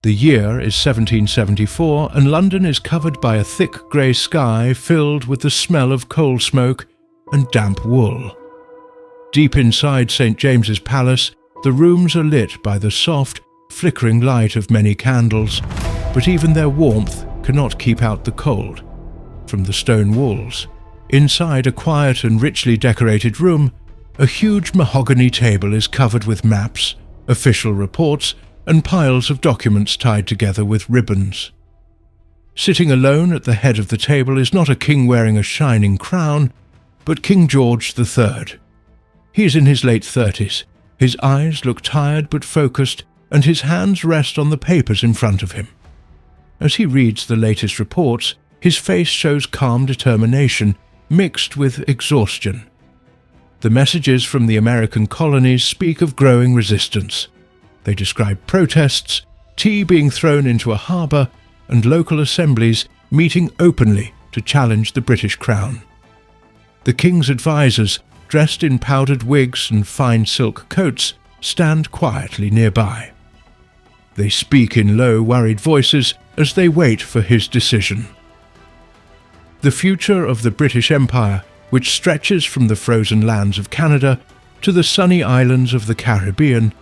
The year is 1774 and London is covered by a thick grey sky filled with the smell of coal smoke and damp wool. Deep inside St. James's Palace, the rooms are lit by the soft, flickering light of many candles, but even their warmth cannot keep out the cold. From the stone walls, inside a quiet and richly decorated room, a huge mahogany table is covered with maps, official reports, and piles of documents tied together with ribbons. Sitting alone at the head of the table is not a king wearing a shining crown, but King George III. He is in his late 30s. His eyes look tired but focused, and his hands rest on the papers in front of him. As he reads the latest reports, his face shows calm determination mixed with exhaustion. The messages from the American colonies speak of growing resistance. They describe protests, tea being thrown into a harbour, and local assemblies meeting openly to challenge the British Crown. The king's advisers, dressed in powdered wigs and fine silk coats, stand quietly nearby. They speak in low, worried voices as they wait for his decision. The future of the British Empire, which stretches from the frozen lands of Canada to the sunny islands of the Caribbean,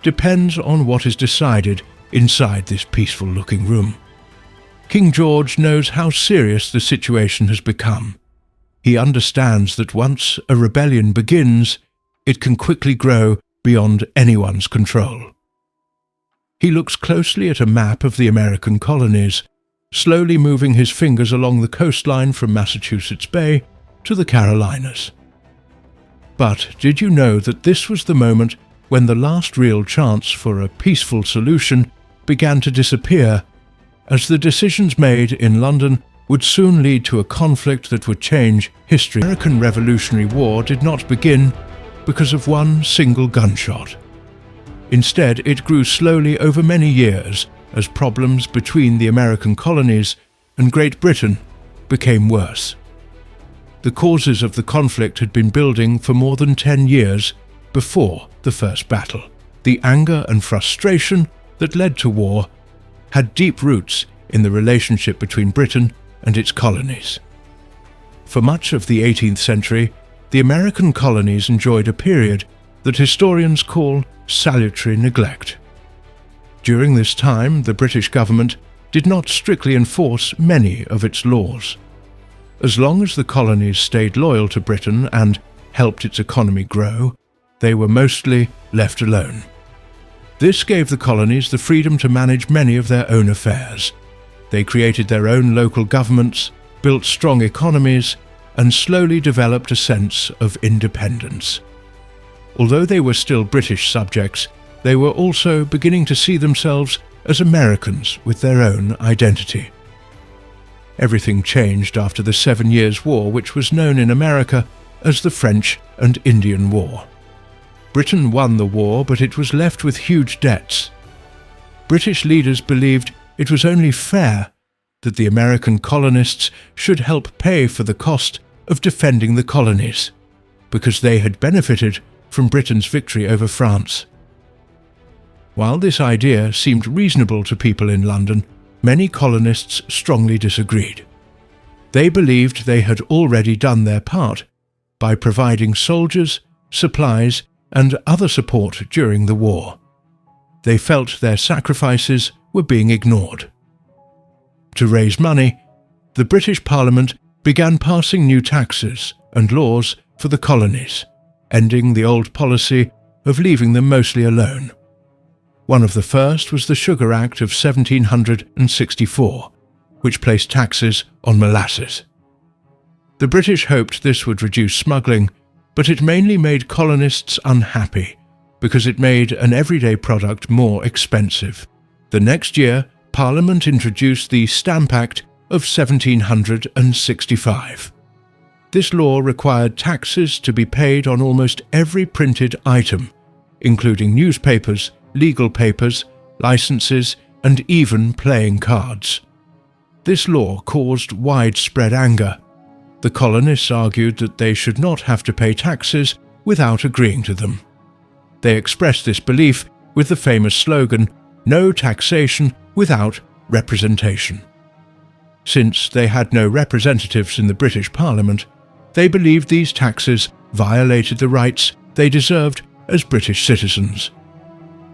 depends on what is decided inside this peaceful-looking room. King George knows how serious the situation has become. He understands that once a rebellion begins, it can quickly grow beyond anyone's control. He looks closely at a map of the American colonies, slowly moving his fingers along the coastline from Massachusetts Bay to the Carolinas. But did you know that this was the moment when the last real chance for a peaceful solution began to disappear, as the decisions made in London would soon lead to a conflict that would change history? The American Revolutionary War did not begin because of one single gunshot. Instead, it grew slowly over many years as problems between the American colonies and Great Britain became worse. The causes of the conflict had been building for more than 10 years before the first battle. The anger and frustration that led to war had deep roots in the relationship between Britain and its colonies. For much of the 18th century, the American colonies enjoyed a period that historians call salutary neglect. During this time, the British government did not strictly enforce many of its laws. As long as the colonies stayed loyal to Britain and helped its economy grow, they were mostly left alone. This gave the colonies the freedom to manage many of their own affairs. They created their own local governments, built strong economies, and slowly developed a sense of independence. Although they were still British subjects, they were also beginning to see themselves as Americans with their own identity. Everything changed after the 7 Years' War, which was known in America as the French and Indian War. Britain won the war, but it was left with huge debts. British leaders believed it was only fair that the American colonists should help pay for the cost of defending the colonies, because they had benefited from Britain's victory over France. While this idea seemed reasonable to people in London, many colonists strongly disagreed. They believed they had already done their part by providing soldiers, supplies, and other support during the war. They felt their sacrifices were being ignored. To raise money, the British Parliament began passing new taxes and laws for the colonies, ending the old policy of leaving them mostly alone. One of the first was the Sugar Act of 1764, which placed taxes on molasses. The British hoped this would reduce smuggling, but it mainly made colonists unhappy because it made an everyday product more expensive. The next year, Parliament introduced the Stamp Act of 1765. This law required taxes to be paid on almost every printed item, including newspapers, legal papers, licenses, and even playing cards. This law caused widespread anger. The colonists argued that they should not have to pay taxes without agreeing to them. They expressed this belief with the famous slogan, "No taxation without representation. Since they had no representatives in the British Parliament, they believed these taxes violated the rights they deserved as British citizens.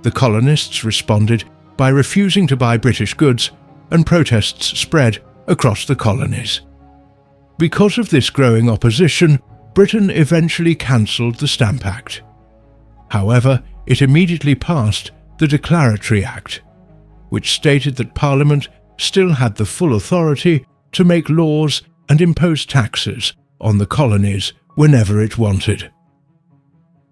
The colonists responded by refusing to buy British goods, and protests spread across the colonies. Because of this growing opposition, Britain eventually cancelled the Stamp Act. However, it immediately passed the Declaratory Act, which stated that Parliament still had the full authority to make laws and impose taxes on the colonies whenever it wanted.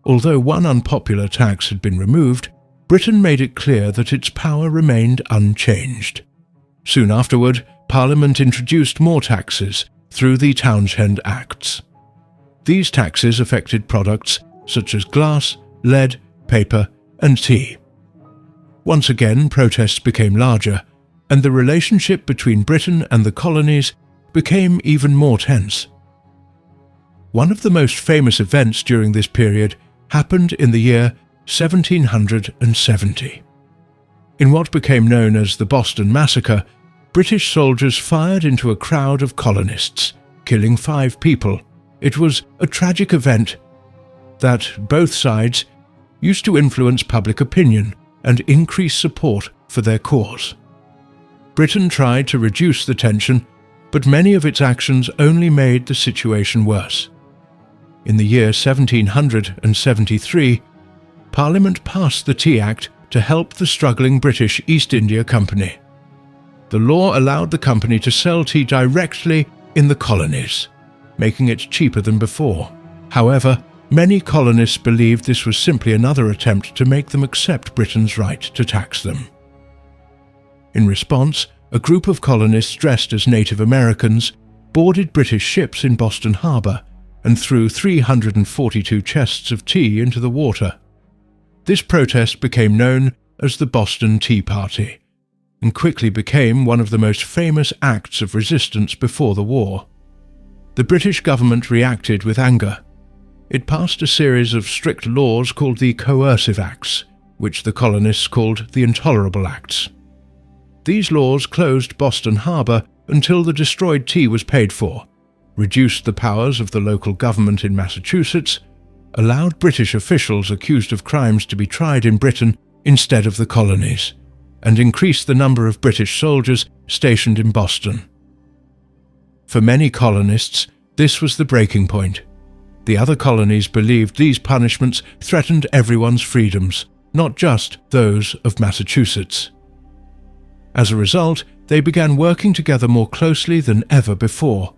Although one unpopular tax had been removed, Britain made it clear that its power remained unchanged. Soon afterward, Parliament introduced more taxes through the Townshend Acts. These taxes affected products such as glass, lead, paper, and tea. Once again, protests became larger, and the relationship between Britain and the colonies became even more tense. One of the most famous events during this period happened in the year 1770. In what became known as the Boston Massacre, British soldiers fired into a crowd of colonists, killing 5 people. It was a tragic event that both sides used to influence public opinion and increase support for their cause. Britain tried to reduce the tension, but many of its actions only made the situation worse. In the year 1773, Parliament passed the Tea Act to help the struggling British East India Company. The law allowed the company to sell tea directly in the colonies, making it cheaper than before. However, many colonists believed this was simply another attempt to make them accept Britain's right to tax them. In response, a group of colonists dressed as Native Americans boarded British ships in Boston Harbor and threw 342 chests of tea into the water. This protest became known as the Boston Tea Party, and quickly became one of the most famous acts of resistance before the war. The British government reacted with anger. It passed a series of strict laws called the Coercive Acts, which the colonists called the Intolerable Acts. These laws closed Boston Harbor until the destroyed tea was paid for, reduced the powers of the local government in Massachusetts, allowed British officials accused of crimes to be tried in Britain instead of the colonies, and increased the number of British soldiers stationed in Boston. For many colonists, this was the breaking point. The other colonies believed these punishments threatened everyone's freedoms, not just those of Massachusetts. As a result, they began working together more closely than ever before.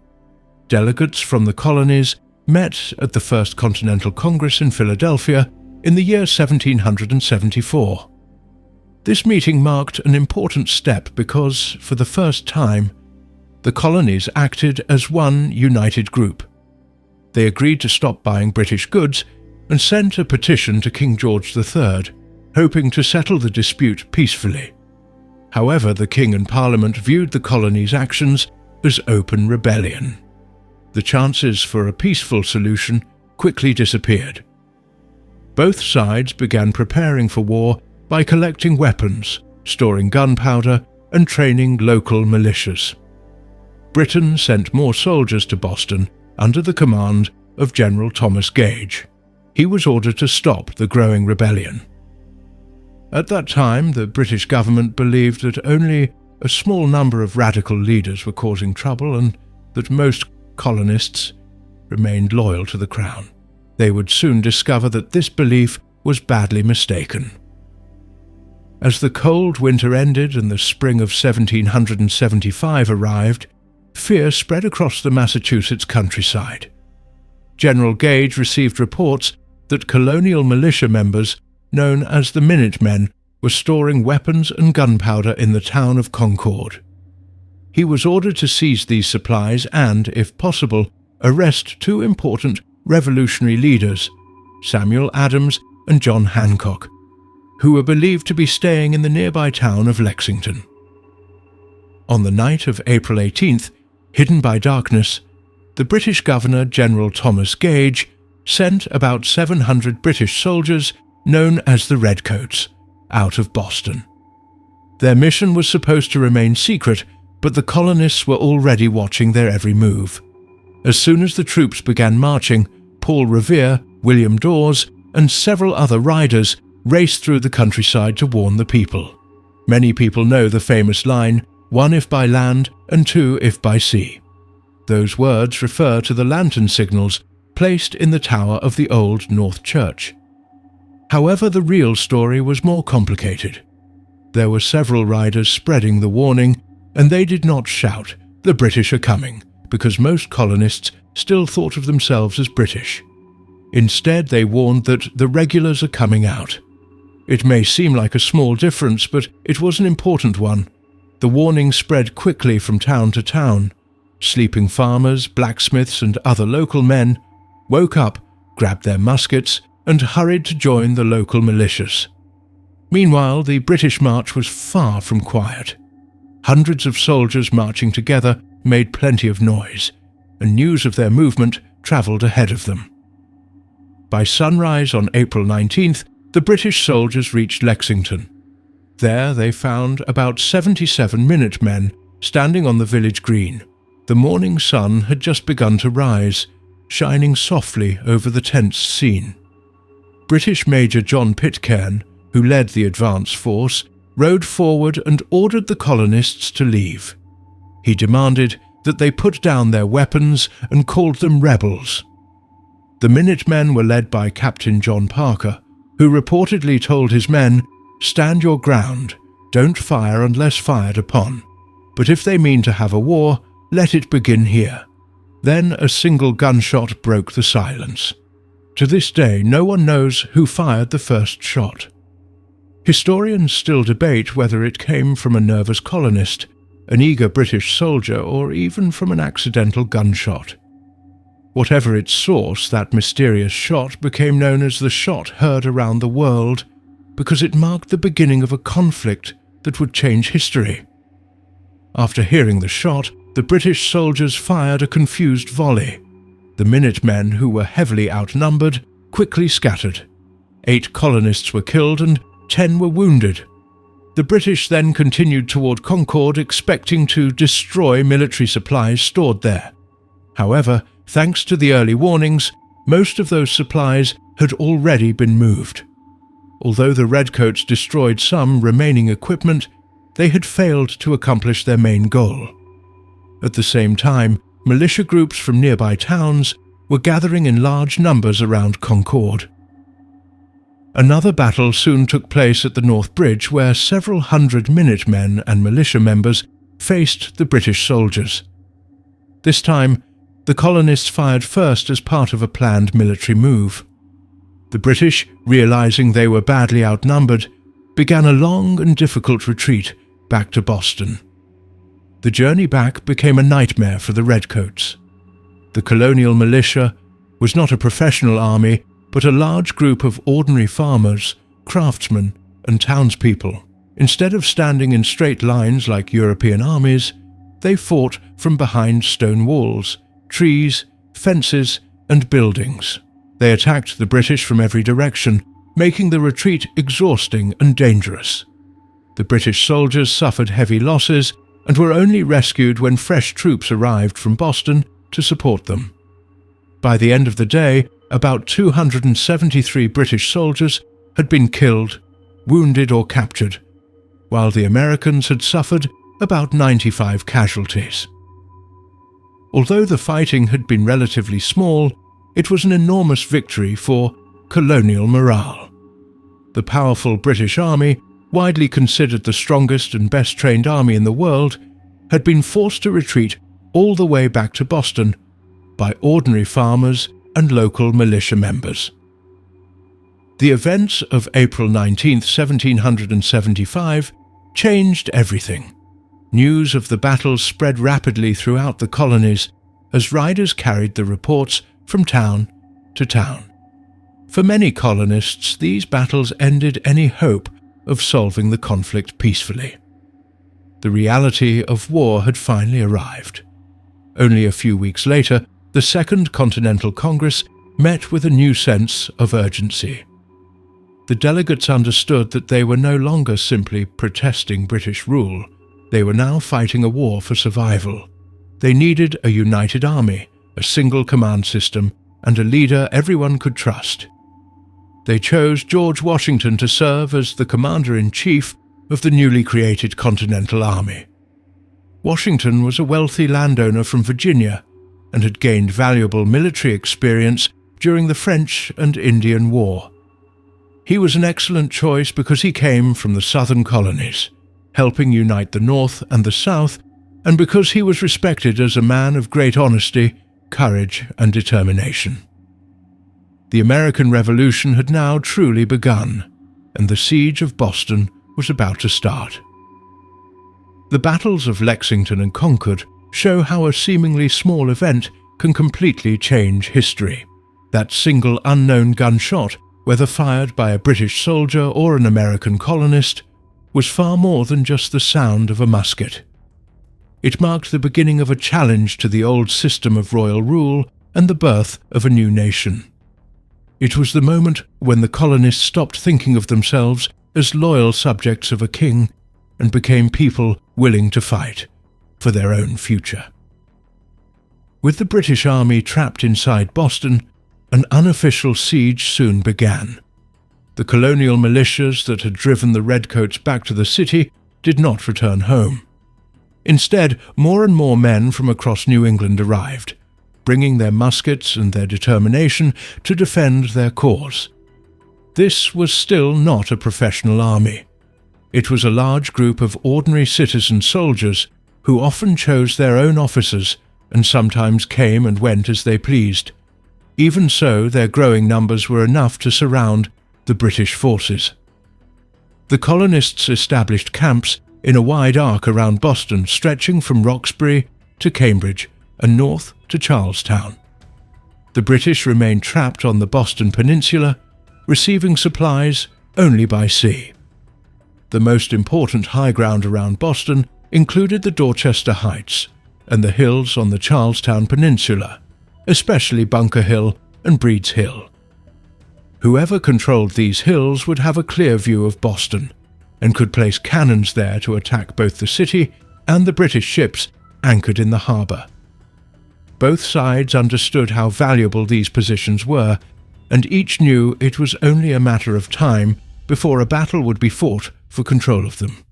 Delegates from the colonies met at the First Continental Congress in Philadelphia in the year 1774. This meeting marked an important step because, for the first time, the colonies acted as one united group. They agreed to stop buying British goods and sent a petition to King George III, hoping to settle the dispute peacefully. However, the King and Parliament viewed the colonies' actions as open rebellion. The chances for a peaceful solution quickly disappeared. Both sides began preparing for war by collecting weapons, storing gunpowder, and training local militias. Britain sent more soldiers to Boston under the command of General Thomas Gage. He was ordered to stop the growing rebellion. At that time, the British government believed that only a small number of radical leaders were causing trouble and that most colonists remained loyal to the crown. They would soon discover that this belief was badly mistaken. As the cold winter ended and the spring of 1775 arrived, fear spread across the Massachusetts countryside. General Gage received reports that colonial militia members known as the Minutemen were storing weapons and gunpowder in the town of Concord. He was ordered to seize these supplies and, if possible, arrest 2 important revolutionary leaders, Samuel Adams and John Hancock, who were believed to be staying in the nearby town of Lexington. On the night of April 18th, hidden by darkness, the British Governor General Thomas Gage sent about 700 British soldiers known as the Redcoats, out of Boston. Their mission was supposed to remain secret, but the colonists were already watching their every move. As soon as the troops began marching, Paul Revere, William Dawes, and several other riders raced through the countryside to warn the people. Many people know the famous line, "One if by land and two if by sea." Those words refer to the lantern signals placed in the tower of the old North Church. However, the real story was more complicated. There were several riders spreading the warning, and they did not shout, "The British are coming," because most colonists still thought of themselves as British. Instead, they warned that the regulars are coming out. It may seem like a small difference, but it was an important one. The warning spread quickly from town to town. Sleeping farmers, blacksmiths, and other local men woke up, grabbed their muskets, and hurried to join the local militias. Meanwhile, the British march was far from quiet. Hundreds of soldiers marching together made plenty of noise, and news of their movement travelled ahead of them. By sunrise on April 19th, the British soldiers reached Lexington. There they found about 77 Minutemen standing on the village green. The morning sun had just begun to rise, shining softly over the tense scene. British Major John Pitcairn, who led the advance force, rode forward and ordered the colonists to leave. He demanded that they put down their weapons and called them rebels. The Minutemen were led by Captain John Parker, who reportedly told his men, "Stand your ground, don't fire unless fired upon. But if they mean to have a war, let it begin here." Then a single gunshot broke the silence. To this day, no one knows who fired the first shot. Historians still debate whether it came from a nervous colonist, an eager British soldier, or even from an accidental gunshot. Whatever its source, that mysterious shot became known as the shot heard around the world because it marked the beginning of a conflict that would change history. After hearing the shot, the British soldiers fired a confused volley. The Minutemen, who were heavily outnumbered, quickly scattered. 8 colonists were killed and 10 were wounded. The British then continued toward Concord, expecting to destroy military supplies stored there. However, thanks to the early warnings, most of those supplies had already been moved. Although the Redcoats destroyed some remaining equipment, they had failed to accomplish their main goal. At the same time, militia groups from nearby towns were gathering in large numbers around Concord. Another battle soon took place at the North Bridge, where several hundred Minutemen and militia members faced the British soldiers. This time, the colonists fired first as part of a planned military move. The British, realizing they were badly outnumbered, began a long and difficult retreat back to Boston. The journey back became a nightmare for the Redcoats. The colonial militia was not a professional army, but a large group of ordinary farmers, craftsmen, and townspeople. Instead of standing in straight lines like European armies, they fought from behind stone walls, trees, fences, and buildings. They attacked the British from every direction, making the retreat exhausting and dangerous. The British soldiers suffered heavy losses and were only rescued when fresh troops arrived from Boston to support them. By the end of the day, about 273 British soldiers had been killed, wounded, or captured, while the Americans had suffered about 95 casualties. Although the fighting had been relatively small, it was an enormous victory for colonial morale. The powerful British Army, widely considered the strongest and best-trained army in the world, had been forced to retreat all the way back to Boston by ordinary farmers and local militia members. The events of April 19, 1775, changed everything. News of the battles spread rapidly throughout the colonies as riders carried the reports from town to town. For many colonists, these battles ended any hope of solving the conflict peacefully. The reality of war had finally arrived. Only a few weeks later, the Second Continental Congress met with a new sense of urgency. The delegates understood that they were no longer simply protesting British rule. They were now fighting a war for survival. They needed a united army, a single command system, and a leader everyone could trust. They chose George Washington to serve as the commander-in-chief of the newly created Continental Army. Washington was a wealthy landowner from Virginia and had gained valuable military experience during the French and Indian War. He was an excellent choice because he came from the southern colonies, helping unite the North and the South, and because he was respected as a man of great honesty, courage, and determination. The American Revolution had now truly begun, and the siege of Boston was about to start. The battles of Lexington and Concord show how a seemingly small event can completely change history. That single unknown gunshot, whether fired by a British soldier or an American colonist, was far more than just the sound of a musket. It marked the beginning of a challenge to the old system of royal rule and the birth of a new nation. It was the moment when the colonists stopped thinking of themselves as loyal subjects of a king and became people willing to fight for their own future. With the British Army trapped inside Boston, an unofficial siege soon began. The colonial militias that had driven the redcoats back to the city did not return home. Instead, more and more men from across New England arrived, bringing their muskets and their determination to defend their cause. This was still not a professional army. It was a large group of ordinary citizen soldiers who often chose their own officers and sometimes came and went as they pleased. Even so, their growing numbers were enough to surround the British forces. The colonists established camps in a wide arc around Boston, stretching from Roxbury to Cambridge and north to Charlestown. The British remained trapped on the Boston Peninsula, receiving supplies only by sea. The most important high ground around Boston included the Dorchester Heights and the hills on the Charlestown Peninsula, especially Bunker Hill and Breed's Hill. Whoever controlled these hills would have a clear view of Boston and could place cannons there to attack both the city and the British ships anchored in the harbour. Both sides understood how valuable these positions were, and each knew it was only a matter of time before a battle would be fought for control of them.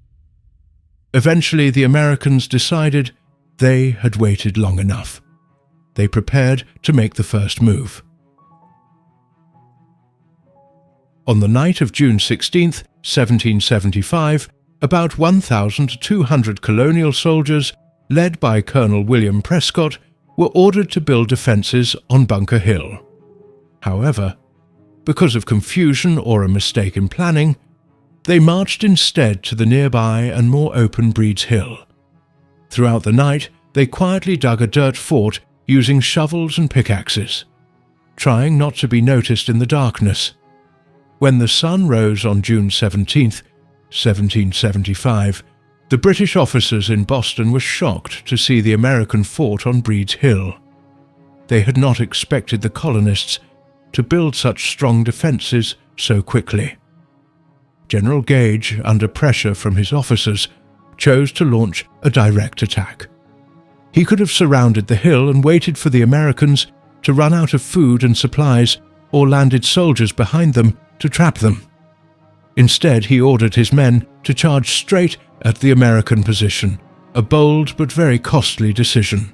Eventually, the Americans decided they had waited long enough. They prepared to make the first move. On the night of June 16, 1775, about 1,200 colonial soldiers, led by Colonel William Prescott, were ordered to build defences on Bunker Hill. However, because of confusion or a mistake in planning, they marched instead to the nearby and more open Breed's Hill. Throughout the night, they quietly dug a dirt fort using shovels and pickaxes, trying not to be noticed in the darkness. When the sun rose on June 17, 1775, the British officers in Boston were shocked to see the American fort on Breed's Hill. They had not expected the colonists to build such strong defences so quickly. General Gage, under pressure from his officers, chose to launch a direct attack. He could have surrounded the hill and waited for the Americans to run out of food and supplies, or landed soldiers behind them to trap them. Instead, he ordered his men to charge straight at the American position, a bold but very costly decision.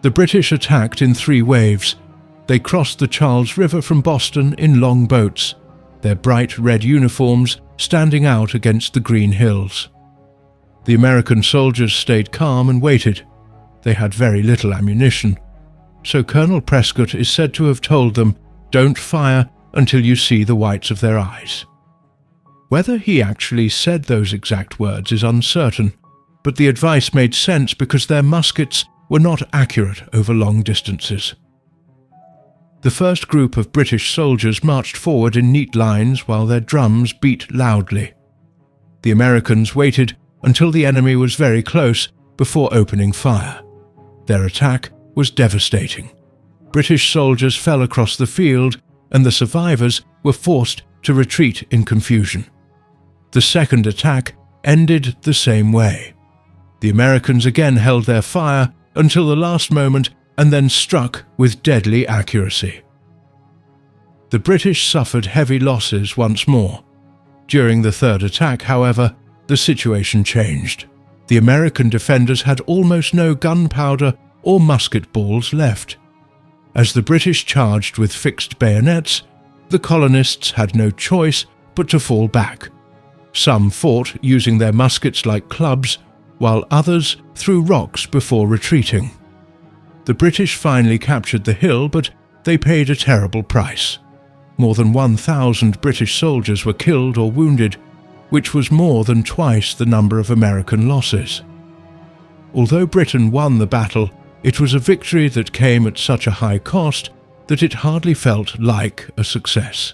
The British attacked in 3 waves. They crossed the Charles River from Boston in long boats, their bright red uniforms standing out against the green hills. The American soldiers stayed calm and waited. They had very little ammunition, so Colonel Prescott is said to have told them, "Don't fire until you see the whites of their eyes." Whether he actually said those exact words is uncertain, but the advice made sense because their muskets were not accurate over long distances. The first group of British soldiers marched forward in neat lines while their drums beat loudly. The Americans waited until the enemy was very close before opening fire. Their attack was devastating. British soldiers fell across the field, and the survivors were forced to retreat in confusion. The second attack ended the same way. The Americans again held their fire until the last moment and then struck with deadly accuracy. The British suffered heavy losses once more. During the third attack, however, the situation changed. The American defenders had almost no gunpowder or musket balls left. As the British charged with fixed bayonets, the colonists had no choice but to fall back. Some fought using their muskets like clubs, while others threw rocks before retreating. The British finally captured the hill, but they paid a terrible price. More than 1,000 British soldiers were killed or wounded, which was more than twice the number of American losses. Although Britain won the battle, it was a victory that came at such a high cost that it hardly felt like a success.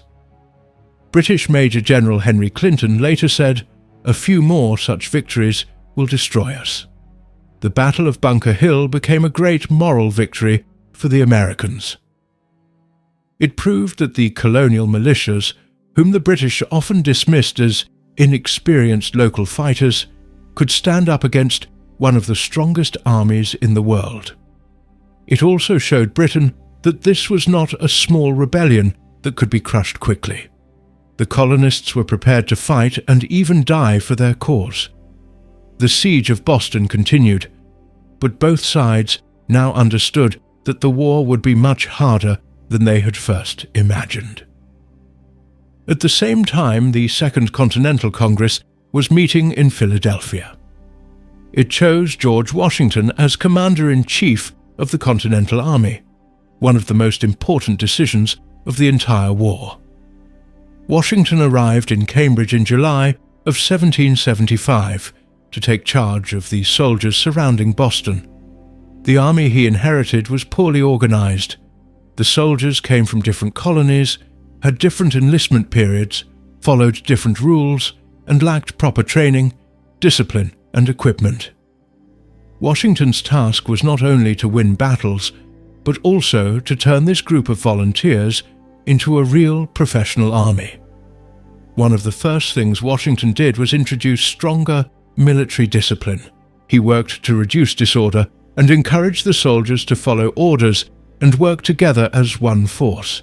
British Major General Henry Clinton later said, "A few more such victories will destroy us." The Battle of Bunker Hill became a great moral victory for the Americans. It proved that the colonial militias, whom the British often dismissed as inexperienced local fighters, could stand up against one of the strongest armies in the world. It also showed Britain that this was not a small rebellion that could be crushed quickly. The colonists were prepared to fight and even die for their cause. The siege of Boston continued, but both sides now understood that the war would be much harder than they had first imagined. At the same time, the Second Continental Congress was meeting in Philadelphia. It chose George Washington as Commander-in-Chief of the Continental Army, one of the most important decisions of the entire war. Washington arrived in Cambridge in July of 1775 to take charge of the soldiers surrounding Boston. The army he inherited was poorly organized. The soldiers came from different colonies, had different enlistment periods, followed different rules, and lacked proper training, discipline, and equipment. Washington's task was not only to win battles, but also to turn this group of volunteers into a real professional army. One of the first things Washington did was introduce stronger military discipline. He worked to reduce disorder and encourage the soldiers to follow orders and work together as one force.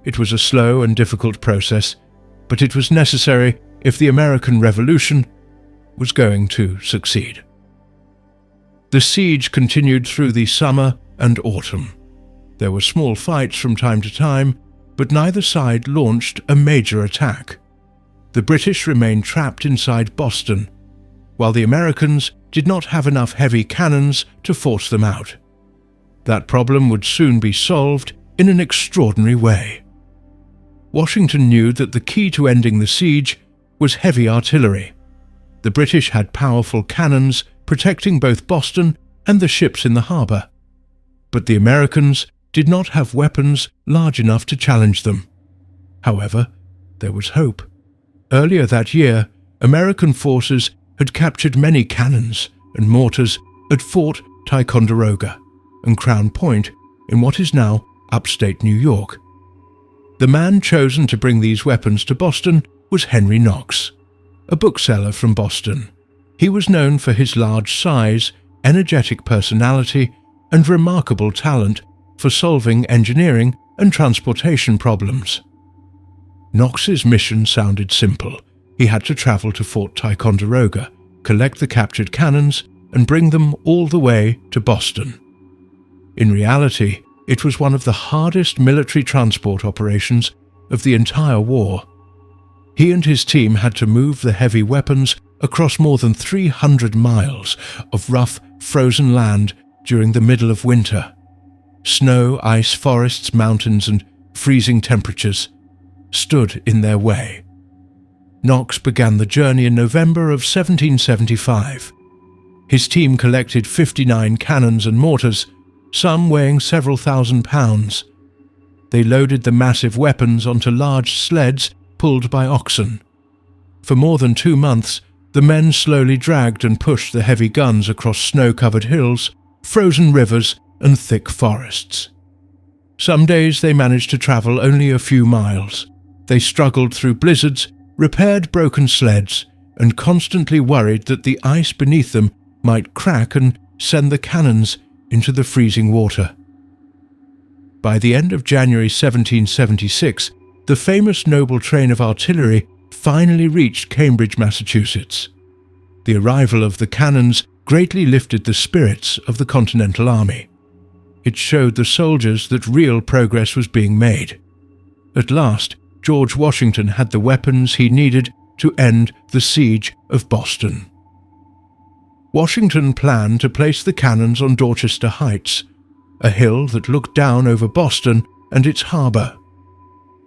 It was a slow and difficult process, but it was necessary if the American Revolution was going to succeed. The siege continued through the summer and autumn. There were small fights from time to time, but neither side launched a major attack. The British remained trapped inside Boston, while the Americans did not have enough heavy cannons to force them out. That problem would soon be solved in an extraordinary way. Washington knew that the key to ending the siege was heavy artillery. The British had powerful cannons protecting both Boston and the ships in the harbour, but the Americans did not have weapons large enough to challenge them. However, there was hope. Earlier that year, American forces had captured many cannons and mortars at Fort Ticonderoga and Crown Point in what is now upstate New York. The man chosen to bring these weapons to Boston was Henry Knox, a bookseller from Boston. He was known for his large size, energetic personality, and remarkable talent for solving engineering and transportation problems. Knox's mission sounded simple. He had to travel to Fort Ticonderoga, collect the captured cannons, and bring them all the way to Boston. In reality, it was one of the hardest military transport operations of the entire war. He and his team had to move the heavy weapons across more than 300 miles of rough, frozen land during the middle of winter. Snow, ice, forests, mountains, and freezing temperatures stood in their way. Knox began the journey in November of 1775. His team collected 59 cannons and mortars, some weighing several thousand pounds. They loaded the massive weapons onto large sleds pulled by oxen. For more than 2 months, the men slowly dragged and pushed the heavy guns across snow-covered hills, frozen rivers, and thick forests. Some days they managed to travel only a few miles. They struggled through blizzards, repaired broken sleds, and constantly worried that the ice beneath them might crack and send the cannons into the freezing water. By the end of January 1776, the famous noble train of artillery finally reached Cambridge, Massachusetts. The arrival of the cannons greatly lifted the spirits of the Continental Army. It showed the soldiers that real progress was being made. At last, George Washington had the weapons he needed to end the siege of Boston. Washington planned to place the cannons on Dorchester Heights, a hill that looked down over Boston and its harbour.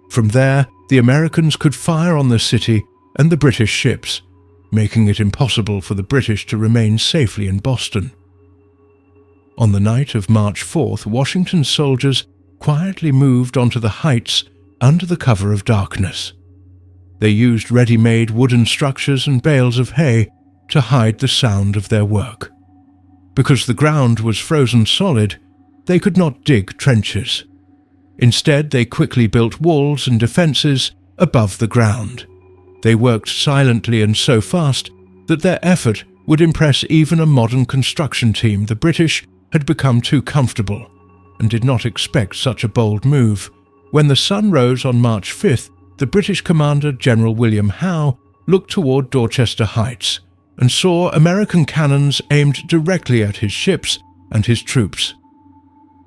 From there, the Americans could fire on the city and the British ships, making it impossible for the British to remain safely in Boston. On the night of March 4th, Washington's soldiers quietly moved onto the heights under the cover of darkness. They used ready-made wooden structures and bales of hay to hide the sound of their work. Because the ground was frozen solid, they could not dig trenches. Instead, they quickly built walls and defences above the ground. They worked silently and so fast that their effort would impress even a modern construction team. The British had become too comfortable and did not expect such a bold move. When the sun rose on March 5th, the British commander, General William Howe, looked toward Dorchester Heights and saw American cannons aimed directly at his ships and his troops.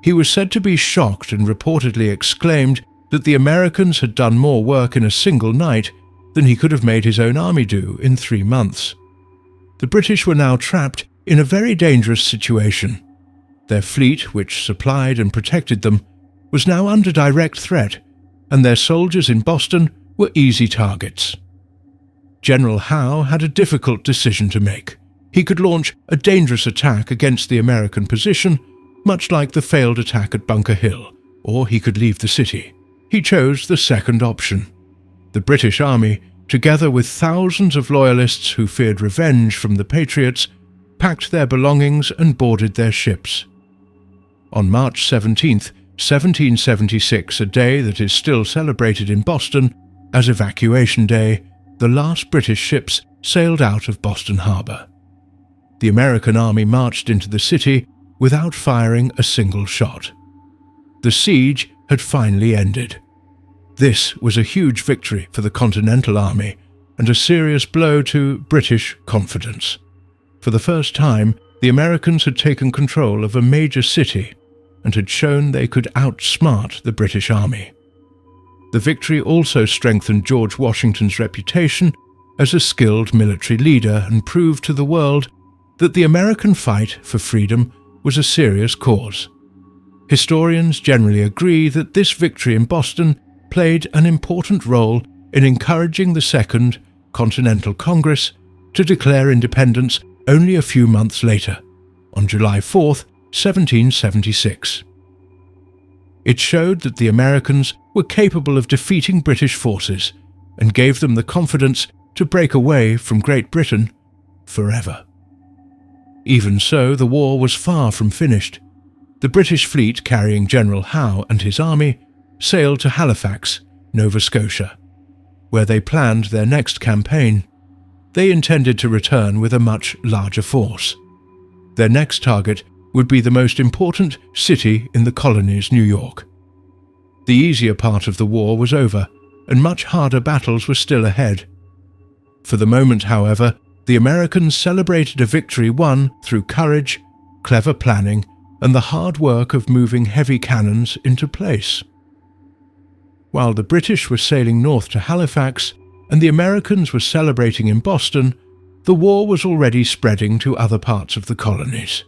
He was said to be shocked and reportedly exclaimed that the Americans had done more work in a single night than he could have made his own army do in 3 months. The British were now trapped in a very dangerous situation. Their fleet, which supplied and protected them, was now under direct threat, and their soldiers in Boston were easy targets. General Howe had a difficult decision to make. He could launch a dangerous attack against the American position, much like the failed attack at Bunker Hill, or he could leave the city. He chose the second option. The British Army, together with thousands of loyalists who feared revenge from the Patriots, packed their belongings and boarded their ships. On March 17th, 1776, a day that is still celebrated in Boston as Evacuation Day, the last British ships sailed out of Boston Harbor. The American army marched into the city without firing a single shot. The siege had finally ended. This was a huge victory for the Continental Army and a serious blow to British confidence. For the first time, the Americans had taken control of a major city and had shown they could outsmart the British Army. The victory also strengthened George Washington's reputation as a skilled military leader and proved to the world that the American fight for freedom was a serious cause. Historians generally agree that this victory in Boston played an important role in encouraging the Second Continental Congress to declare independence only a few months later, on July 4th, 1776. It showed that the Americans were capable of defeating British forces and gave them the confidence to break away from Great Britain forever. Even so, the war was far from finished. The British fleet carrying General Howe and his army sailed to Halifax, Nova Scotia, where they planned their next campaign. They intended to return with a much larger force. Their next target would be the most important city in the colonies, New York. The easier part of the war was over, and much harder battles were still ahead. For the moment, however, the Americans celebrated a victory won through courage, clever planning, and the hard work of moving heavy cannons into place. While the British were sailing north to Halifax and the Americans were celebrating in Boston, the war was already spreading to other parts of the colonies.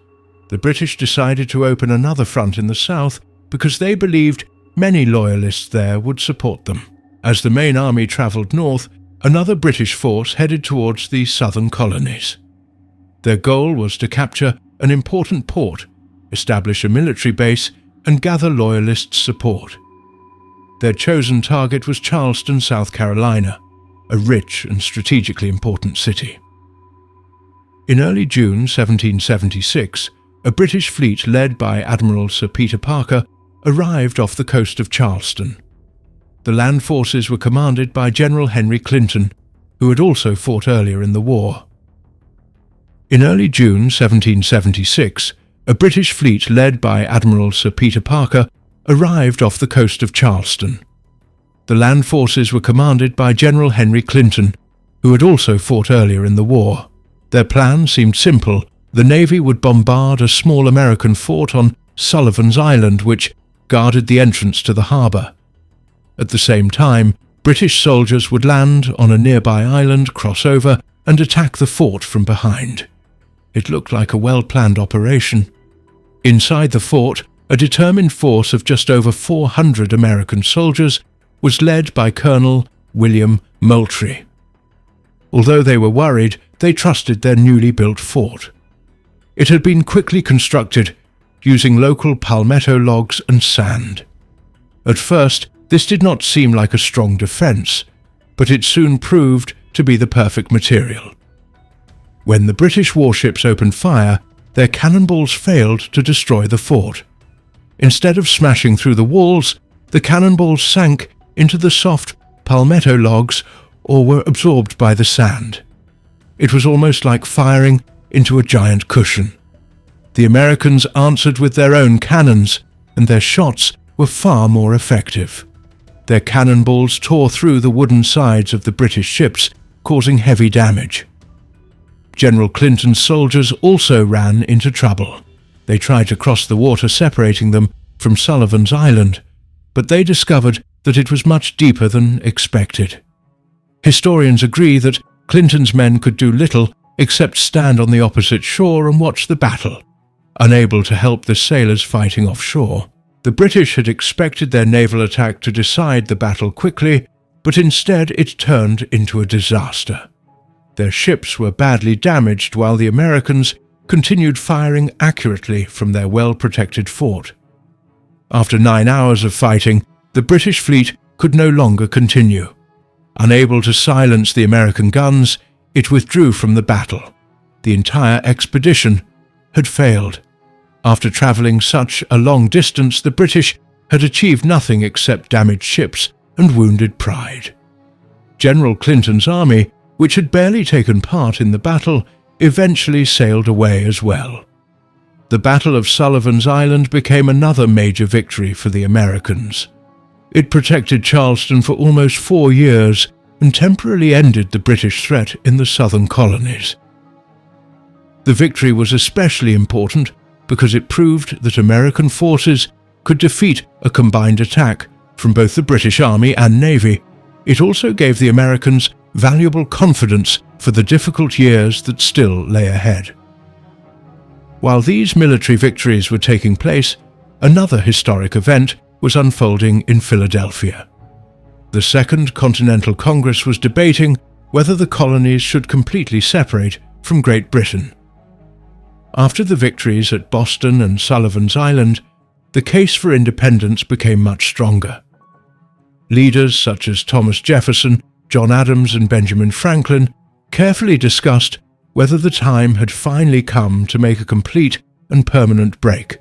The British decided to open another front in the south because they believed many loyalists there would support them. As the main army travelled north, another British force headed towards the southern colonies. Their goal was to capture an important port, establish a military base, and gather loyalist support. Their chosen target was Charleston, South Carolina, a rich and strategically important city. In early June 1776, a British fleet led by Admiral Sir Peter Parker arrived off the coast of Charleston. The land forces were commanded by General Henry Clinton, who had also fought earlier in the war. In early June 1776, a British fleet led by Admiral Sir Peter Parker arrived off the coast of Charleston. The land forces were commanded by General Henry Clinton, who had also fought earlier in the war. Their plan seemed simple. The Navy would bombard a small American fort on Sullivan's Island, which guarded the entrance to the harbour. At the same time, British soldiers would land on a nearby island, cross over, and attack the fort from behind. It looked like a well-planned operation. Inside the fort, a determined force of just over 400 American soldiers was led by Colonel William Moultrie. Although they were worried, they trusted their newly built fort. It had been quickly constructed using local palmetto logs and sand. At first, this did not seem like a strong defence, but it soon proved to be the perfect material. When the British warships opened fire, their cannonballs failed to destroy the fort. Instead of smashing through the walls, the cannonballs sank into the soft palmetto logs or were absorbed by the sand. It was almost like firing into a giant cushion. The Americans answered with their own cannons, and their shots were far more effective. Their cannonballs tore through the wooden sides of the British ships, causing heavy damage. General Clinton's soldiers also ran into trouble. They tried to cross the water separating them from Sullivan's Island, but they discovered that it was much deeper than expected. Historians agree that Clinton's men could do little except stand on the opposite shore and watch the battle, unable to help the sailors fighting offshore. The British had expected their naval attack to decide the battle quickly, but instead it turned into a disaster. Their ships were badly damaged while the Americans continued firing accurately from their well-protected fort. After 9 hours of fighting, the British fleet could no longer continue. Unable to silence the American guns, it withdrew from the battle. The entire expedition had failed. After travelling such a long distance, the British had achieved nothing except damaged ships and wounded pride. General Clinton's army, which had barely taken part in the battle, eventually sailed away as well. The Battle of Sullivan's Island became another major victory for the Americans. It protected Charleston for almost 4 years and temporarily ended the British threat in the southern colonies. The victory was especially important because it proved that American forces could defeat a combined attack from both the British Army and Navy. It also gave the Americans valuable confidence for the difficult years that still lay ahead. While these military victories were taking place, another historic event was unfolding in Philadelphia. The Second Continental Congress was debating whether the colonies should completely separate from Great Britain. After the victories at Boston and Sullivan's Island, the case for independence became much stronger. Leaders such as Thomas Jefferson, John Adams, and Benjamin Franklin carefully discussed whether the time had finally come to make a complete and permanent break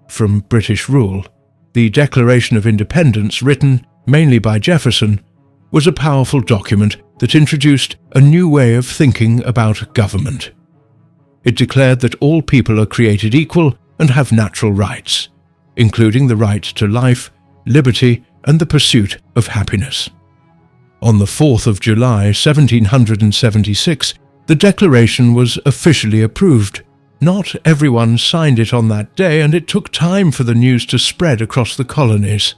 from British rule. The Declaration of Independence, written mainly by Jefferson, was a powerful document that introduced a new way of thinking about government. It declared that all people are created equal and have natural rights, including the right to life, liberty, and the pursuit of happiness. On the 4th of July, 1776, the Declaration was officially approved. Not everyone signed it on that day, and it took time for the news to spread across the colonies.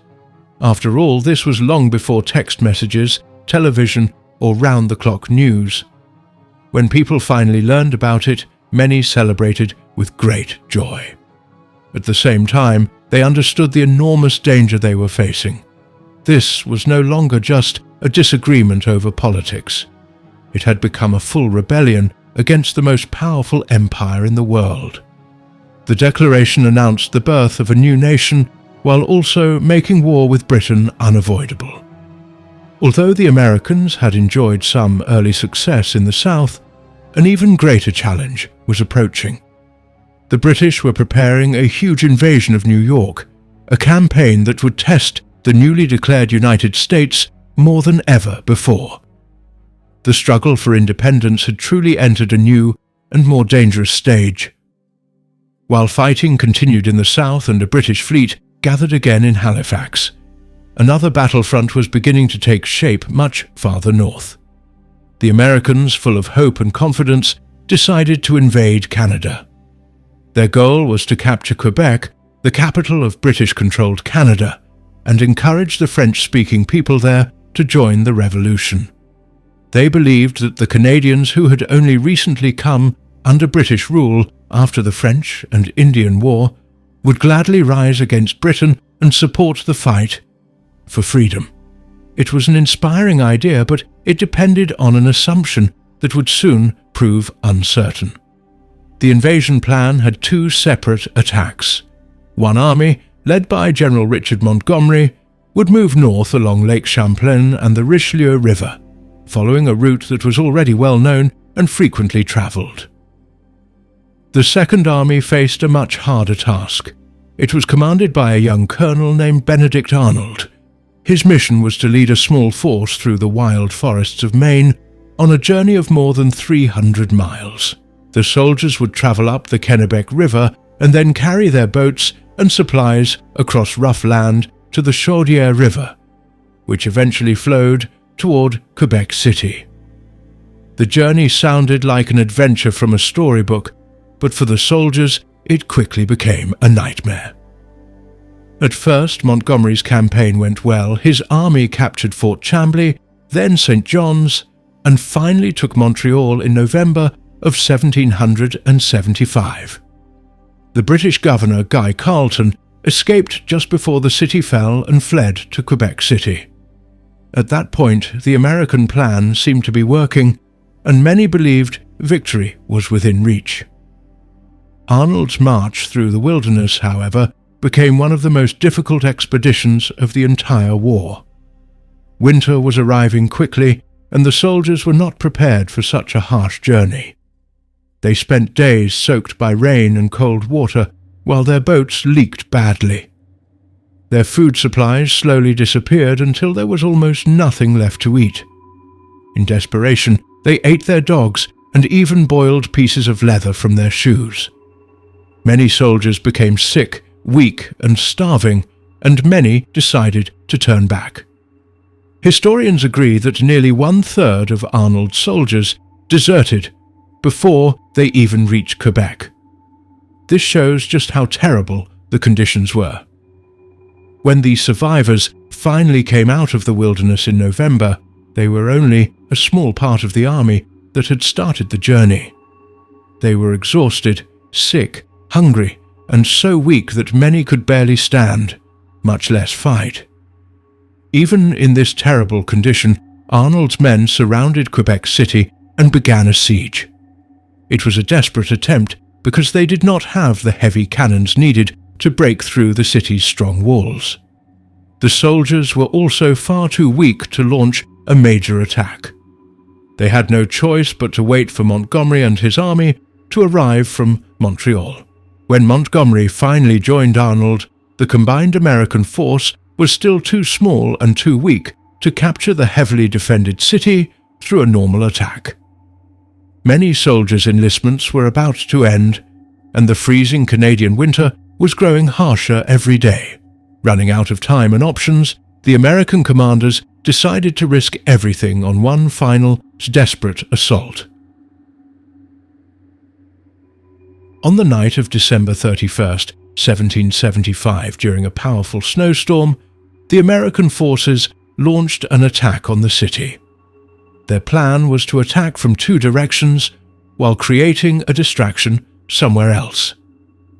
After all, this was long before text messages, television, or round-the-clock news. When people finally learned about it, many celebrated with great joy. At the same time, they understood the enormous danger they were facing. This was no longer just a disagreement over politics. It had become a full rebellion against the most powerful empire in the world. The Declaration announced the birth of a new nation while also making war with Britain unavoidable. Although the Americans had enjoyed some early success in the South, an even greater challenge was approaching. The British were preparing a huge invasion of New York, a campaign that would test the newly declared United States more than ever before. The struggle for independence had truly entered a new and more dangerous stage. While fighting continued in the south and a British fleet gathered again in Halifax, another battlefront was beginning to take shape much farther north. The Americans, full of hope and confidence, decided to invade Canada. Their goal was to capture Quebec, the capital of British-controlled Canada, and encourage the French-speaking people there to join the revolution. They believed that the Canadians, who had only recently come under British rule after the French and Indian War, would gladly rise against Britain and support the fight for freedom. It was an inspiring idea, but it depended on an assumption that would soon prove uncertain. The invasion plan had two separate attacks. One army, led by General Richard Montgomery, would move north along Lake Champlain and the Richelieu River, following a route that was already well known and frequently travelled. The Second Army faced a much harder task. It was commanded by a young colonel named Benedict Arnold. His mission was to lead a small force through the wild forests of Maine on a journey of more than 300 miles. The soldiers would travel up the Kennebec River and then carry their boats and supplies across rough land to the Chaudière River, which eventually flowed toward Quebec City. The journey sounded like an adventure from a storybook, but for the soldiers, it quickly became a nightmare. At first, Montgomery's campaign went well. His army captured Fort Chambly, then St. John's, and finally took Montreal in November of 1775. The British governor, Guy Carleton, escaped just before the city fell and fled to Quebec City. At that point, the American plan seemed to be working, and many believed victory was within reach. Arnold's march through the wilderness, however, became one of the most difficult expeditions of the entire war. Winter was arriving quickly, and the soldiers were not prepared for such a harsh journey. They spent days soaked by rain and cold water, while their boats leaked badly. Their food supplies slowly disappeared until there was almost nothing left to eat. In desperation, they ate their dogs and even boiled pieces of leather from their shoes. Many soldiers became sick, weak, and starving, and many decided to turn back. Historians agree that nearly 1/3 of Arnold's soldiers deserted before they even reached Quebec. This shows just how terrible the conditions were. When the survivors finally came out of the wilderness in November, they were only a small part of the army that had started the journey. They were exhausted, sick, hungry, and so weak that many could barely stand, much less fight. Even in this terrible condition, Arnold's men surrounded Quebec City and began a siege. It was a desperate attempt because they did not have the heavy cannons needed to break through the city's strong walls. The soldiers were also far too weak to launch a major attack. They had no choice but to wait for Montgomery and his army to arrive from Montreal. When Montgomery finally joined Arnold, the combined American force was still too small and too weak to capture the heavily defended city through a normal attack. Many soldiers' enlistments were about to end, and the freezing Canadian winter was growing harsher every day. Running out of time and options, the American commanders decided to risk everything on one final, desperate assault. On the night of December 31st, 1775, during a powerful snowstorm, the American forces launched an attack on the city. Their plan was to attack from two directions while creating a distraction somewhere else.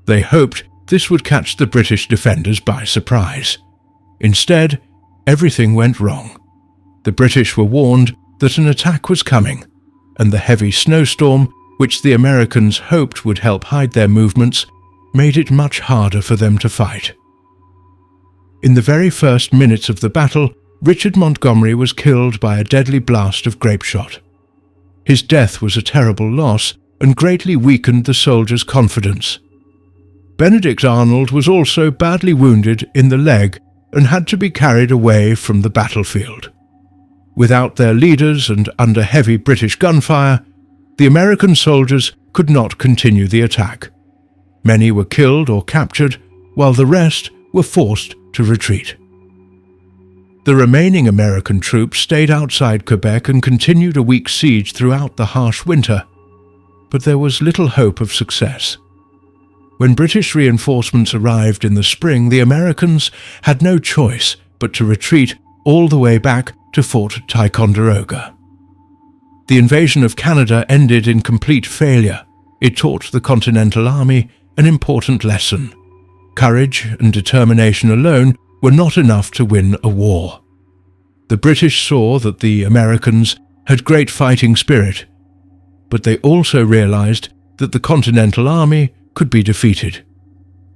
They hoped this would catch the British defenders by surprise. Instead, everything went wrong. The British were warned that an attack was coming, and the heavy snowstorm, which the Americans hoped would help hide their movements, made it much harder for them to fight. In the very first minutes of the battle, Richard Montgomery was killed by a deadly blast of grapeshot. His death was a terrible loss and greatly weakened the soldiers' confidence. Benedict Arnold was also badly wounded in the leg and had to be carried away from the battlefield. Without their leaders and under heavy British gunfire, the American soldiers could not continue the attack. Many were killed or captured, while the rest were forced to retreat. The remaining American troops stayed outside Quebec and continued a weak siege throughout the harsh winter, but there was little hope of success. When British reinforcements arrived in the spring, the Americans had no choice but to retreat all the way back to Fort Ticonderoga. The invasion of Canada ended in complete failure. It taught the Continental Army an important lesson. Courage and determination alone were not enough to win a war. The British saw that the Americans had great fighting spirit, but they also realized that the Continental Army could be defeated.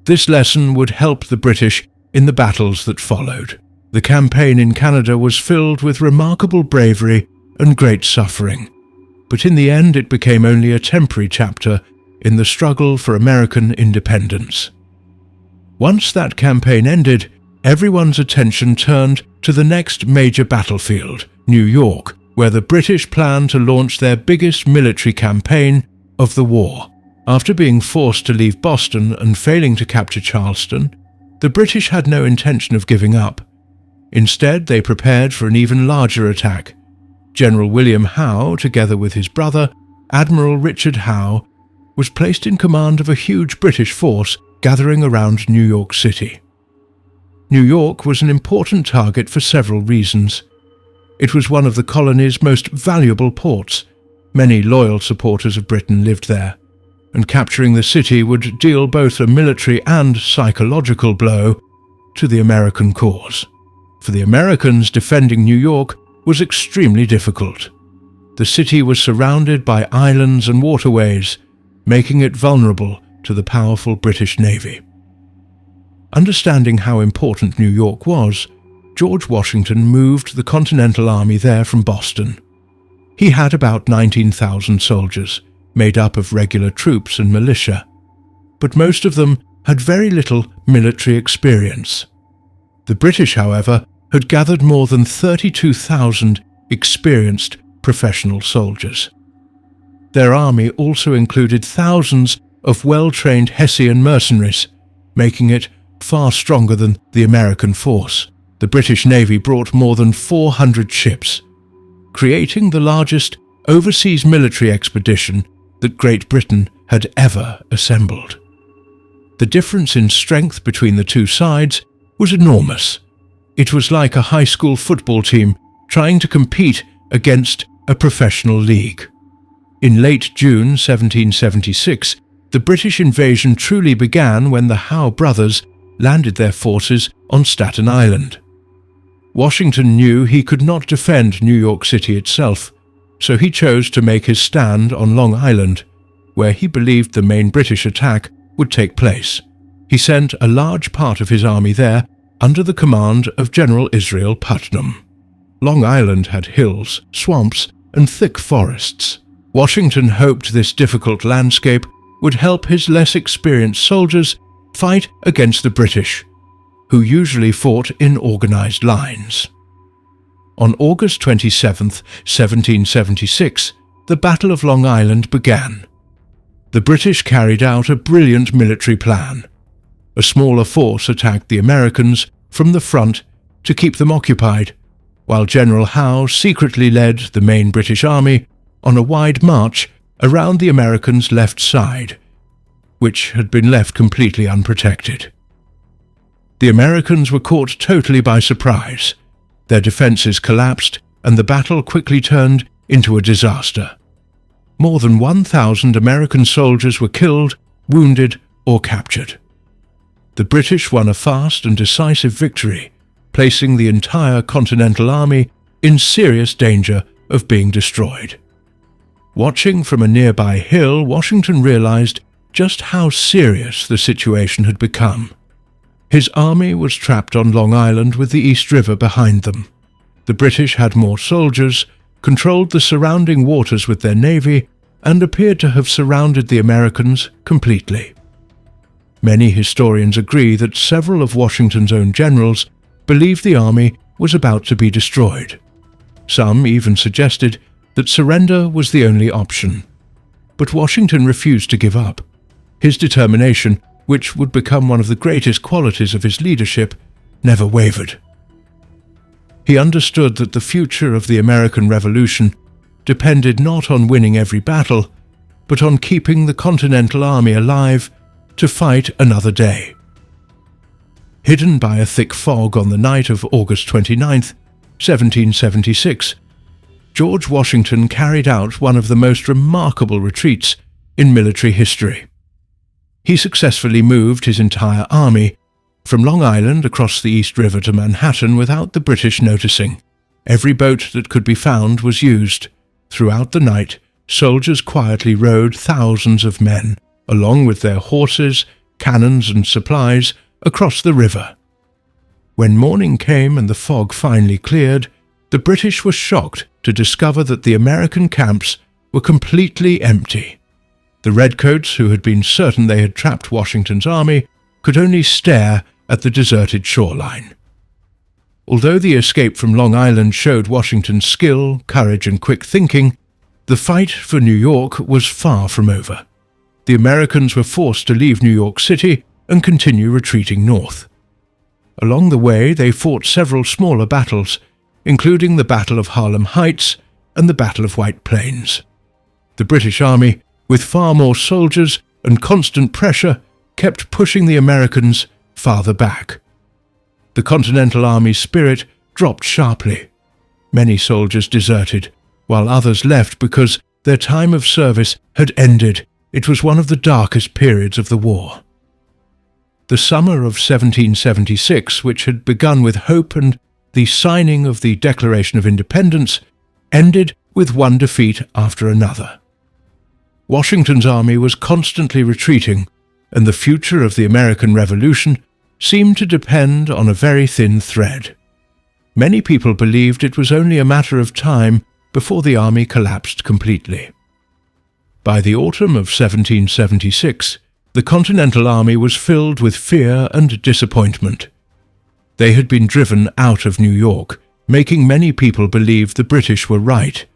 This lesson would help the British in the battles that followed. The campaign in Canada was filled with remarkable bravery and great suffering, but in the end it became only a temporary chapter in the struggle for American independence. Once that campaign ended, everyone's attention turned to the next major battlefield, New York, where the British planned to launch their biggest military campaign of the war. After being forced to leave Boston and failing to capture Charleston, the British had no intention of giving up. Instead, they prepared for an even larger attack. General William Howe, together with his brother, Admiral Richard Howe, was placed in command of a huge British force gathering around New York City. New York was an important target for several reasons. It was one of the colony's most valuable ports. Many loyal supporters of Britain lived there, and capturing the city would deal both a military and psychological blow to the American cause. For the Americans, defending New York was extremely difficult. The city was surrounded by islands and waterways, making it vulnerable to the powerful British Navy. Understanding how important New York was, George Washington moved the Continental Army there from Boston. He had about 19,000 soldiers, made up of regular troops and militia, but most of them had very little military experience. The British, however, had gathered more than 32,000 experienced professional soldiers. Their army also included thousands of well-trained Hessian mercenaries, making it far stronger than the American force. The British Navy brought more than 400 ships, creating the largest overseas military expedition that Great Britain had ever assembled. The difference in strength between the two sides was enormous. It was like a high school football team trying to compete against a professional league. In late June 1776, the British invasion truly began when the Howe brothers landed their forces on Staten Island. Washington knew he could not defend New York City itself, so he chose to make his stand on Long Island, where he believed the main British attack would take place. He sent a large part of his army there under the command of General Israel Putnam. Long Island had hills, swamps, and thick forests. Washington hoped this difficult landscape would help his less experienced soldiers fight against the British, who usually fought in organized lines. On August 27, 1776, the Battle of Long Island began. The British carried out a brilliant military plan. A smaller force attacked the Americans from the front to keep them occupied, while General Howe secretly led the main British army on a wide march around the Americans' left side, which had been left completely unprotected. The Americans were caught totally by surprise. Their defenses collapsed, and the battle quickly turned into a disaster. More than 1,000 American soldiers were killed, wounded, or captured. The British won a fast and decisive victory, placing the entire Continental Army in serious danger of being destroyed. Watching from a nearby hill, Washington realized just how serious the situation had become. His army was trapped on Long Island with the East River behind them. The British had more soldiers, controlled the surrounding waters with their navy, and appeared to have surrounded the Americans completely. Many historians agree that several of Washington's own generals believed the army was about to be destroyed. Some even suggested that surrender was the only option. But Washington refused to give up. His determination, which would become one of the greatest qualities of his leadership, never wavered. He understood that the future of the American Revolution depended not on winning every battle, but on keeping the Continental Army alive to fight another day. Hidden by a thick fog on the night of August 29, 1776, George Washington carried out one of the most remarkable retreats in military history. He successfully moved his entire army from Long Island across the East River to Manhattan without the British noticing. Every boat that could be found was used. Throughout the night, soldiers quietly rowed thousands of men, along with their horses, cannons and supplies, across the river. When morning came and the fog finally cleared, the British were shocked to discover that the American camps were completely empty. The redcoats, who had been certain they had trapped Washington's army, could only stare at the deserted shoreline. Although the escape from Long Island showed Washington's skill, courage and quick thinking, the fight for New York was far from over. The Americans were forced to leave New York City and continue retreating north. Along the way, they fought several smaller battles, including the Battle of Harlem Heights and the Battle of White Plains. The British Army, with far more soldiers and constant pressure, kept pushing the Americans farther back. The Continental Army's spirit dropped sharply. Many soldiers deserted, while others left because their time of service had ended. It was one of the darkest periods of the war. The summer of 1776, which had begun with hope and the signing of the Declaration of Independence, ended with one defeat after another. Washington's army was constantly retreating, and the future of the American Revolution seemed to depend on a very thin thread. Many people believed it was only a matter of time before the army collapsed completely. By the autumn of 1776, the Continental Army was filled with fear and disappointment. They had been driven out of New York, making many people believe the British were right,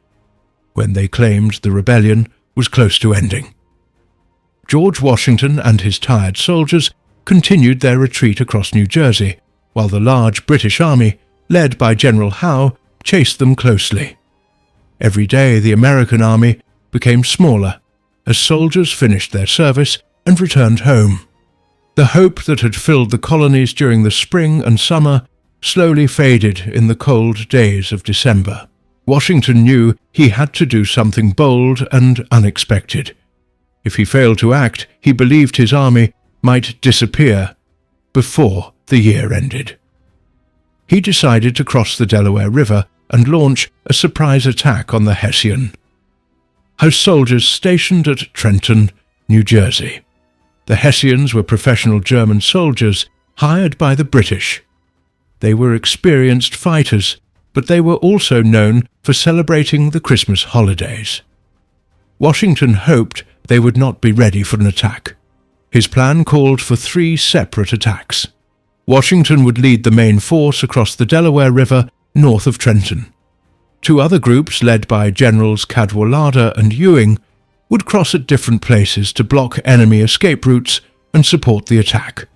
when they claimed the rebellion was close to ending. George Washington and his tired soldiers continued their retreat across New Jersey, while the large British army, led by General Howe, chased them closely. Every day the American army became smaller as soldiers finished their service and returned home. The hope that had filled the colonies during the spring and summer slowly faded in the cold days of December. Washington knew he had to do something bold and unexpected. If he failed to act, he believed his army might disappear before the year ended. He decided to cross the Delaware River and launch a surprise attack on the Hessian house soldiers stationed at Trenton, New Jersey. The Hessians were professional German soldiers hired by the British. They were experienced fighters, but they were also known for celebrating the Christmas holidays. Washington hoped they would not be ready for an attack. His plan called for 3 separate attacks. Washington would lead the main force across the Delaware River north of Trenton. 2 other groups, led by Generals Cadwalader and Ewing, would cross at different places to block enemy escape routes and support the attack.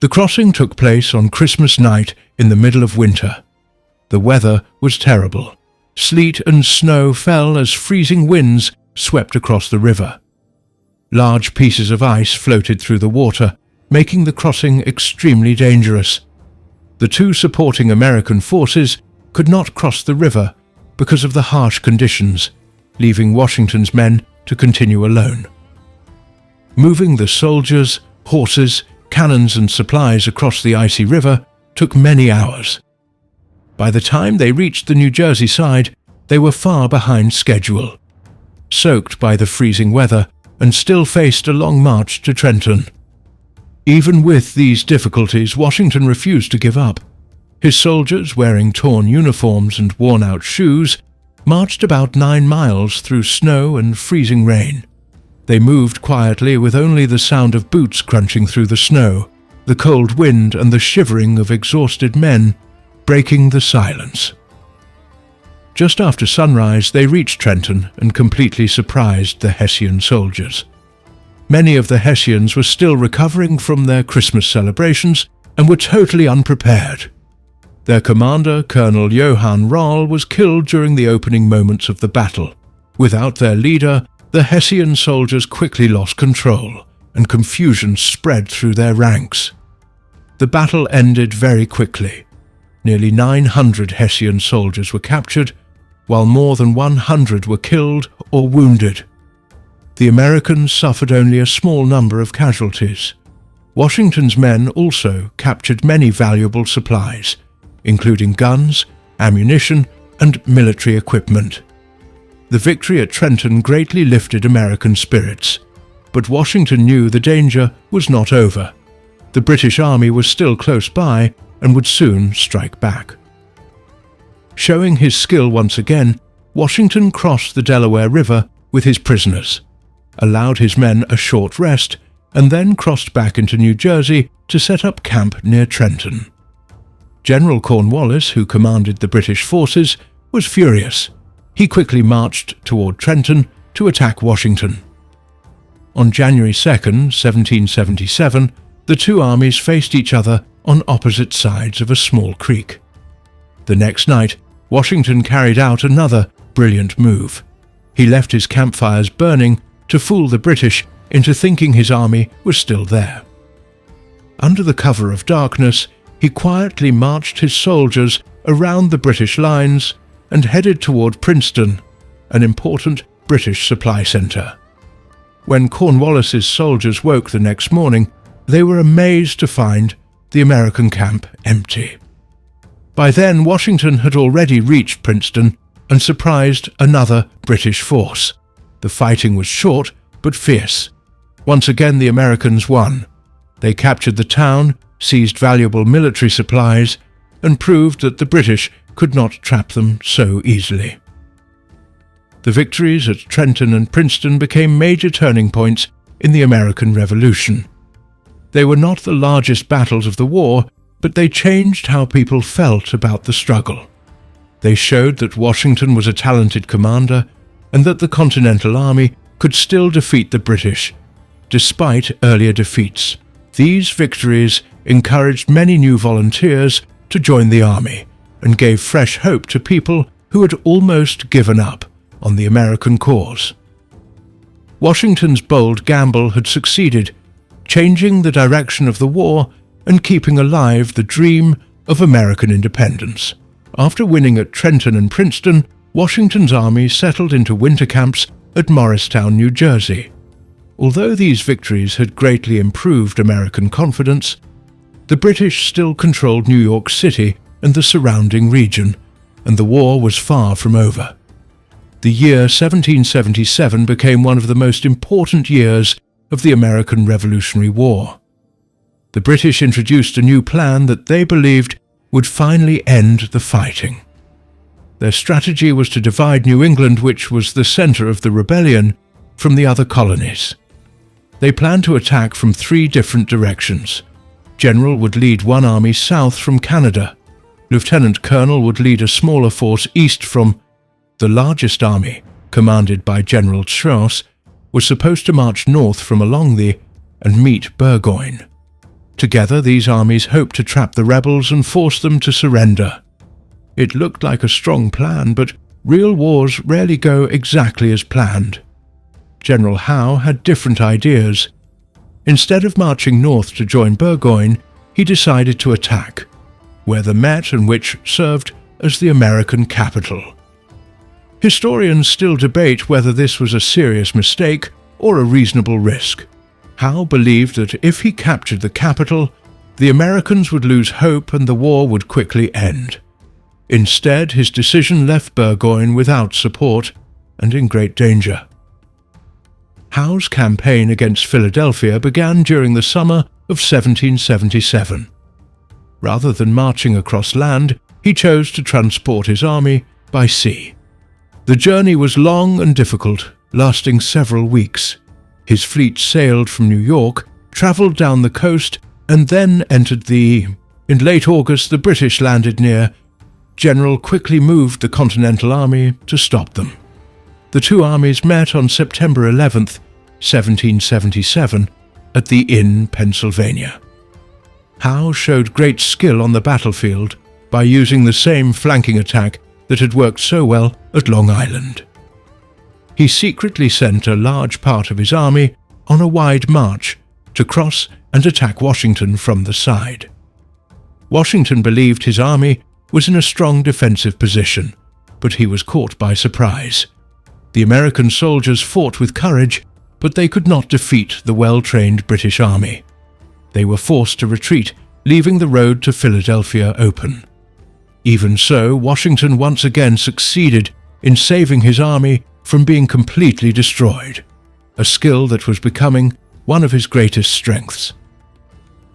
The crossing took place on Christmas night in the middle of winter. The weather was terrible. Sleet and snow fell as freezing winds swept across the river. Large pieces of ice floated through the water, making the crossing extremely dangerous. The 2 supporting American forces could not cross the river because of the harsh conditions, leaving Washington's men to continue alone. Moving the soldiers, horses, cannons and supplies across the icy river took many hours. By the time they reached the New Jersey side, they were far behind schedule. Soaked by the freezing weather and still faced a long march to Trenton. Even with these difficulties, Washington refused to give up. His soldiers, wearing torn uniforms and worn-out shoes, marched about 9 miles through snow and freezing rain. They moved quietly with only the sound of boots crunching through the snow, the cold wind and the shivering of exhausted men breaking the silence. Just after sunrise, they reached Trenton and completely surprised the Hessian soldiers. Many of the Hessians were still recovering from their Christmas celebrations and were totally unprepared. Their commander, Colonel Johann Roll, was killed during the opening moments of the battle. Without their leader, the Hessian soldiers quickly lost control, and confusion spread through their ranks. The battle ended very quickly. Nearly 900 Hessian soldiers were captured, while more than 100 were killed or wounded. The Americans suffered only a small number of casualties. Washington's men also captured many valuable supplies, including guns, ammunition, and military equipment. The victory at Trenton greatly lifted American spirits, but Washington knew the danger was not over. The British Army was still close by and would soon strike back. Showing his skill once again, Washington crossed the Delaware River with his prisoners, allowed his men a short rest, and then crossed back into New Jersey to set up camp near Trenton. General Cornwallis, who commanded the British forces, was furious. He quickly marched toward Trenton to attack Washington. On January 2, 1777, the two armies faced each other on opposite sides of a small creek. The next night, Washington carried out another brilliant move. He left his campfires burning to fool the British into thinking his army was still there. Under the cover of darkness, he quietly marched his soldiers around the British lines and headed toward Princeton, an important British supply centre. When Cornwallis's soldiers woke the next morning, they were amazed to find the American camp empty. By then, Washington had already reached Princeton and surprised another British force. The fighting was short but fierce. Once again, the Americans won. They captured the town, seized valuable military supplies, and proved that the British could not trap them so easily. The victories at Trenton and Princeton became major turning points in the American Revolution. They were not the largest battles of the war, but they changed how people felt about the struggle. They showed that Washington was a talented commander and that the Continental Army could still defeat the British, despite earlier defeats. These victories encouraged many new volunteers to join the army and gave fresh hope to people who had almost given up on the American cause. Washington's bold gamble had succeeded, changing the direction of the war and keeping alive the dream of American independence. After winning at Trenton and Princeton, Washington's army settled into winter camps at Morristown, New Jersey. Although these victories had greatly improved American confidence, the British still controlled New York City and the surrounding region, and the war was far from over. The year 1777 became one of the most important years of the American Revolutionary War. The British introduced a new plan that they believed would finally end the fighting. Their strategy was to divide New England, which was the center of the rebellion, from the other colonies. They planned to attack from 3 different directions. General would lead one army south from Canada. Lieutenant Colonel would lead a smaller force east from the largest army, commanded by General Strauss, was supposed to march north from along the and meet Burgoyne. Together, these armies hoped to trap the rebels and force them to surrender. It looked like a strong plan, but real wars rarely go exactly as planned. General Howe had different ideas. Instead of marching north to join Burgoyne, he decided to attack, where they met and which served as the American capital. Historians still debate whether this was a serious mistake or a reasonable risk. Howe believed that if he captured the capital, the Americans would lose hope and the war would quickly end. Instead, his decision left Burgoyne without support and in great danger. Howe's campaign against Philadelphia began during the summer of 1777. Rather than marching across land, he chose to transport his army by sea. The journey was long and difficult, lasting several weeks. His fleet sailed from New York, travelled down the coast, and then entered the... In late August, the British landed near. General quickly moved the Continental Army to stop them. The two armies met on September 11th, 1777, at the Inn, Pennsylvania. Howe showed great skill on the battlefield by using the same flanking attack that had worked so well at Long Island. He secretly sent a large part of his army on a wide march to cross and attack Washington from the side. Washington believed his army was in a strong defensive position, but he was caught by surprise. The American soldiers fought with courage, but they could not defeat the well-trained British army. They were forced to retreat, leaving the road to Philadelphia open. Even so, Washington once again succeeded in saving his army from being completely destroyed, a skill that was becoming one of his greatest strengths.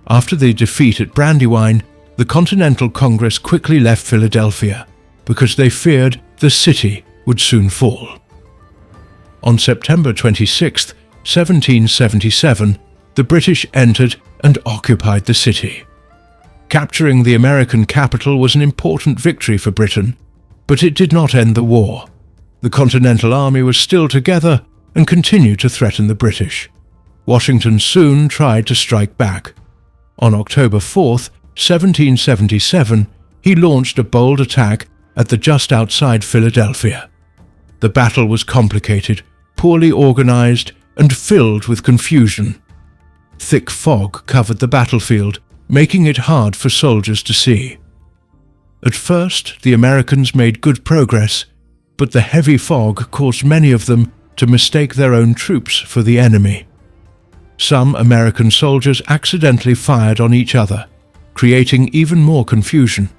After the defeat at Brandywine, the Continental Congress quickly left Philadelphia because they feared the city would soon fall. On September 26, 1777, the British entered and occupied the city. Capturing the American capital was an important victory for Britain, but it did not end the war. The Continental Army was still together and continued to threaten the British. Washington soon tried to strike back. On October 4th, 1777, he launched a bold attack at the just outside Philadelphia. The battle was complicated, poorly organized, and filled with confusion. Thick fog covered the battlefield, making it hard for soldiers to see. At first, the Americans made good progress, but the heavy fog caused many of them to mistake their own troops for the enemy. Some American soldiers accidentally fired on each other, creating even more confusion.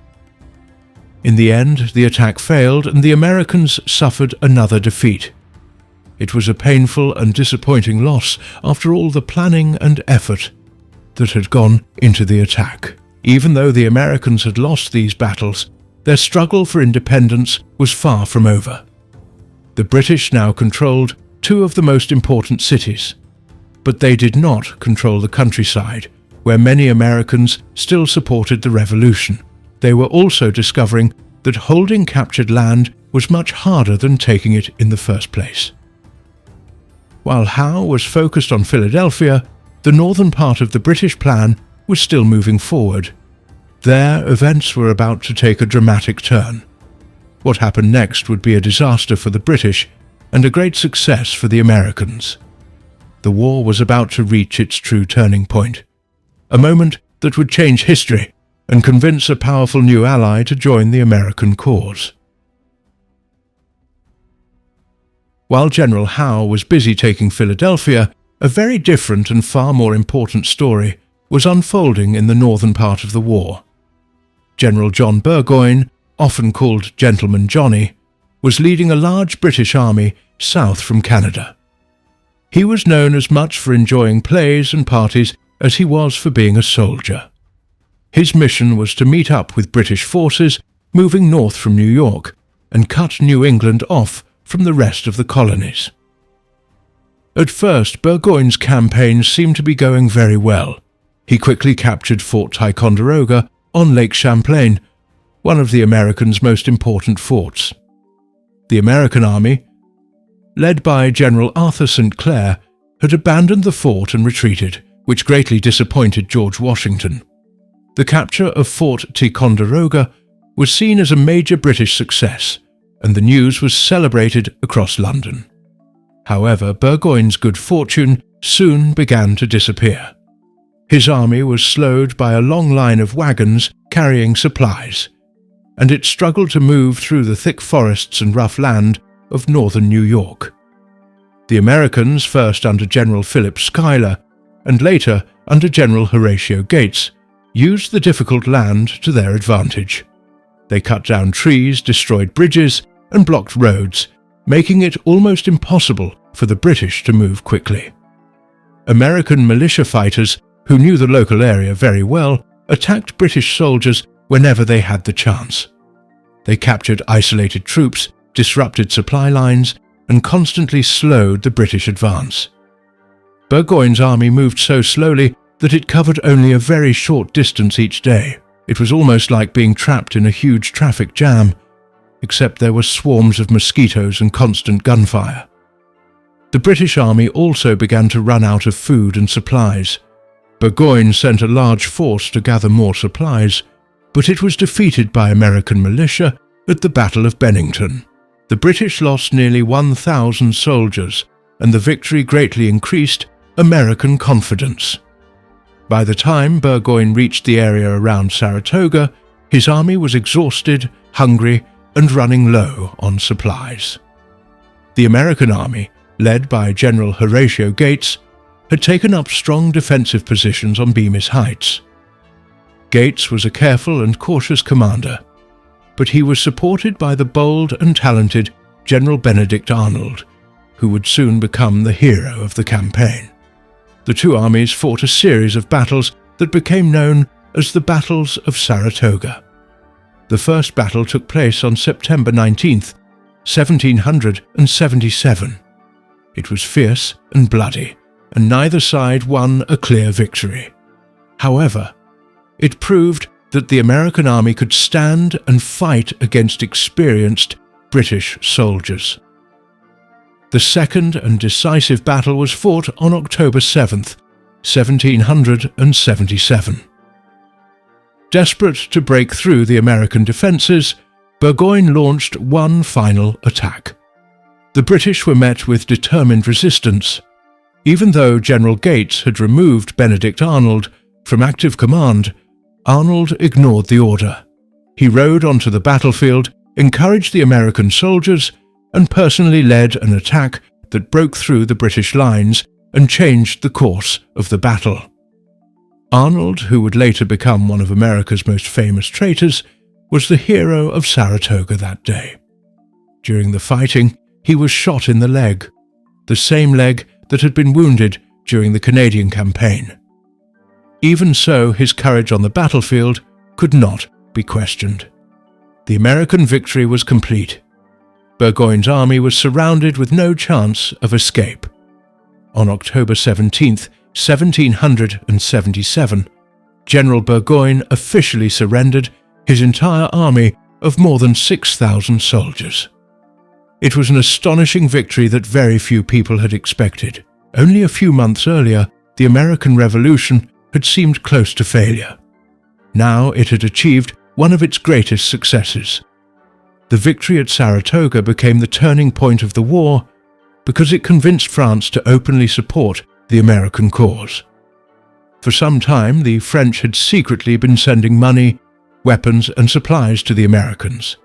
In the end, the attack failed and the Americans suffered another defeat. It was a painful and disappointing loss after all the planning and effort that had gone into the attack. Even though the Americans had lost these battles, their struggle for independence was far from over. The British now controlled two of the most important cities, but they did not control the countryside, where many Americans still supported the revolution. They were also discovering that holding captured land was much harder than taking it in the first place. While Howe was focused on Philadelphia, the northern part of the British plan was still moving forward. There, events were about to take a dramatic turn. What happened next would be a disaster for the British and a great success for the Americans. The war was about to reach its true turning point, a moment that would change history and convince a powerful new ally to join the American cause. While General Howe was busy taking Philadelphia, a very different and far more important story was unfolding in the northern part of the war. General John Burgoyne, often called Gentleman Johnny, was leading a large British army south from Canada. He was known as much for enjoying plays and parties as he was for being a soldier. His mission was to meet up with British forces moving north from New York and cut New England off from the rest of the colonies. At first, Burgoyne's campaign seemed to be going very well. He quickly captured Fort Ticonderoga on Lake Champlain, one of the Americans' most important forts. The American army, led by General Arthur St. Clair, had abandoned the fort and retreated, which greatly disappointed George Washington. The capture of Fort Ticonderoga was seen as a major British success, and the news was celebrated across London. However, Burgoyne's good fortune soon began to disappear. His army was slowed by a long line of wagons carrying supplies, and it struggled to move through the thick forests and rough land of northern New York. The Americans, first under General Philip Schuyler and later under General Horatio Gates, used the difficult land to their advantage. They cut down trees, destroyed bridges, and blocked roads, making it almost impossible for the British to move quickly. American militia fighters, who knew the local area very well, attacked British soldiers whenever they had the chance. They captured isolated troops, disrupted supply lines, and constantly slowed the British advance. Burgoyne's army moved so slowly that it covered only a very short distance each day. It was almost like being trapped in a huge traffic jam, except there were swarms of mosquitoes and constant gunfire. The British army also began to run out of food and supplies. Burgoyne sent a large force to gather more supplies, but it was defeated by American militia at the Battle of Bennington. The British lost nearly 1,000 soldiers, and the victory greatly increased American confidence. By the time Burgoyne reached the area around Saratoga, his army was exhausted, hungry, and running low on supplies. The American army, led by General Horatio Gates, had taken up strong defensive positions on Bemis Heights. Gates was a careful and cautious commander, but he was supported by the bold and talented General Benedict Arnold, who would soon become the hero of the campaign. The two armies fought a series of battles that became known as the Battles of Saratoga. The first battle took place on September 19th, 1777. It was fierce and bloody, and neither side won a clear victory. However, it proved that the American army could stand and fight against experienced British soldiers. The second and decisive battle was fought on October 7th, 1777. Desperate to break through the American defences, Burgoyne launched one final attack. The British were met with determined resistance. Even though General Gates had removed Benedict Arnold from active command, Arnold ignored the order. He rode onto the battlefield, encouraged the American soldiers, and personally led an attack that broke through the British lines and changed the course of the battle. Arnold, who would later become one of America's most famous traitors, was the hero of Saratoga that day. During the fighting, he was shot in the leg, the same leg that had been wounded during the Canadian campaign. Even so, his courage on the battlefield could not be questioned. The American victory was complete. Burgoyne's army was surrounded with no chance of escape. On October 17, 1777, General Burgoyne officially surrendered his entire army of more than 6,000 soldiers. It was an astonishing victory that very few people had expected. Only a few months earlier, the American Revolution had seemed close to failure. Now it had achieved one of its greatest successes. The victory at Saratoga became the turning point of the war because it convinced France to openly support the American cause. For some time, the French had secretly been sending money, weapons, and supplies to the Americans.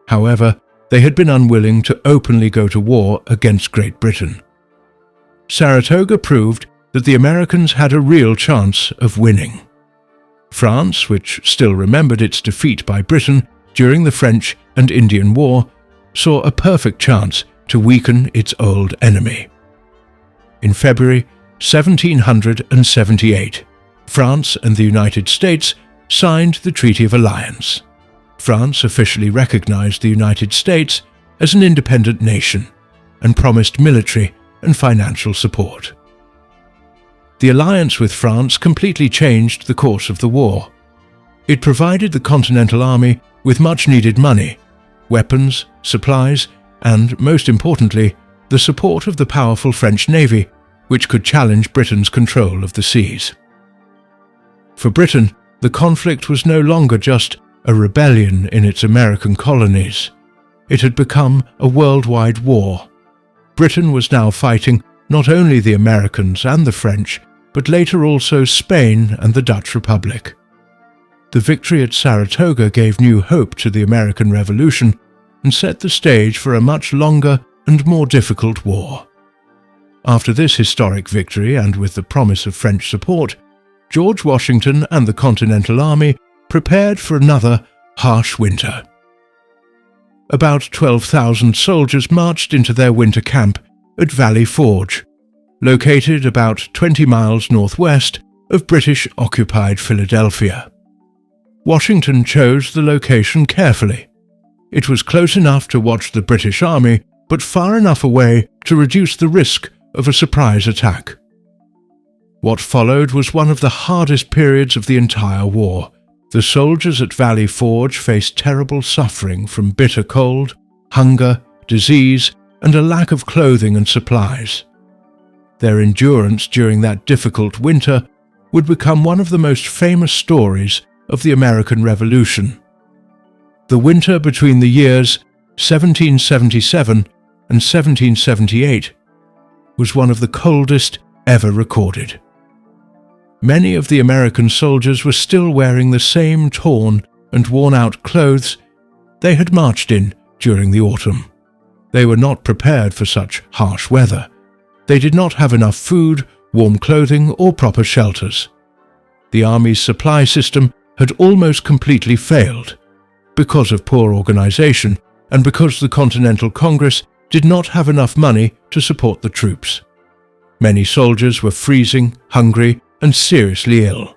However, they had been unwilling to openly go to war against Great Britain. Saratoga proved that the Americans had a real chance of winning. France, which still remembered its defeat by Britain during the French and Indian War, saw a perfect chance to weaken its old enemy. In February 1778, France and the United States signed the Treaty of Alliance. France officially recognized the United States as an independent nation and promised military and financial support. The alliance with France completely changed the course of the war. It provided the Continental Army with much-needed money, weapons, supplies, and, most importantly, the support of the powerful French Navy, which could challenge Britain's control of the seas. For Britain, the conflict was no longer just a rebellion in its American colonies. It had become a worldwide war. Britain was now fighting not only the Americans and the French, but later also Spain and the Dutch Republic. The victory at Saratoga gave new hope to the American Revolution and set the stage for a much longer and more difficult war. After this historic victory, and with the promise of French support, George Washington and the Continental Army prepared for another harsh winter. About 12,000 soldiers marched into their winter camp at Valley Forge, located about 20 miles northwest of British-occupied Philadelphia. Washington chose the location carefully. It was close enough to watch the British Army, but far enough away to reduce the risk of a surprise attack. What followed was one of the hardest periods of the entire war. The soldiers at Valley Forge faced terrible suffering from bitter cold, hunger, disease, and a lack of clothing and supplies. Their endurance during that difficult winter would become one of the most famous stories of the American Revolution. The winter between the years 1777 and 1778 was one of the coldest ever recorded. Many of the American soldiers were still wearing the same torn and worn-out clothes they had marched in during the autumn. They were not prepared for such harsh weather. They did not have enough food, warm clothing, or proper shelters. The Army's supply system had almost completely failed because of poor organization and because the Continental Congress did not have enough money to support the troops. Many soldiers were freezing, hungry, and seriously ill.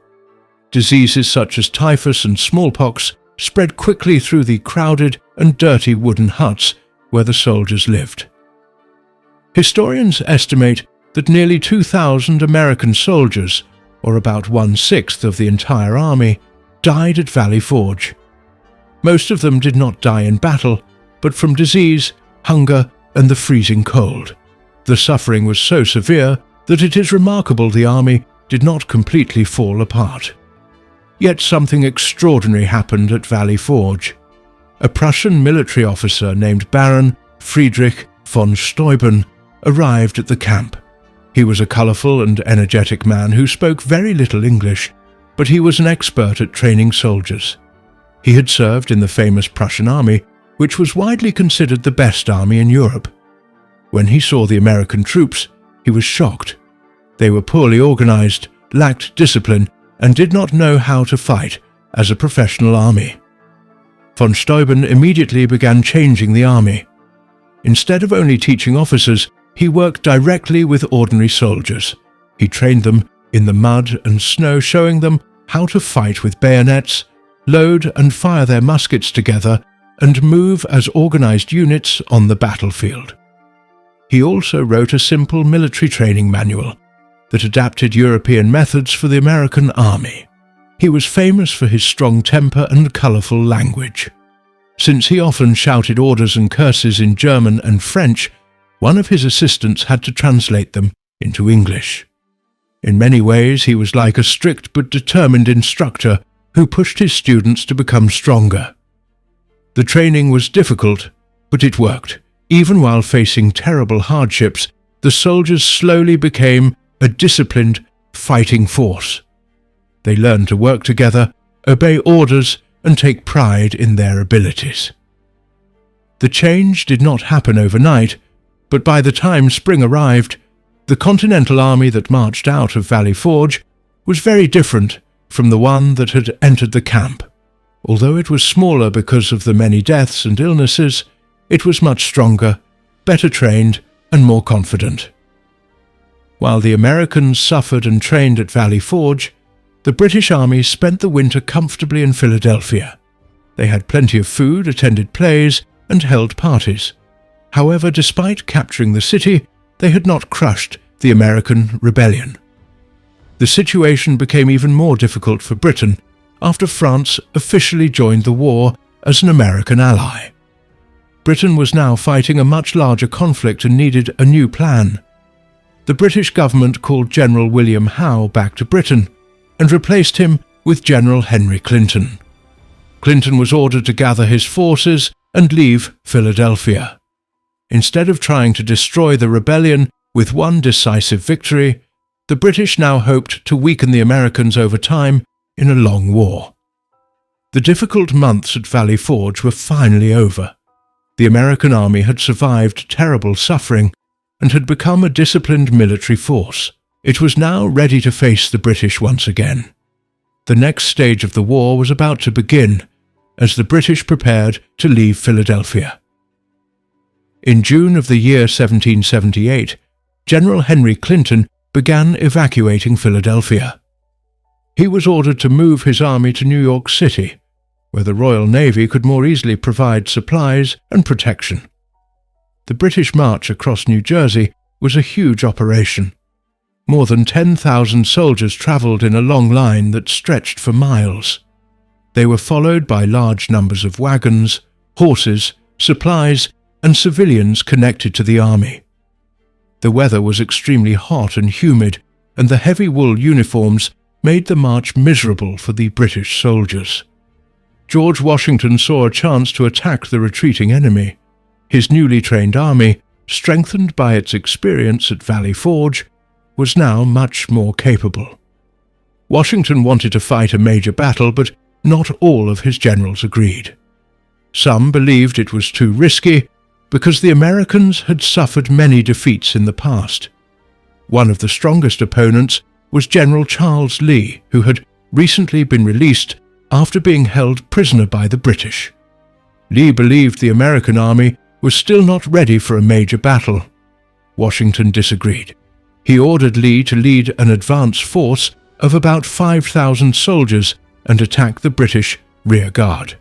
Diseases such as typhus and smallpox spread quickly through the crowded and dirty wooden huts where the soldiers lived. Historians estimate that nearly 2,000 American soldiers, or about 1/6 of the entire army, died at Valley Forge. Most of them did not die in battle, but from disease, hunger, and the freezing cold. The suffering was so severe that it is remarkable the army did not completely fall apart. Yet something extraordinary happened at Valley Forge. A Prussian military officer named Baron Friedrich von Steuben arrived at the camp. He was a colourful and energetic man who spoke very little English, but he was an expert at training soldiers. He had served in the famous Prussian army, which was widely considered the best army in Europe. When he saw the American troops, he was shocked. They were poorly organized, lacked discipline, and did not know how to fight as a professional army. Von Steuben immediately began changing the army. Instead of only teaching officers, he worked directly with ordinary soldiers. He trained them in the mud and snow, showing them how to fight with bayonets, load and fire their muskets together, and move as organized units on the battlefield. He also wrote a simple military training manual that adapted European methods for the American army. He was famous for his strong temper and colorful language. Since he often shouted orders and curses in German and French, one of his assistants had to translate them into English. In many ways, he was like a strict but determined instructor who pushed his students to become stronger. The training was difficult, but it worked. Even while facing terrible hardships, the soldiers slowly became a disciplined, fighting force. They learned to work together, obey orders, and take pride in their abilities. The change did not happen overnight, but by the time spring arrived, the Continental Army that marched out of Valley Forge was very different from the one that had entered the camp. Although it was smaller because of the many deaths and illnesses, it was much stronger, better trained, and more confident. While the Americans suffered and trained at Valley Forge, the British Army spent the winter comfortably in Philadelphia. They had plenty of food, attended plays, and held parties. However, despite capturing the city, they had not crushed the American rebellion. The situation became even more difficult for Britain after France officially joined the war as an American ally. Britain was now fighting a much larger conflict and needed a new plan. The British government called General William Howe back to Britain and replaced him with General Henry Clinton. Clinton was ordered to gather his forces and leave Philadelphia. Instead of trying to destroy the rebellion with one decisive victory, the British now hoped to weaken the Americans over time in a long war. The difficult months at Valley Forge were finally over. The American army had survived terrible suffering and had become a disciplined military force. It was now ready to face the British once again. The next stage of the war was about to begin as the British prepared to leave Philadelphia. In June of the year 1778, General Henry Clinton began evacuating Philadelphia. He was ordered to move his army to New York City, where the Royal Navy could more easily provide supplies and protection. The British march across New Jersey was a huge operation. More than 10,000 soldiers travelled in a long line that stretched for miles. They were followed by large numbers of wagons, horses, supplies, and civilians connected to the army. The weather was extremely hot and humid, and the heavy wool uniforms made the march miserable for the British soldiers. George Washington saw a chance to attack the retreating enemy. His newly trained army, strengthened by its experience at Valley Forge, was now much more capable. Washington wanted to fight a major battle, but not all of his generals agreed. Some believed it was too risky because the Americans had suffered many defeats in the past. One of the strongest opponents was General Charles Lee, who had recently been released after being held prisoner by the British. Lee believed the American army was still not ready for a major battle. Washington disagreed. He ordered Lee to lead an advance force of about 5,000 soldiers and attack the British rear guard.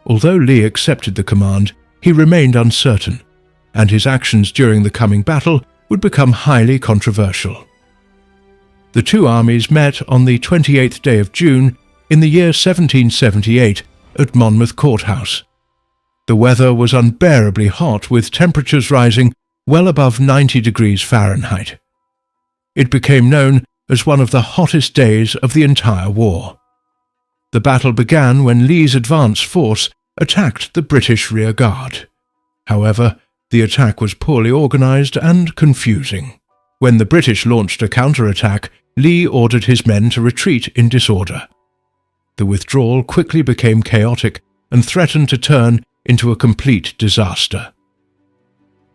Although Lee accepted the command, he remained uncertain, and his actions during the coming battle would become highly controversial. The two armies met on the 28th day of June in the year 1778 at Monmouth Courthouse. The weather was unbearably hot, with temperatures rising well above 90 degrees Fahrenheit. It became known as one of the hottest days of the entire war. The battle began when Lee's advance force attacked the British rear guard. However, the attack was poorly organized and confusing. When the British launched a counterattack, Lee ordered his men to retreat in disorder. The withdrawal quickly became chaotic and threatened to turn into a complete disaster.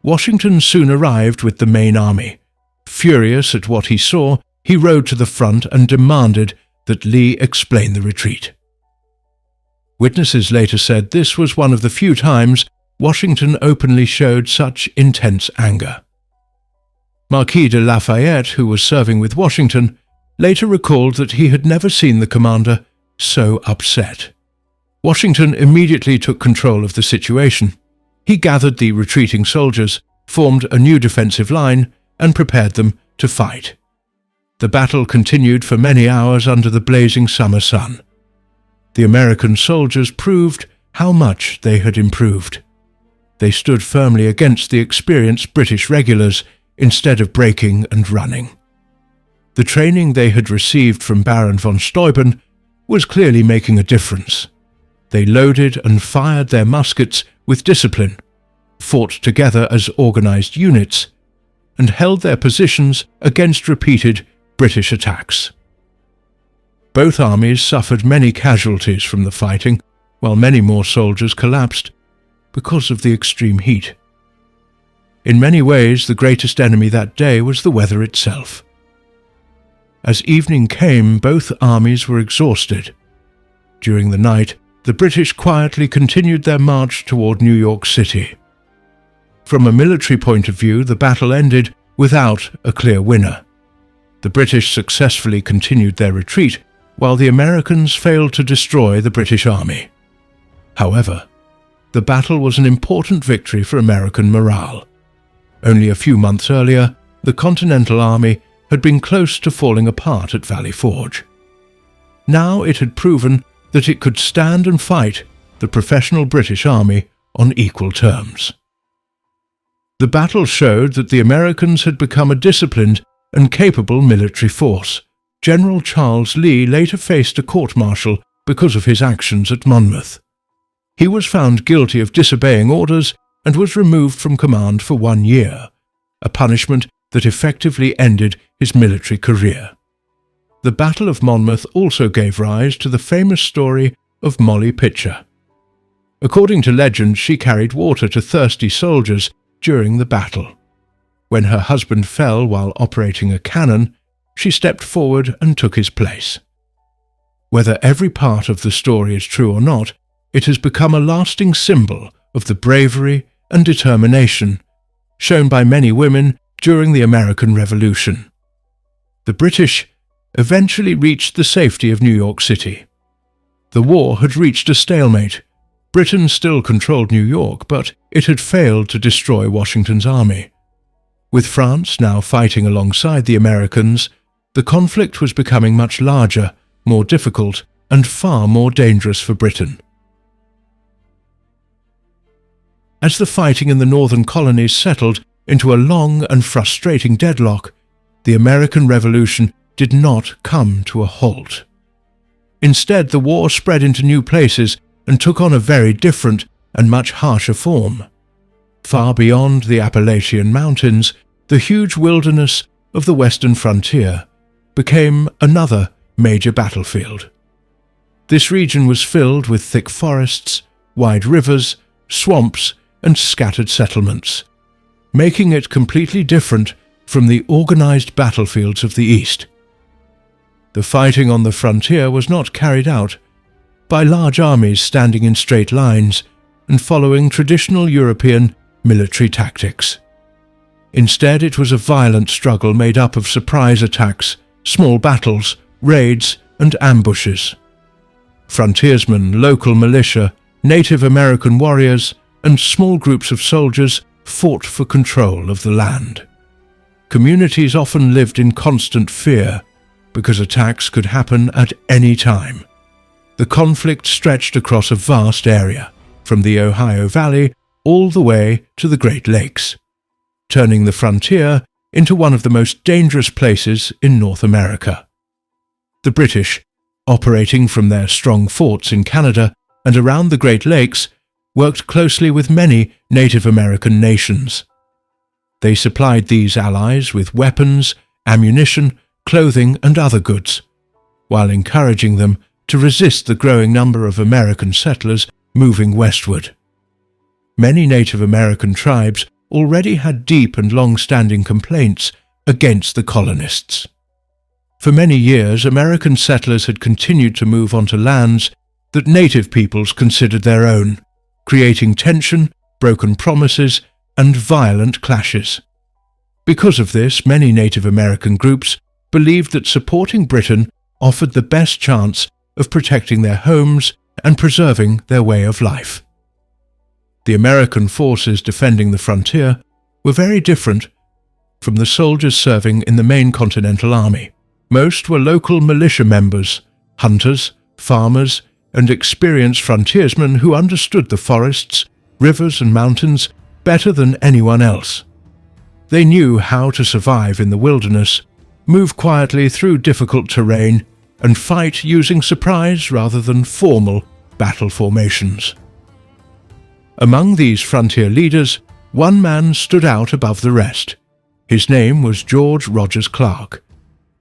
Washington soon arrived with the main army. Furious at what he saw, he rode to the front and demanded that Lee explain the retreat. Witnesses later said this was one of the few times Washington openly showed such intense anger. Marquis de Lafayette, who was serving with Washington, later recalled that he had never seen the commander so upset. Washington immediately took control of the situation. He gathered the retreating soldiers, formed a new defensive line, and prepared them to fight. The battle continued for many hours under the blazing summer sun. The American soldiers proved how much they had improved. They stood firmly against the experienced British regulars instead of breaking and running. The training they had received from Baron von Steuben was clearly making a difference. They loaded and fired their muskets with discipline, fought together as organized units, and held their positions against repeated British attacks. Both armies suffered many casualties from the fighting, while many more soldiers collapsed because of the extreme heat. In many ways, the greatest enemy that day was the weather itself. As evening came, both armies were exhausted. During the night, the British quietly continued their march toward New York City. From a military point of view, the battle ended without a clear winner. The British successfully continued their retreat, while the Americans failed to destroy the British army. However, the battle was an important victory for American morale. Only a few months earlier, the Continental Army had been close to falling apart at Valley Forge. Now it had proven that it could stand and fight the professional British Army on equal terms. The battle showed that the Americans had become a disciplined and capable military force. General Charles Lee later faced a court-martial because of his actions at Monmouth. He was found guilty of disobeying orders and was removed from command for 1 year, a punishment that effectively ended his military career. The Battle of Monmouth also gave rise to the famous story of Molly Pitcher. According to legend, she carried water to thirsty soldiers during the battle. When her husband fell while operating a cannon, she stepped forward and took his place. Whether every part of the story is true or not, it has become a lasting symbol of the bravery and determination shown by many women during the American Revolution. The British eventually reached the safety of New York City. The war had reached a stalemate. Britain still controlled New York, but it had failed to destroy Washington's army. With France now fighting alongside the Americans, the conflict was becoming much larger, more difficult, and far more dangerous for Britain. As the fighting in the northern colonies settled into a long and frustrating deadlock, the American Revolution did not come to a halt. Instead, the war spread into new places and took on a very different and much harsher form. Far beyond the Appalachian Mountains, the huge wilderness of the western frontier became another major battlefield. This region was filled with thick forests, wide rivers, swamps, and scattered settlements, making it completely different from the organized battlefields of the East. The fighting on the frontier was not carried out by large armies standing in straight lines and following traditional European military tactics. Instead, it was a violent struggle made up of surprise attacks, small battles, raids, and ambushes. Frontiersmen, local militia, Native American warriors, and small groups of soldiers fought for control of the land. Communities often lived in constant fear because attacks could happen at any time. The conflict stretched across a vast area, from the Ohio Valley all the way to the Great Lakes, turning the frontier into one of the most dangerous places in North America. The British, operating from their strong forts in Canada and around the Great Lakes, worked closely with many Native American nations. They supplied these allies with weapons, ammunition, clothing, and other goods, while encouraging them to resist the growing number of American settlers moving westward. Many Native American tribes already had deep and long-standing complaints against the colonists. For many years, American settlers had continued to move onto lands that native peoples considered their own, creating tension, broken promises, and violent clashes. Because of this, many Native American groups believed that supporting Britain offered the best chance of protecting their homes and preserving their way of life. The American forces defending the frontier were very different from the soldiers serving in the main Continental Army. Most were local militia members, hunters, farmers, and experienced frontiersmen who understood the forests, rivers, and mountains better than anyone else. They knew how to survive in the wilderness, move quietly through difficult terrain, and fight using surprise rather than formal battle formations. Among these frontier leaders, one man stood out above the rest. His name was George Rogers Clark.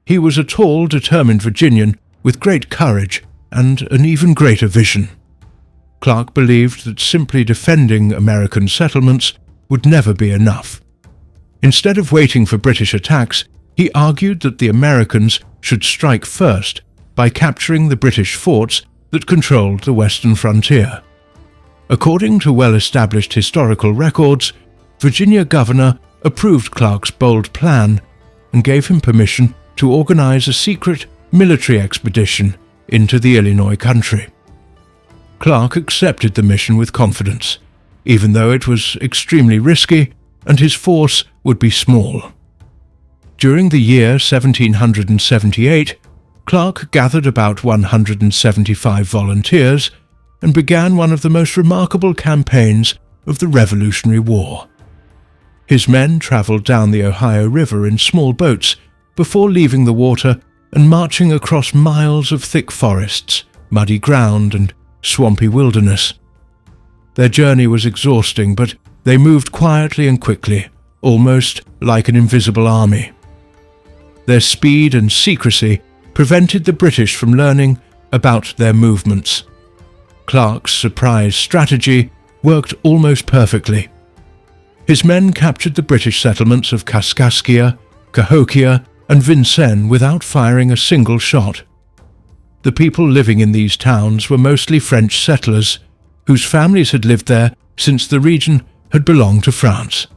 He was a tall, determined Virginian with great courage and an even greater vision. Clark believed that simply defending American settlements would never be enough. Instead of waiting for British attacks, he argued that the Americans should strike first by capturing the British forts that controlled the western frontier. According to well-established historical records, Virginia governor approved Clark's bold plan and gave him permission to organize a secret military expedition into the Illinois country. Clark accepted the mission with confidence, even though it was extremely risky and his force would be small. During the year 1778, Clark gathered about 175 volunteers and began one of the most remarkable campaigns of the Revolutionary War. His men traveled down the Ohio River in small boats before leaving the water and marching across miles of thick forests, muddy ground, and swampy wilderness. Their journey was exhausting, but they moved quietly and quickly, almost like an invisible army. Their speed and secrecy prevented the British from learning about their movements. Clark's surprise strategy worked almost perfectly. His men captured the British settlements of Kaskaskia, Cahokia, and Vincennes without firing a single shot. The people living in these towns were mostly French settlers, whose families had lived there since the region had belonged to France.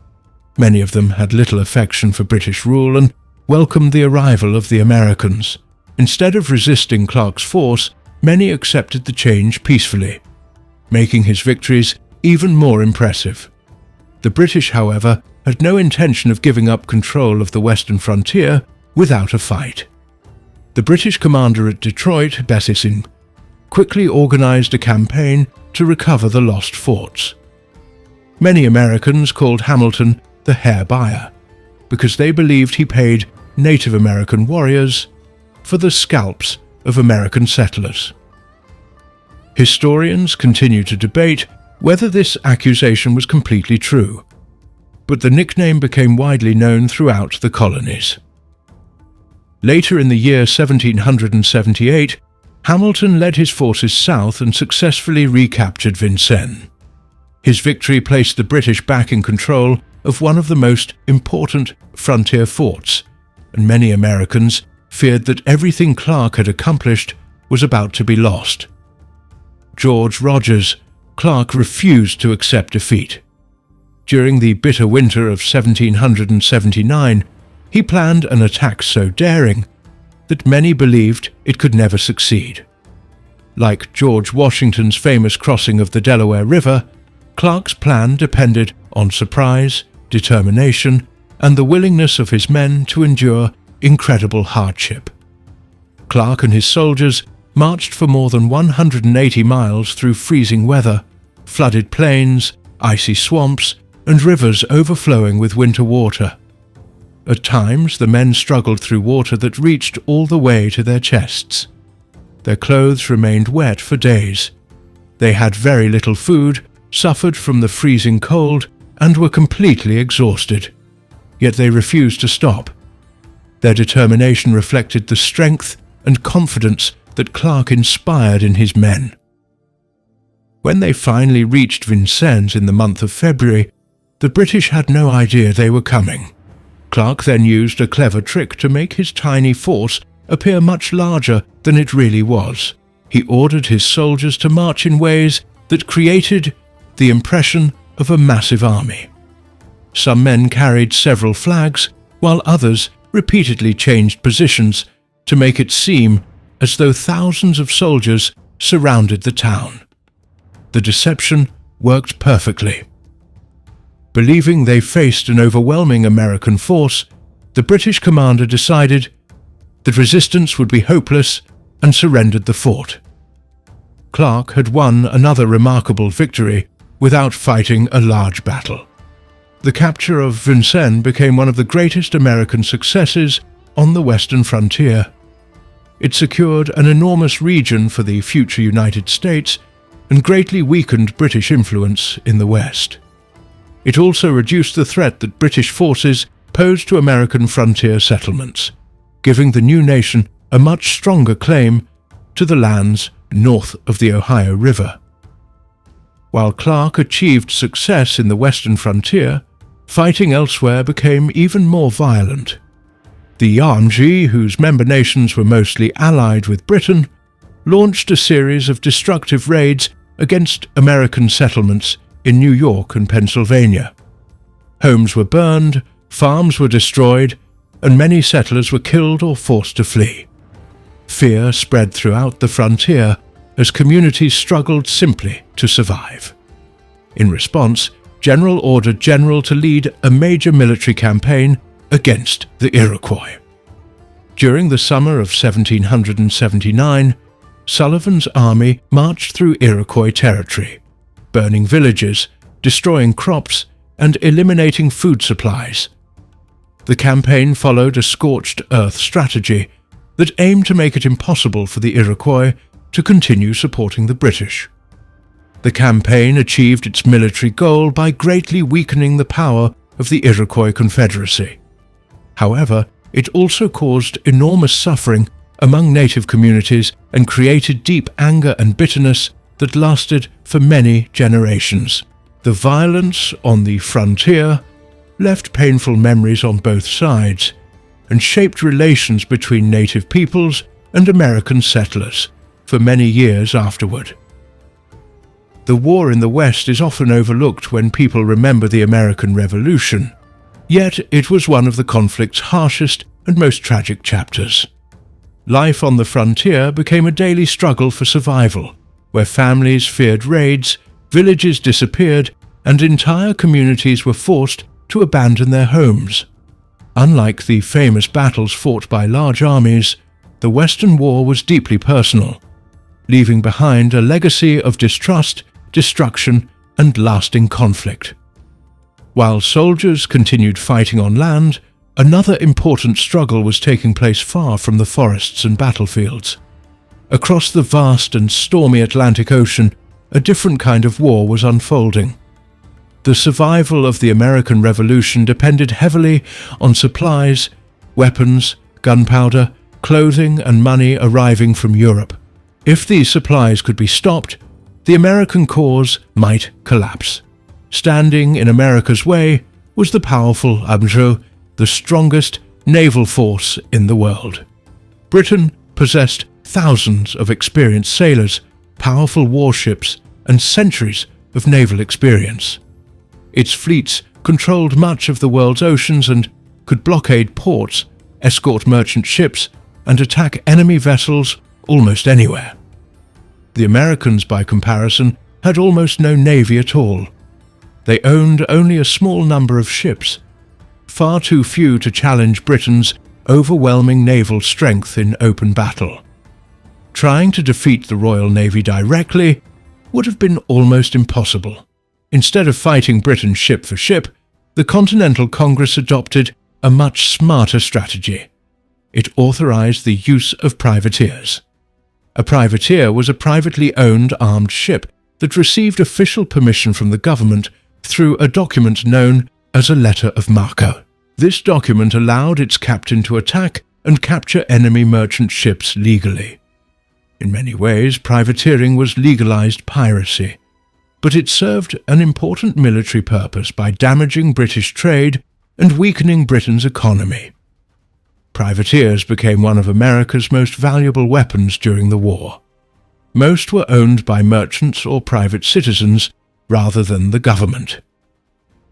Many of them had little affection for British rule and welcomed the arrival of the Americans. Instead of resisting Clark's force, many accepted the change peacefully, making his victories even more impressive. The British, however, had no intention of giving up control of the western frontier without a fight. The British commander at Detroit, Bessin, quickly organized a campaign to recover the lost forts. Many Americans called Hamilton the hair buyer, because they believed he paid Native American warriors for the scalps of American settlers. Historians continue to debate whether this accusation was completely true, but the nickname became widely known throughout the colonies. Later in the year 1778, Hamilton led his forces south and successfully recaptured Vincennes. His victory placed the British back in control of one of the most important frontier forts, and many Americans feared that everything Clark had accomplished was about to be lost. George Rogers, Clark refused to accept defeat. During the bitter winter of 1779, he planned an attack so daring that many believed it could never succeed. Like George Washington's famous crossing of the Delaware River, Clark's plan depended on surprise, determination, and the willingness of his men to endure incredible hardship. Clark and his soldiers marched for more than 180 miles through freezing weather, flooded plains, icy swamps, and rivers overflowing with winter water. At times, the men struggled through water that reached all the way to their chests. Their clothes remained wet for days. They had very little food, suffered from the freezing cold, and were completely exhausted. Yet they refused to stop. Their determination reflected the strength and confidence that Clark inspired in his men. When they finally reached Vincennes in the month of February, the British had no idea they were coming. Clark then used a clever trick to make his tiny force appear much larger than it really was. He ordered his soldiers to march in ways that created the impression of a massive army. Some men carried several flags, while others repeatedly changed positions to make it seem as though thousands of soldiers surrounded the town. The deception worked perfectly. Believing they faced an overwhelming American force, the British commander decided that resistance would be hopeless and surrendered the fort. Clark had won another remarkable victory without fighting a large battle. The capture of Vincennes became one of the greatest American successes on the western frontier. It secured an enormous region for the future United States and greatly weakened British influence in the West. It also reduced the threat that British forces posed to American frontier settlements, giving the new nation a much stronger claim to the lands north of the Ohio River. While Clark achieved success in the western frontier, fighting elsewhere became even more violent. The Yarmji, whose member nations were mostly allied with Britain, launched a series of destructive raids against American settlements in New York and Pennsylvania. Homes were burned, farms were destroyed, and many settlers were killed or forced to flee. Fear spread throughout the frontier as communities struggled simply to survive. In response, General ordered General to lead a major military campaign against the Iroquois. During the summer of 1779, Sullivan's army marched through Iroquois territory, burning villages, destroying crops, and eliminating food supplies. The campaign followed a scorched earth strategy that aimed to make it impossible for the Iroquois to continue supporting the British. The campaign achieved its military goal by greatly weakening the power of the Iroquois Confederacy. However, it also caused enormous suffering among native communities and created deep anger and bitterness that lasted for many generations. The violence on the frontier left painful memories on both sides and shaped relations between native peoples and American settlers for many years afterward. The war in the West is often overlooked when people remember the American Revolution, yet it was one of the conflict's harshest and most tragic chapters. Life on the frontier became a daily struggle for survival, where families feared raids, villages disappeared, and entire communities were forced to abandon their homes. Unlike the famous battles fought by large armies, the Western War was deeply personal, leaving behind a legacy of distrust, destruction, and lasting conflict. While soldiers continued fighting on land, another important struggle was taking place far from the forests and battlefields. Across the vast and stormy Atlantic Ocean, a different kind of war was unfolding. The survival of the American Revolution depended heavily on supplies, weapons, gunpowder, clothing, and money arriving from Europe. If these supplies could be stopped, the American cause might collapse. Standing in America's way was the powerful Anjou, the strongest naval force in the world. Britain possessed thousands of experienced sailors, powerful warships, and centuries of naval experience. Its fleets controlled much of the world's oceans and could blockade ports, escort merchant ships, and attack enemy vessels almost anywhere. The Americans, by comparison, had almost no navy at all. They owned only a small number of ships, far too few to challenge Britain's overwhelming naval strength in open battle. Trying to defeat the Royal Navy directly would have been almost impossible. Instead of fighting Britain ship for ship, the Continental Congress adopted a much smarter strategy. It authorized the use of privateers. A privateer was a privately owned armed ship that received official permission from the government through a document known as a letter of marque. This document allowed its captain to attack and capture enemy merchant ships legally. In many ways, privateering was legalized piracy, but it served an important military purpose by damaging British trade and weakening Britain's economy. Privateers became one of America's most valuable weapons during the war. Most were owned by merchants or private citizens rather than the government.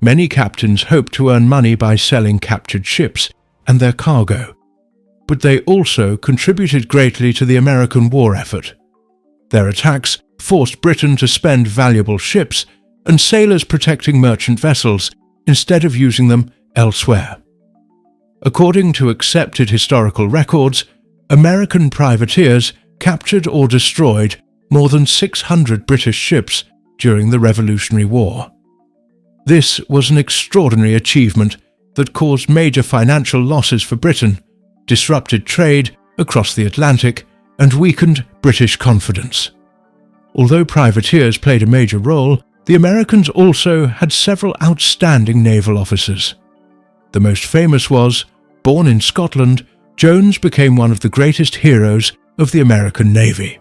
Many captains hoped to earn money by selling captured ships and their cargo, but they also contributed greatly to the American war effort. Their attacks forced Britain to spend valuable ships and sailors protecting merchant vessels instead of using them elsewhere. According to accepted historical records, American privateers captured or destroyed more than 600 British ships during the Revolutionary War. This was an extraordinary achievement that caused major financial losses for Britain, disrupted trade across the Atlantic, and weakened British confidence. Although privateers played a major role, the Americans also had several outstanding naval officers. The most famous was, born in Scotland, Jones became one of the greatest heroes of the American Navy.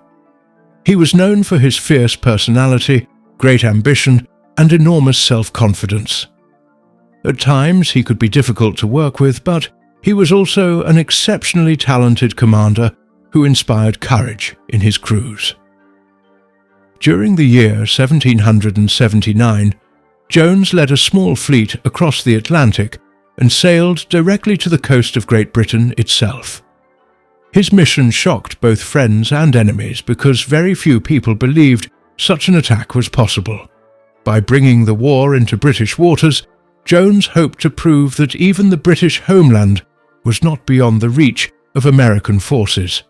He was known for his fierce personality, great ambition, and enormous self-confidence. At times he could be difficult to work with, but he was also an exceptionally talented commander who inspired courage in his crews. During the year 1779, Jones led a small fleet across the Atlantic and sailed directly to the coast of Great Britain itself. His mission shocked both friends and enemies because very few people believed such an attack was possible. By bringing the war into British waters, Jones hoped to prove that even the British homeland was not beyond the reach of American forces.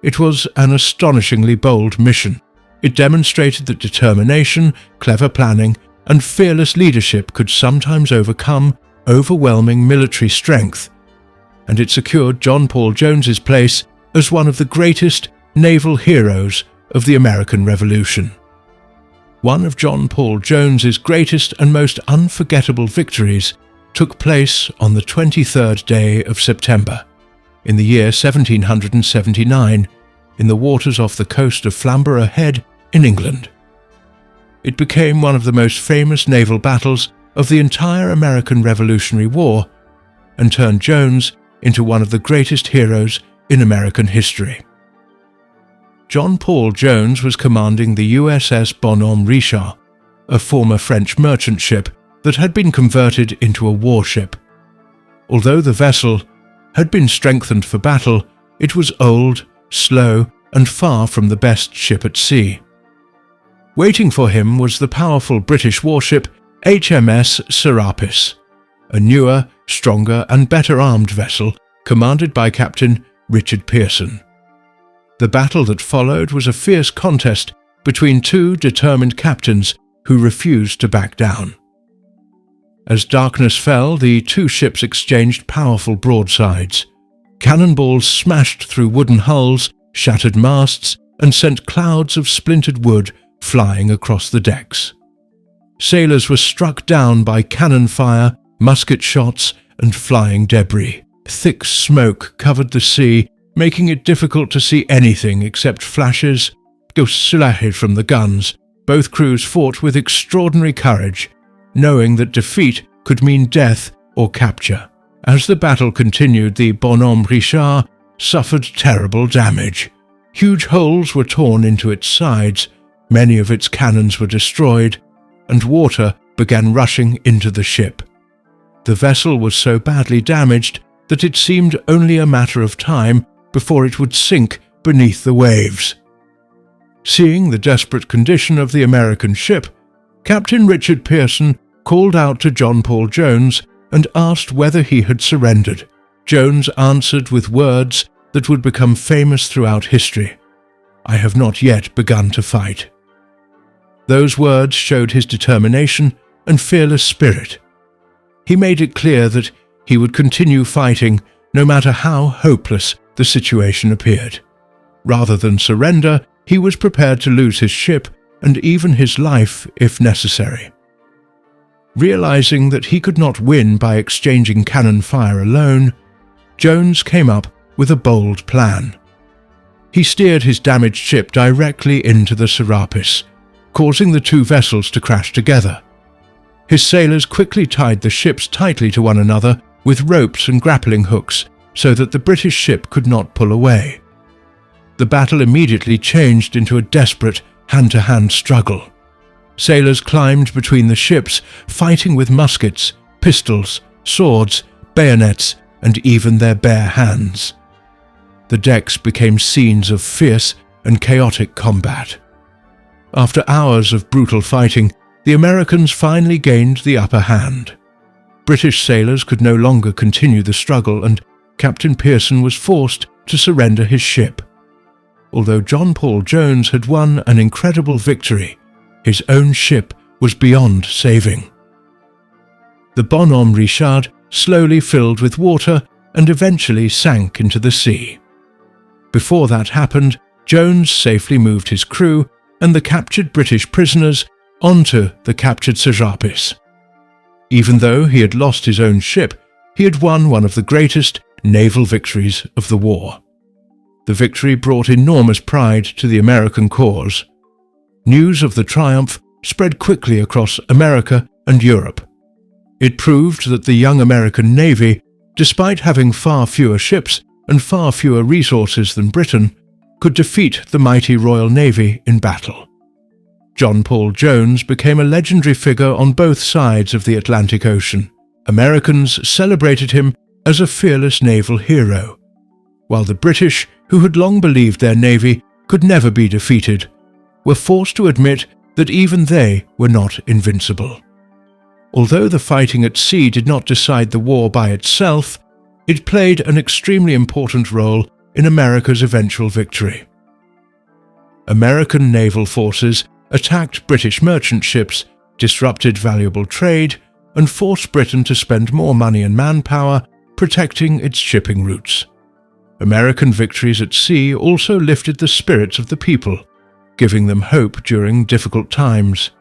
It was an astonishingly bold mission. It demonstrated that determination, clever planning, and fearless leadership could sometimes overcome overwhelming military strength, and it secured John Paul Jones's place as one of the greatest naval heroes of the American Revolution. One of John Paul Jones's greatest and most unforgettable victories took place on the 23rd day of September, in the year 1779, in the waters off the coast of Flamborough Head in England. It became one of the most famous naval battles of the entire American Revolutionary War and turned Jones into one of the greatest heroes in American history. John Paul Jones was commanding the USS Bonhomme Richard, a former French merchant ship that had been converted into a warship. Although the vessel had been strengthened for battle, it was old, slow, and far from the best ship at sea. Waiting for him was the powerful British warship HMS Serapis, a newer, stronger and better armed vessel commanded by Captain Richard Pearson. The battle that followed was a fierce contest between two determined captains who refused to back down. As darkness fell, the two ships exchanged powerful broadsides. Cannonballs smashed through wooden hulls, shattered masts, and sent clouds of splintered wood flying across the decks. Sailors were struck down by cannon fire, musket shots, and flying debris. Thick smoke covered the sea, making it difficult to see anything except flashes from the guns. Both crews fought with extraordinary courage, knowing that defeat could mean death or capture. As the battle continued, the Bonhomme Richard suffered terrible damage. Huge holes were torn into its sides, many of its cannons were destroyed, and water began rushing into the ship. The vessel was so badly damaged that it seemed only a matter of time before it would sink beneath the waves. Seeing the desperate condition of the American ship, Captain Richard Pearson called out to John Paul Jones and asked whether he had surrendered. Jones answered with words that would become famous throughout history: "I have not yet begun to fight." Those words showed his determination and fearless spirit. He made it clear that he would continue fighting no matter how hopeless the situation appeared. Rather than surrender, he was prepared to lose his ship and even his life if necessary. Realizing that he could not win by exchanging cannon fire alone, Jones came up with a bold plan. He steered his damaged ship directly into the Serapis, causing the two vessels to crash together. His sailors quickly tied the ships tightly to one another with ropes and grappling hooks so that the British ship could not pull away. The battle immediately changed into a desperate hand-to-hand struggle. Sailors climbed between the ships, fighting with muskets, pistols, swords, bayonets, and even their bare hands. The decks became scenes of fierce and chaotic combat. After hours of brutal fighting, the Americans finally gained the upper hand. British sailors could no longer continue the struggle, and Captain Pearson was forced to surrender his ship. Although John Paul Jones had won an incredible victory, his own ship was beyond saving. The Bonhomme Richard slowly filled with water and eventually sank into the sea. Before that happened, Jones safely moved his crew and the captured British prisoners onto the captured Serapis. Even though he had lost his own ship, he had won one of the greatest naval victories of the war. The victory brought enormous pride to the American cause. News of the triumph spread quickly across America and Europe. It proved that the young American Navy, despite having far fewer ships and far fewer resources than Britain, could defeat the mighty Royal Navy in battle. John Paul Jones became a legendary figure on both sides of the Atlantic Ocean. Americans celebrated him as a fearless naval hero, while the British, who had long believed their navy could never be defeated, were forced to admit that even they were not invincible. Although the fighting at sea did not decide the war by itself, it played an extremely important role in America's eventual victory. American naval forces attacked British merchant ships, disrupted valuable trade, and forced Britain to spend more money and manpower protecting its shipping routes. American victories at sea also lifted the spirits of the people, giving them hope during difficult times.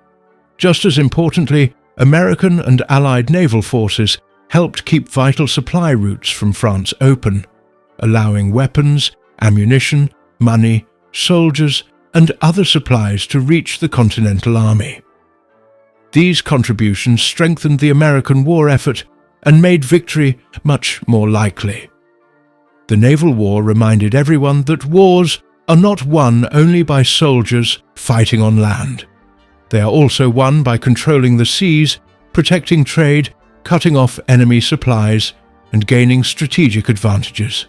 Just as importantly, American and Allied naval forces helped keep vital supply routes from France open, allowing weapons, ammunition, money, soldiers, and other supplies to reach the Continental Army. These contributions strengthened the American war effort and made victory much more likely. The naval war reminded everyone that wars are not won only by soldiers fighting on land. They are also won by controlling the seas, protecting trade, cutting off enemy supplies, and gaining strategic advantages.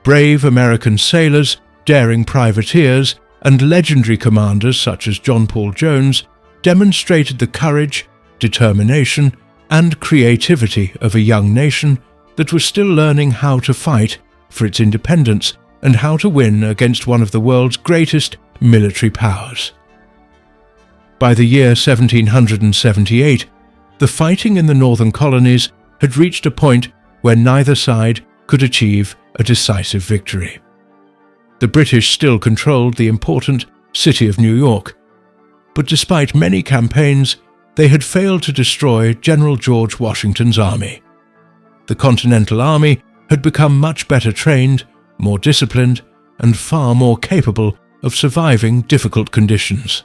Brave American sailors, daring privateers, and legendary commanders such as John Paul Jones demonstrated the courage, determination, and creativity of a young nation that was still learning how to fight for its independence and how to win against one of the world's greatest military powers. By the year 1778, the fighting in the northern colonies had reached a point where neither side could achieve a decisive victory. The British still controlled the important city of New York, but despite many campaigns, they had failed to destroy General George Washington's army. The Continental Army had become much better trained, more disciplined, and far more capable of surviving difficult conditions.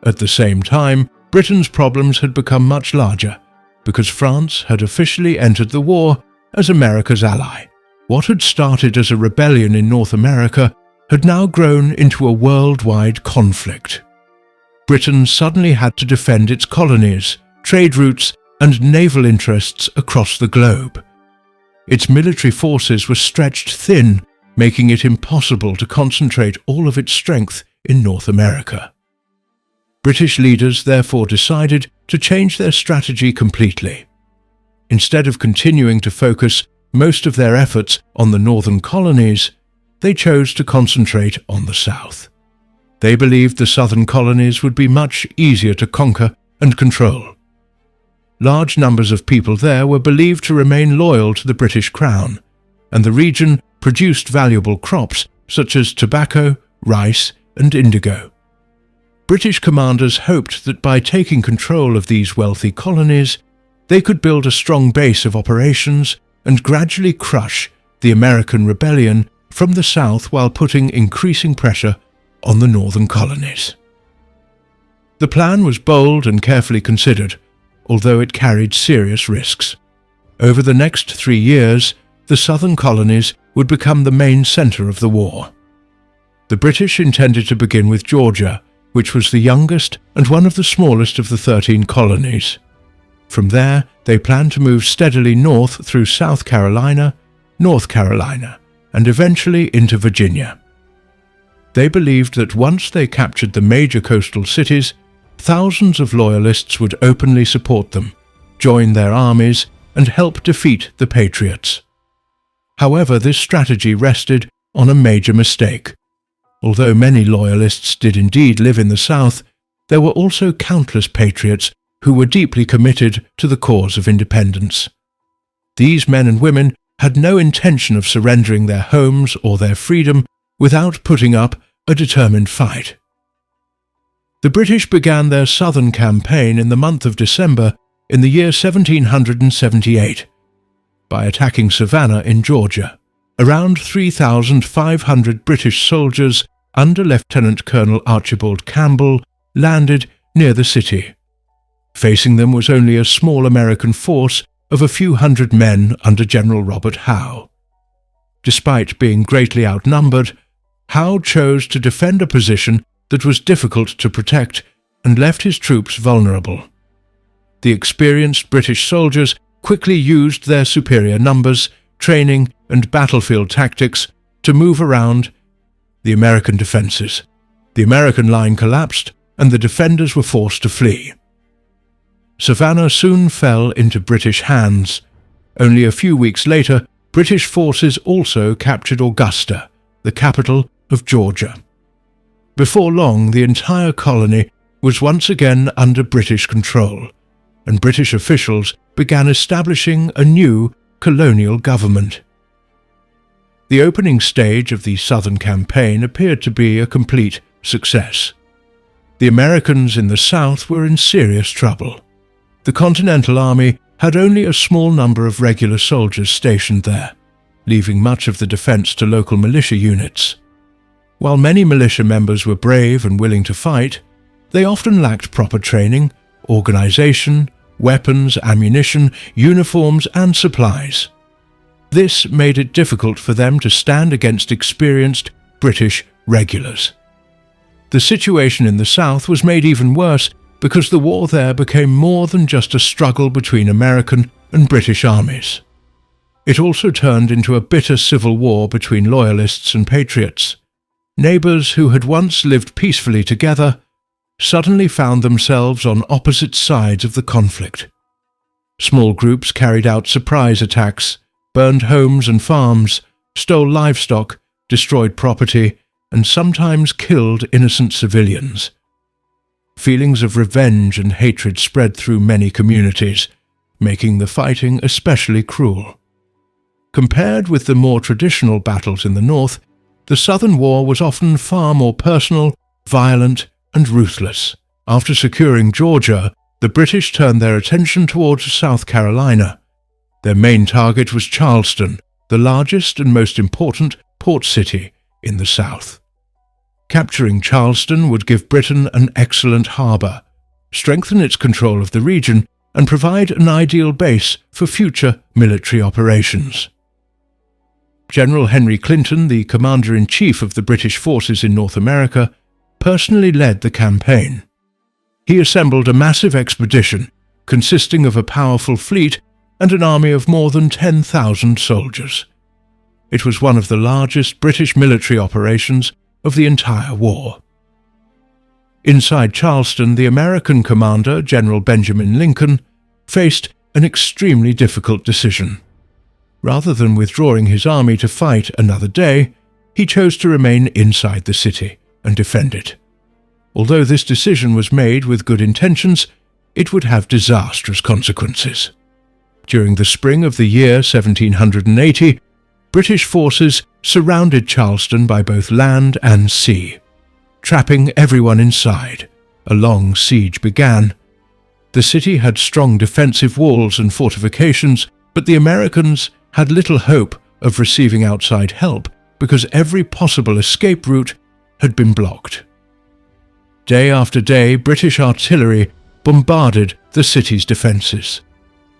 At the same time, Britain's problems had become much larger, because France had officially entered the war as America's ally. What had started as a rebellion in North America had now grown into a worldwide conflict. Britain suddenly had to defend its colonies, trade routes, and naval interests across the globe. Its military forces were stretched thin, making it impossible to concentrate all of its strength in North America. British leaders therefore decided to change their strategy completely. Instead of continuing to focus most of their efforts on the northern colonies, they chose to concentrate on the south. They believed the southern colonies would be much easier to conquer and control. Large numbers of people there were believed to remain loyal to the British Crown, and the region produced valuable crops such as tobacco, rice, and indigo. British commanders hoped that by taking control of these wealthy colonies, they could build a strong base of operations and gradually crush the American rebellion from the south while putting increasing pressure on the northern colonies. The plan was bold and carefully considered, although it carried serious risks. Over the next 3 years, the southern colonies would become the main centre of the war. The British intended to begin with Georgia, which was the youngest and one of the smallest of the 13 colonies. From there, they planned to move steadily north through South Carolina, North Carolina, and eventually into Virginia. They believed that once they captured the major coastal cities, thousands of loyalists would openly support them, join their armies, and help defeat the Patriots. However, this strategy rested on a major mistake. Although many loyalists did indeed live in the South, there were also countless patriots who were deeply committed to the cause of independence. These men and women had no intention of surrendering their homes or their freedom without putting up a determined fight. The British began their southern campaign in the month of December in the year 1778 by attacking Savannah in Georgia. Around 3,500 British soldiers under Lieutenant Colonel Archibald Campbell landed near the city. Facing them was only a small American force of a few hundred men under General Robert Howe. Despite being greatly outnumbered, Howe chose to defend a position that was difficult to protect and left his troops vulnerable. The experienced British soldiers quickly used their superior numbers, training, and battlefield tactics to move around the American defenses. The American line collapsed, and the defenders were forced to flee. Savannah soon fell into British hands. Only a few weeks later, British forces also captured Augusta, the capital of Georgia. Before long, the entire colony was once again under British control, and British officials began establishing a new colonial government. The opening stage of the Southern Campaign appeared to be a complete success. The Americans in the South were in serious trouble. The Continental Army had only a small number of regular soldiers stationed there, leaving much of the defense to local militia units. While many militia members were brave and willing to fight, they often lacked proper training, organization, weapons, ammunition, uniforms, and supplies. This made it difficult for them to stand against experienced British regulars. The situation in the South was made even worse because the war there became more than just a struggle between American and British armies. It also turned into a bitter civil war between Loyalists and Patriots. Neighbours who had once lived peacefully together suddenly found themselves on opposite sides of the conflict. Small groups carried out surprise attacks, burned homes and farms, stole livestock, destroyed property, and sometimes killed innocent civilians. Feelings of revenge and hatred spread through many communities, making the fighting especially cruel. Compared with the more traditional battles in the north, the Southern War was often far more personal, violent, and ruthless. After securing Georgia, the British turned their attention towards South Carolina. Their main target was Charleston, the largest and most important port city in the South. Capturing Charleston would give Britain an excellent harbour, strengthen its control of the region, and provide an ideal base for future military operations. General Henry Clinton, the Commander-in-Chief of the British forces in North America, personally led the campaign. He assembled a massive expedition consisting of a powerful fleet and an army of more than 10,000 soldiers. It was one of the largest British military operations of the entire war. Inside Charleston, the American commander, General Benjamin Lincoln, faced an extremely difficult decision. Rather than withdrawing his army to fight another day, he chose to remain inside the city and defend it. Although this decision was made with good intentions, it would have disastrous consequences. During the spring of the year 1780, British forces surrounded Charleston by both land and sea. Trapping everyone inside, a long siege began. The city had strong defensive walls and fortifications, but the Americans had little hope of receiving outside help because every possible escape route had been blocked. Day after day, British artillery bombarded the city's defences.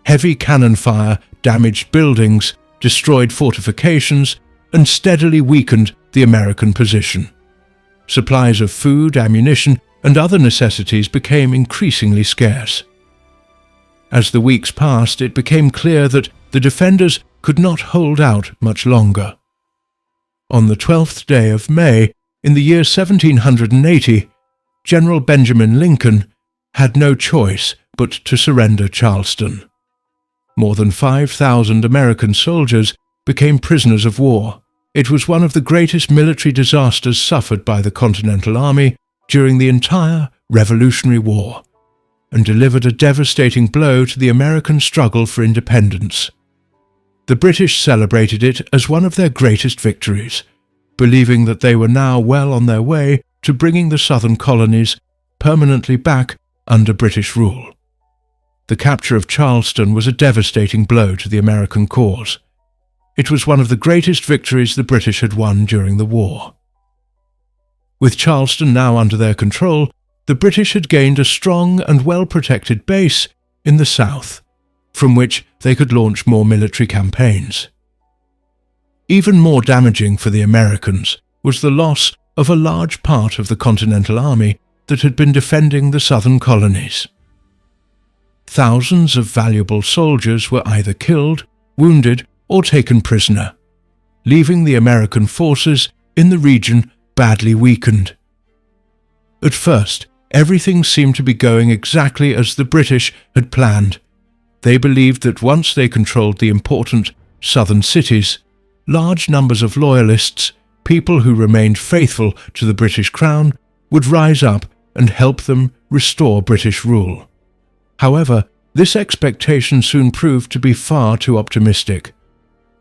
Heavy cannon fire damaged buildings, destroyed fortifications, and steadily weakened the American position. Supplies of food, ammunition, and other necessities became increasingly scarce. As the weeks passed, it became clear that the defenders could not hold out much longer. On the 12th day of May, in the year 1780, General Benjamin Lincoln had no choice but to surrender Charleston. More than 5,000 American soldiers became prisoners of war. It was one of the greatest military disasters suffered by the Continental Army during the entire Revolutionary War, and delivered a devastating blow to the American struggle for independence. The British celebrated it as one of their greatest victories, believing that they were now well on their way to bringing the southern colonies permanently back under British rule. The capture of Charleston was a devastating blow to the American cause. It was one of the greatest victories the British had won during the war. With Charleston now under their control, the British had gained a strong and well-protected base in the south, from which they could launch more military campaigns. Even more damaging for the Americans was the loss of a large part of the Continental Army that had been defending the southern colonies. Thousands of valuable soldiers were either killed, wounded, or taken prisoner, leaving the American forces in the region badly weakened. At first, everything seemed to be going exactly as the British had planned. They believed that once they controlled the important southern cities, large numbers of loyalists, people who remained faithful to the British Crown, would rise up and help them restore British rule. However, this expectation soon proved to be far too optimistic.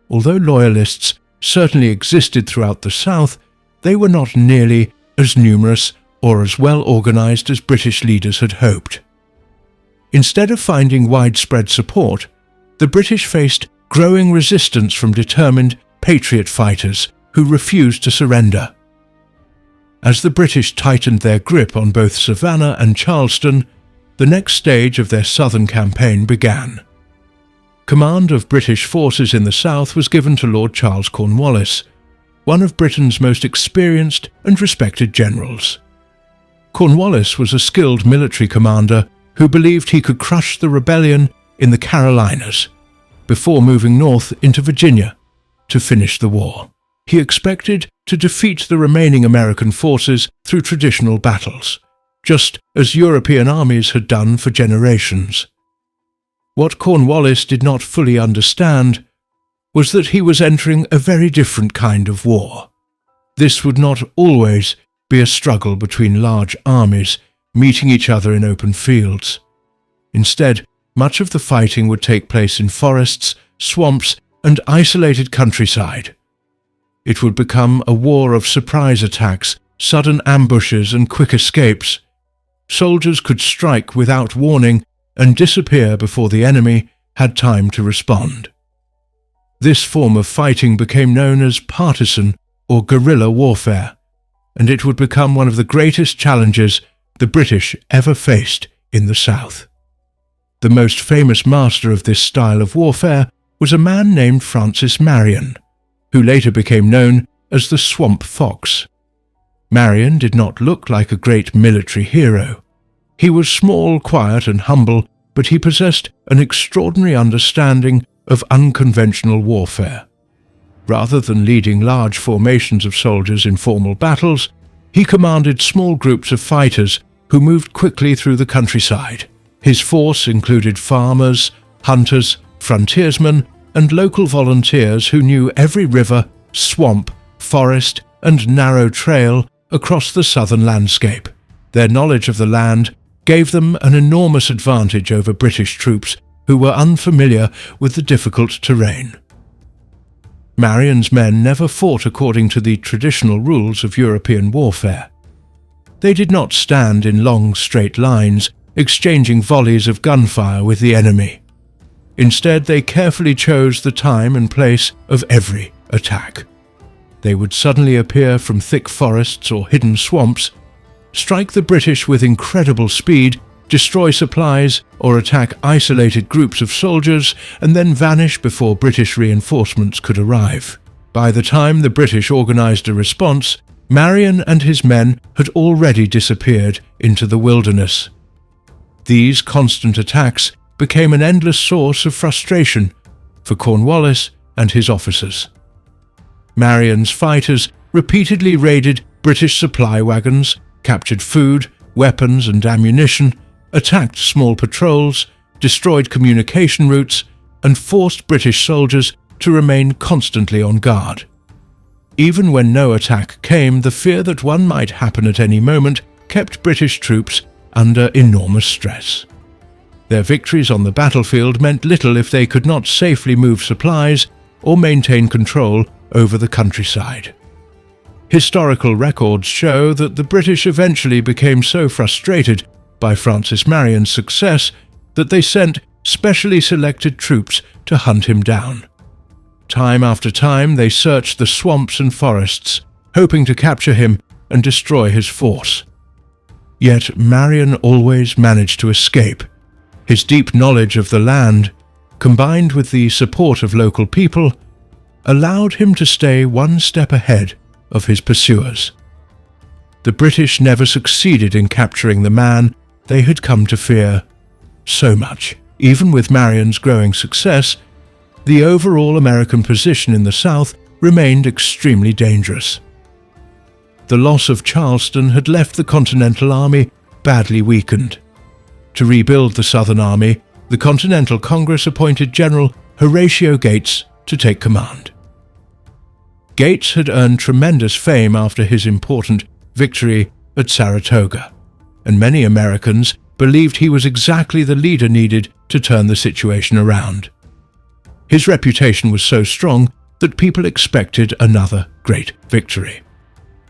Although loyalists certainly existed throughout the South, they were not nearly as numerous or as well organized as British leaders had hoped. Instead of finding widespread support, the British faced growing resistance from determined patriot fighters who refused to surrender. As the British tightened their grip on both Savannah and Charleston, the next stage of their southern campaign began. Command of British forces in the south was given to Lord Charles Cornwallis, one of Britain's most experienced and respected generals. Cornwallis was a skilled military commander who believed he could crush the rebellion in the Carolinas before moving north into Virginia to finish the war. He expected to defeat the remaining American forces through traditional battles, just as European armies had done for generations. What Cornwallis did not fully understand was that he was entering a very different kind of war. This would not always be a struggle between large armies meeting each other in open fields. Instead, much of the fighting would take place in forests, swamps, and isolated countryside. It would become a war of surprise attacks, sudden ambushes, and quick escapes. Soldiers could strike without warning and disappear before the enemy had time to respond. This form of fighting became known as partisan or guerrilla warfare, and it would become one of the greatest challenges the British ever faced in the South. The most famous master of this style of warfare was a man named Francis Marion, who later became known as the Swamp Fox. Marion did not look like a great military hero. He was small, quiet, and humble, but he possessed an extraordinary understanding of unconventional warfare. Rather than leading large formations of soldiers in formal battles, he commanded small groups of fighters who moved quickly through the countryside. His force included farmers, hunters, frontiersmen, and local volunteers who knew every river, swamp, forest, and narrow trail across the southern landscape. Their knowledge of the land gave them an enormous advantage over British troops who were unfamiliar with the difficult terrain. Marion's men never fought according to the traditional rules of European warfare. They did not stand in long straight lines, exchanging volleys of gunfire with the enemy. Instead, they carefully chose the time and place of every attack. They would suddenly appear from thick forests or hidden swamps, strike the British with incredible speed, destroy supplies, or attack isolated groups of soldiers, and then vanish before British reinforcements could arrive. By the time the British organized a response, Marion and his men had already disappeared into the wilderness. These constant attacks became an endless source of frustration for Cornwallis and his officers. Marion's fighters repeatedly raided British supply wagons, captured food, weapons, and ammunition, attacked small patrols, destroyed communication routes, and forced British soldiers to remain constantly on guard. Even when no attack came, the fear that one might happen at any moment kept British troops under enormous stress. Their victories on the battlefield meant little if they could not safely move supplies or maintain control over the countryside. Historical records show that the British eventually became so frustrated by Francis Marion's success that they sent specially selected troops to hunt him down. Time after time, they searched the swamps and forests, hoping to capture him and destroy his force. Yet Marion always managed to escape. His deep knowledge of the land, combined with the support of local people, allowed him to stay one step ahead of his pursuers. The British never succeeded in capturing the man they had come to fear so much. Even with Marion's growing success, the overall American position in the South remained extremely dangerous. The loss of Charleston had left the Continental Army badly weakened. To rebuild the Southern Army, the Continental Congress appointed General Horatio Gates to take command. Gates had earned tremendous fame after his important victory at Saratoga, and many Americans believed he was exactly the leader needed to turn the situation around. His reputation was so strong that people expected another great victory.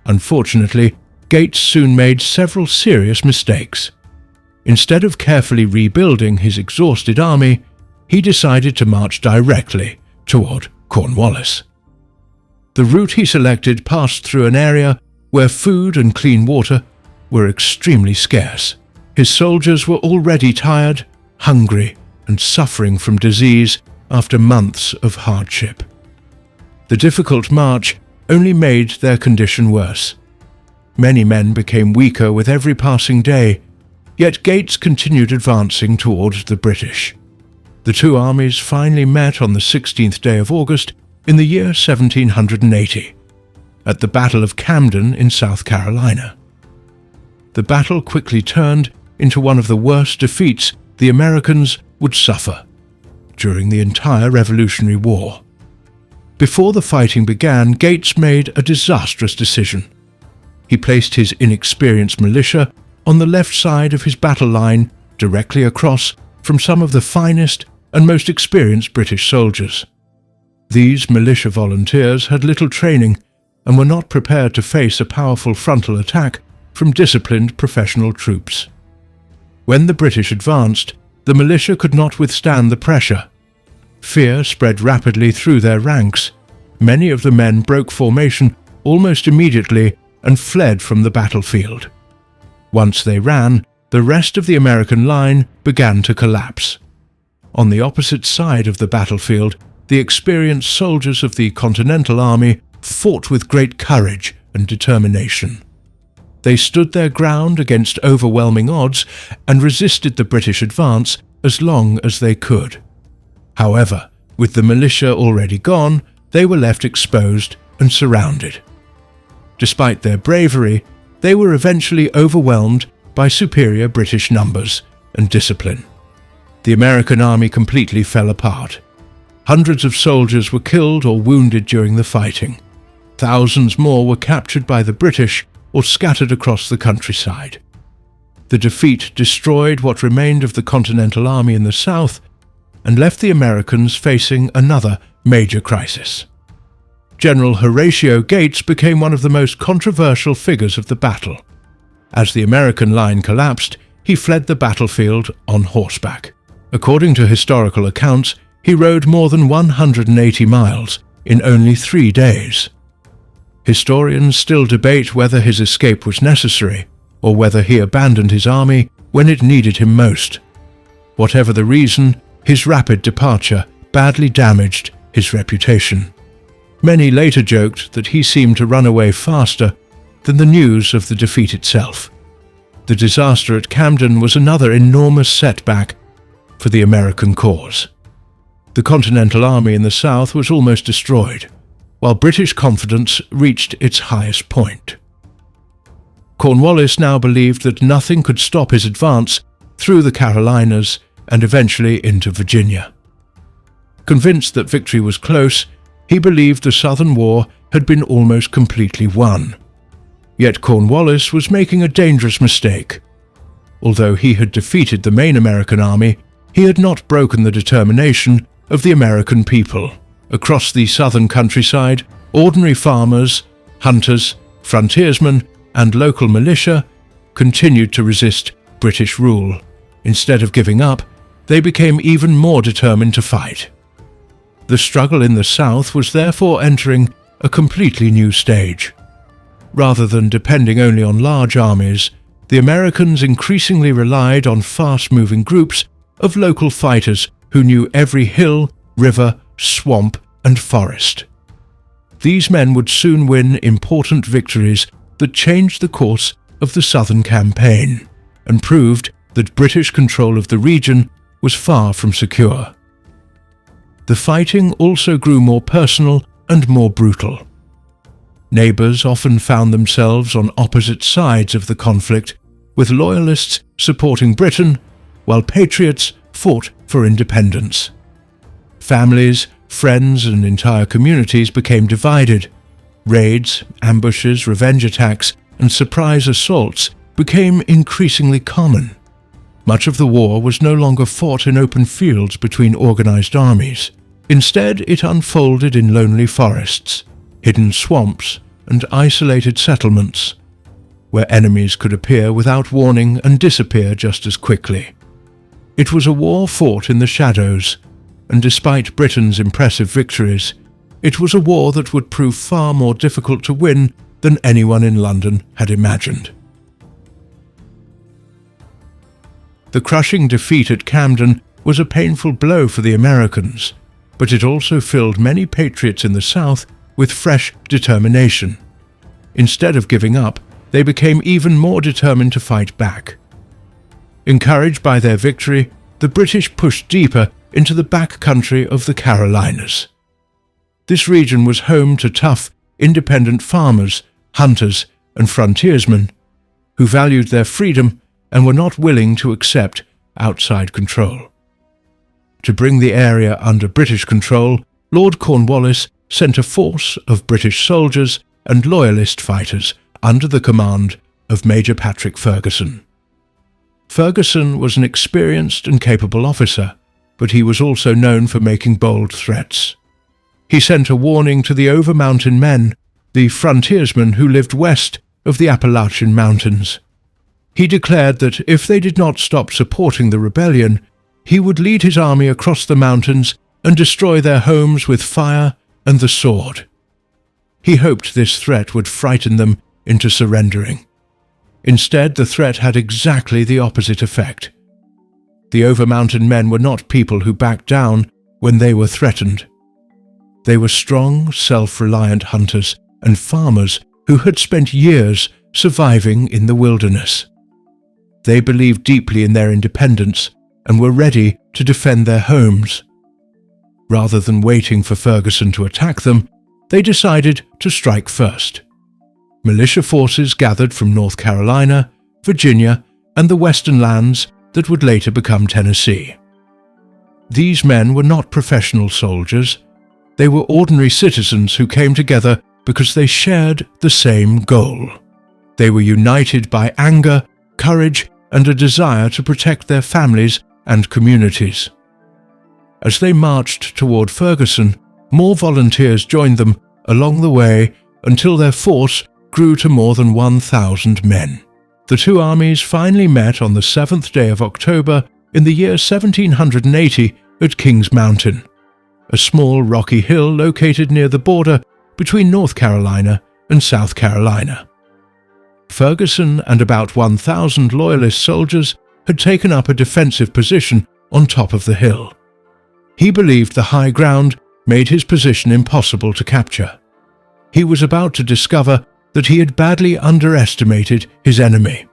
Unfortunately, Gates soon made several serious mistakes. Instead of carefully rebuilding his exhausted army, he decided to march directly toward Cornwallis. The route he selected passed through an area where food and clean water were extremely scarce. His soldiers were already tired, hungry, and suffering from disease after months of hardship. The difficult march only made their condition worse. Many men became weaker with every passing day, yet Gates continued advancing toward the British. The two armies finally met on the 16th day of August in the year 1780, at the Battle of Camden in South Carolina. the battle quickly turned into one of the worst defeats the Americans would suffer during the entire Revolutionary War. Before the fighting began, Gates made a disastrous decision. He placed his inexperienced militia on the left side of his battle line, directly across from some of the finest and most experienced British soldiers. These militia volunteers had little training and were not prepared to face a powerful frontal attack from disciplined professional troops. When the British advanced, the militia could not withstand the pressure. Fear spread rapidly through their ranks. Many of the men broke formation almost immediately and fled from the battlefield. Once they ran, the rest of the American line began to collapse. On the opposite side of the battlefield, the experienced soldiers of the Continental Army fought with great courage and determination. They stood their ground against overwhelming odds and resisted the British advance as long as they could. However, with the militia already gone, they were left exposed and surrounded. Despite their bravery, they were eventually overwhelmed by superior British numbers and discipline. The American army completely fell apart. Hundreds of soldiers were killed or wounded during the fighting. Thousands more were captured by the British or scattered across the countryside. The defeat destroyed what remained of the Continental Army in the south and left the Americans facing another major crisis. General Horatio Gates became one of the most controversial figures of the battle. As the American line collapsed, he fled the battlefield on horseback. According to historical accounts, he rode more than 180 miles in only 3 days. Historians still debate whether his escape was necessary or whether he abandoned his army when it needed him most. Whatever the reason, his rapid departure badly damaged his reputation. Many later joked that he seemed to run away faster than the news of the defeat itself. The disaster at Camden was another enormous setback for the American cause. The Continental Army in the south was almost destroyed, while British confidence reached its highest point. Cornwallis now believed that nothing could stop his advance through the Carolinas and eventually into Virginia. Convinced that victory was close, he believed the Southern War had been almost completely won. Yet Cornwallis was making a dangerous mistake. Although he had defeated the main American army, he had not broken the determination of the American people. Across the southern countryside, ordinary farmers, hunters, frontiersmen, and local militia continued to resist British rule. Instead of giving up, they became even more determined to fight. The struggle in the South was therefore entering a completely new stage. Rather than depending only on large armies, the Americans increasingly relied on fast-moving groups of local fighters who knew every hill, river, swamp, and forest. These men would soon win important victories that changed the course of the Southern campaign and proved that British control of the region was far from secure. The fighting also grew more personal and more brutal. Neighbours often found themselves on opposite sides of the conflict, with loyalists supporting Britain, while patriots fought for independence. Families, friends, and entire communities became divided. Raids, ambushes, revenge attacks, and surprise assaults became increasingly common. Much of the war was no longer fought in open fields between organized armies. Instead, it unfolded in lonely forests, hidden swamps, and isolated settlements, where enemies could appear without warning and disappear just as quickly. It was a war fought in the shadows, and despite Britain's impressive victories, it was a war that would prove far more difficult to win than anyone in London had imagined. The crushing defeat at Camden was a painful blow for the Americans, but it also filled many patriots in the South with fresh determination. Instead of giving up, they became even more determined to fight back. Encouraged by their victory, the British pushed deeper into the back country of the Carolinas. This region was home to tough, independent farmers, hunters, and frontiersmen who valued their freedom and were not willing to accept outside control. To bring the area under British control, Lord Cornwallis sent a force of British soldiers and Loyalist fighters under the command of Major Patrick Ferguson. Ferguson was an experienced and capable officer, but he was also known for making bold threats. He sent a warning to the over-mountain men, the frontiersmen who lived west of the Appalachian Mountains. He declared that if they did not stop supporting the rebellion, he would lead his army across the mountains and destroy their homes with fire and the sword. He hoped this threat would frighten them into surrendering. Instead, the threat had exactly the opposite effect. The over-mountain men were not people who backed down when they were threatened. They were strong, self-reliant hunters and farmers who had spent years surviving in the wilderness. They believed deeply in their independence and were ready to defend their homes. Rather than waiting for Ferguson to attack them, they decided to strike first. Militia forces gathered from North Carolina, Virginia, and the western lands that would later become Tennessee. These men were not professional soldiers. They were ordinary citizens who came together because they shared the same goal. They were united by anger, courage, and a desire to protect their families and communities. As they marched toward Ferguson, more volunteers joined them along the way until their force grew to more than 1,000 men. The two armies finally met on the 7th day of October in the year 1780 at Kings Mountain, a small rocky hill located near the border between North Carolina and South Carolina. Ferguson and about 1,000 Loyalist soldiers had taken up a defensive position on top of the hill. He believed the high ground made his position impossible to capture. He was about to discover that he had badly underestimated his enemy.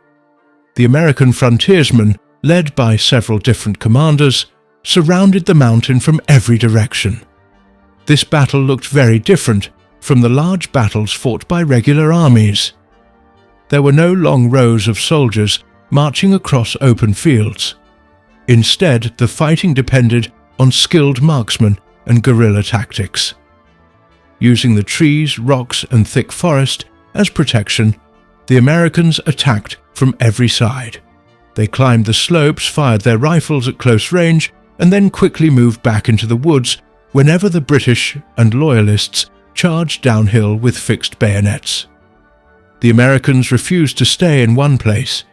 The American frontiersmen, led by several different commanders, surrounded the mountain from every direction. This battle looked very different from the large battles fought by regular armies. There were no long rows of soldiers marching across open fields. Instead, the fighting depended on skilled marksmen and guerrilla tactics. Using the trees, rocks, and thick forest as protection, the Americans attacked from every side. They climbed the slopes, fired their rifles at close range, and then quickly moved back into the woods whenever the British and Loyalists charged downhill with fixed bayonets. The Americans refused to stay in one place,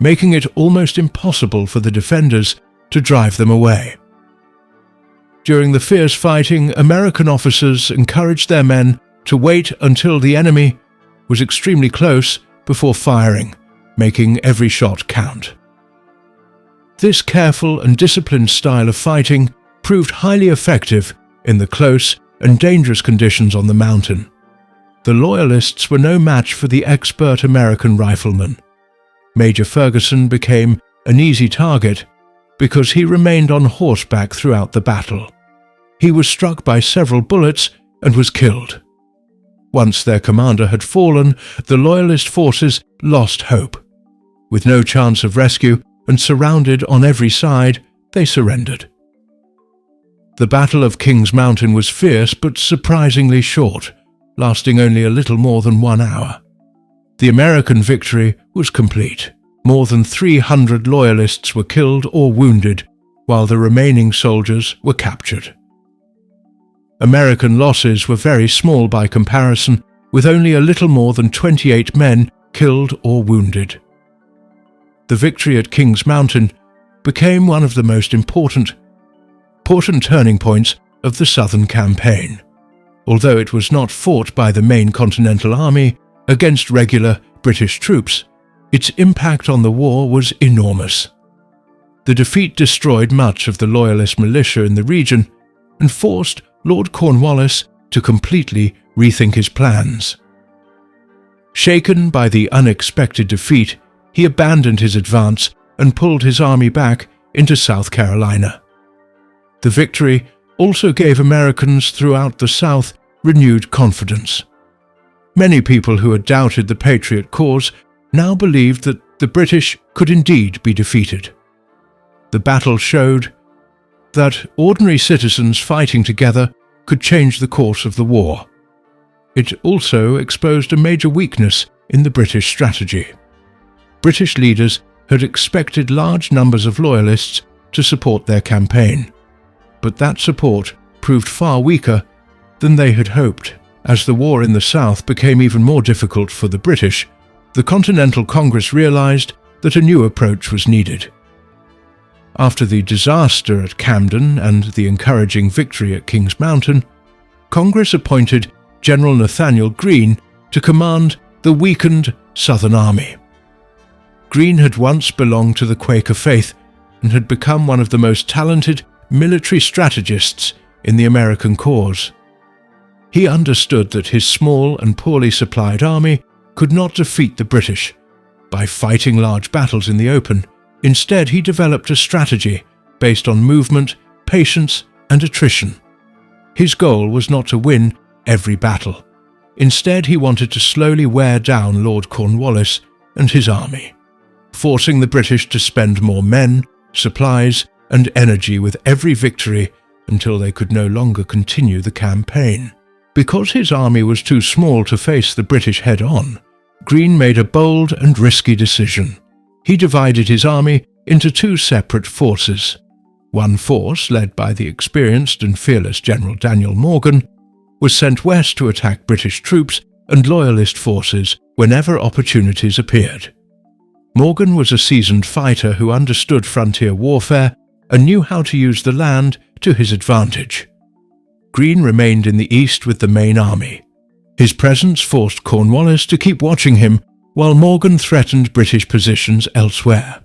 making it almost impossible for the defenders to drive them away. During the fierce fighting, American officers encouraged their men to wait until the enemy was extremely close before firing, making every shot count. This careful and disciplined style of fighting proved highly effective in the close and dangerous conditions on the mountain. The Loyalists were no match for the expert American riflemen. Major Ferguson became an easy target because he remained on horseback throughout the battle. He was struck by several bullets and was killed. Once their commander had fallen, the Loyalist forces lost hope. With no chance of rescue and surrounded on every side, they surrendered. The Battle of Kings Mountain was fierce but surprisingly short, lasting only a little more than 1 hour. The American victory was complete. More than 300 Loyalists were killed or wounded, while the remaining soldiers were captured. American losses were very small by comparison, with only a little more than 28 men killed or wounded. The victory at Kings Mountain became one of the most important turning points of the Southern Campaign. Although it was not fought by the main Continental Army against regular British troops, its impact on the war was enormous. The defeat destroyed much of the Loyalist militia in the region and forced Lord Cornwallis to completely rethink his plans. Shaken by the unexpected defeat, he abandoned his advance and pulled his army back into South Carolina. The victory also gave Americans throughout the South renewed confidence. Many people who had doubted the Patriot cause now believed that the British could indeed be defeated. The battle showed that ordinary citizens fighting together could change the course of the war. It also exposed a major weakness in the British strategy. British leaders had expected large numbers of loyalists to support their campaign, but that support proved far weaker than they had hoped. As the war in the South became even more difficult for the British, the Continental Congress realized that a new approach was needed. After the disaster at Camden and the encouraging victory at Kings Mountain, Congress appointed General Nathanael Greene to command the weakened Southern Army. Greene had once belonged to the Quaker faith and had become one of the most talented military strategists in the American cause. He understood that his small and poorly supplied army could not defeat the British by fighting large battles in the open. Instead, he developed a strategy based on movement, patience, and attrition. His goal was not to win every battle. Instead, he wanted to slowly wear down Lord Cornwallis and his army, forcing the British to spend more men, supplies, and energy with every victory until they could no longer continue the campaign. Because his army was too small to face the British head-on, Greene made a bold and risky decision. He divided his army into two separate forces. One force, led by the experienced and fearless General Daniel Morgan, was sent west to attack British troops and Loyalist forces whenever opportunities appeared. Morgan was a seasoned fighter who understood frontier warfare and knew how to use the land to his advantage. Greene remained in the east with the main army. His presence forced Cornwallis to keep watching him while Morgan threatened British positions elsewhere.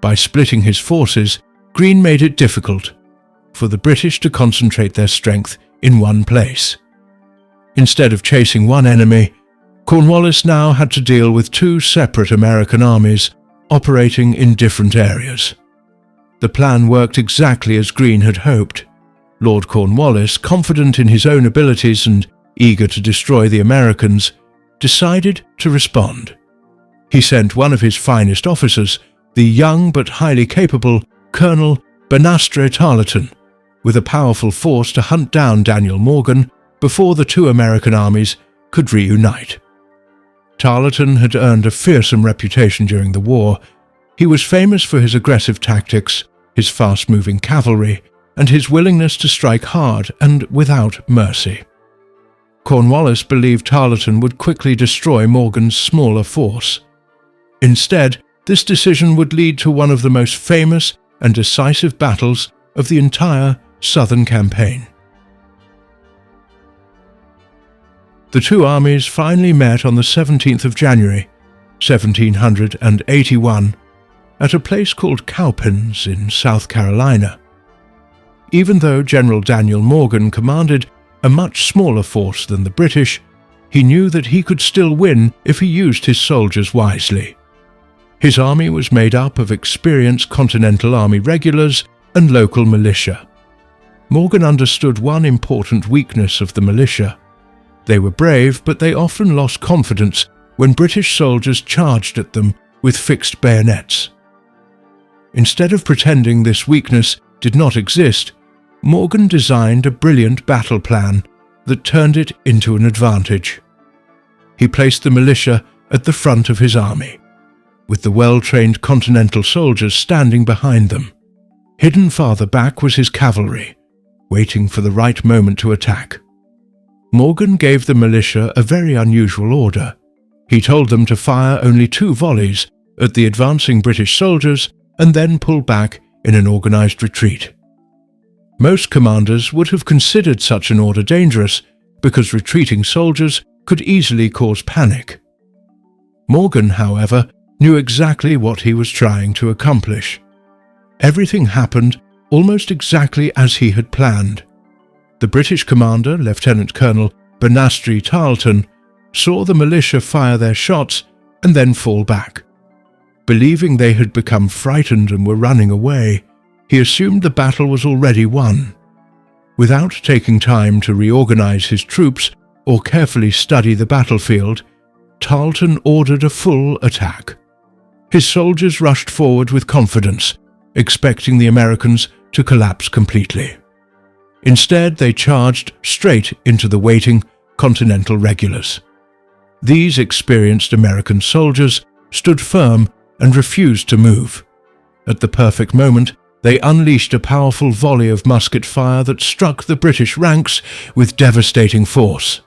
By splitting his forces, Greene made it difficult for the British to concentrate their strength in one place. Instead of chasing one enemy, Cornwallis now had to deal with two separate American armies operating in different areas. The plan worked exactly as Greene had hoped. Lord Cornwallis, confident in his own abilities and eager to destroy the Americans, decided to respond. He sent one of his finest officers, the young but highly capable Colonel Banastre Tarleton, with a powerful force to hunt down Daniel Morgan before the two American armies could reunite. Tarleton had earned a fearsome reputation during the war. He was famous for his aggressive tactics, his fast-moving cavalry, and his willingness to strike hard and without mercy. Cornwallis believed Tarleton would quickly destroy Morgan's smaller force. Instead, this decision would lead to one of the most famous and decisive battles of the entire Southern campaign. The two armies finally met on the 17th of January, 1781, at a place called Cowpens in South Carolina. Even though General Daniel Morgan commanded a much smaller force than the British, he knew that he could still win if he used his soldiers wisely. His army was made up of experienced Continental Army regulars and local militia. Morgan understood one important weakness of the militia. They were brave, but they often lost confidence when British soldiers charged at them with fixed bayonets. Instead of pretending this weakness did not exist, Morgan designed a brilliant battle plan that turned it into an advantage. He placed the militia at the front of his army, with the well-trained Continental soldiers standing behind them. Hidden farther back was his cavalry, waiting for the right moment to attack. Morgan gave the militia a very unusual order. He told them to fire only 2 volleys at the advancing British soldiers and then pull back in an organized retreat. Most commanders would have considered such an order dangerous because retreating soldiers could easily cause panic. Morgan, however, knew exactly what he was trying to accomplish. Everything happened almost exactly as he had planned. The British commander, Lieutenant Colonel Banastre Tarleton, saw the militia fire their shots and then fall back. Believing they had become frightened and were running away, he assumed the battle was already won. Without taking time to reorganize his troops or carefully study the battlefield, Tarleton ordered a full attack. His soldiers rushed forward with confidence, expecting the Americans to collapse completely. Instead, they charged straight into the waiting Continental regulars. These experienced American soldiers stood firm and refused to move. At the perfect moment, they unleashed a powerful volley of musket fire that struck the British ranks with devastating force.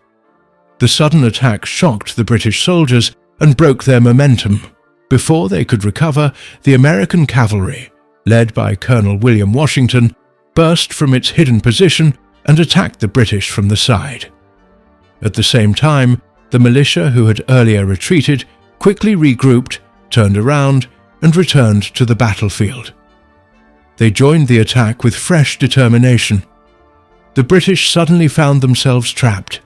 The sudden attack shocked the British soldiers and broke their momentum. Before they could recover, the American cavalry, led by Colonel William Washington, burst from its hidden position and attacked the British from the side. At the same time, the militia who had earlier retreated quickly regrouped, turned around, and returned to the battlefield. They joined the attack with fresh determination. The British suddenly found themselves trapped.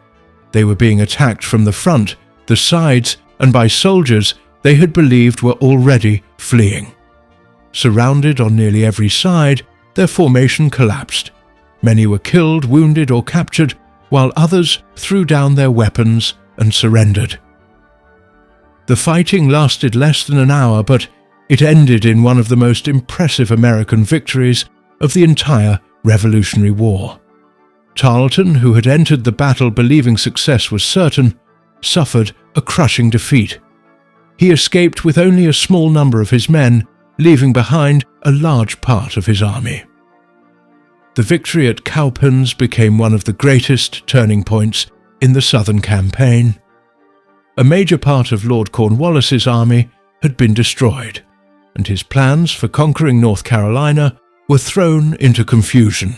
They were being attacked from the front, the sides, and by soldiers they had believed were already fleeing. Surrounded on nearly every side, their formation collapsed. Many were killed, wounded, or captured, while others threw down their weapons and surrendered. The fighting lasted less than an hour, but it ended in one of the most impressive American victories of the entire Revolutionary War. Tarleton, who had entered the battle believing success was certain, suffered a crushing defeat. He escaped with only a small number of his men, leaving behind a large part of his army. The victory at Cowpens became one of the greatest turning points in the Southern Campaign. A major part of Lord Cornwallis's army had been destroyed, and his plans for conquering North Carolina were thrown into confusion.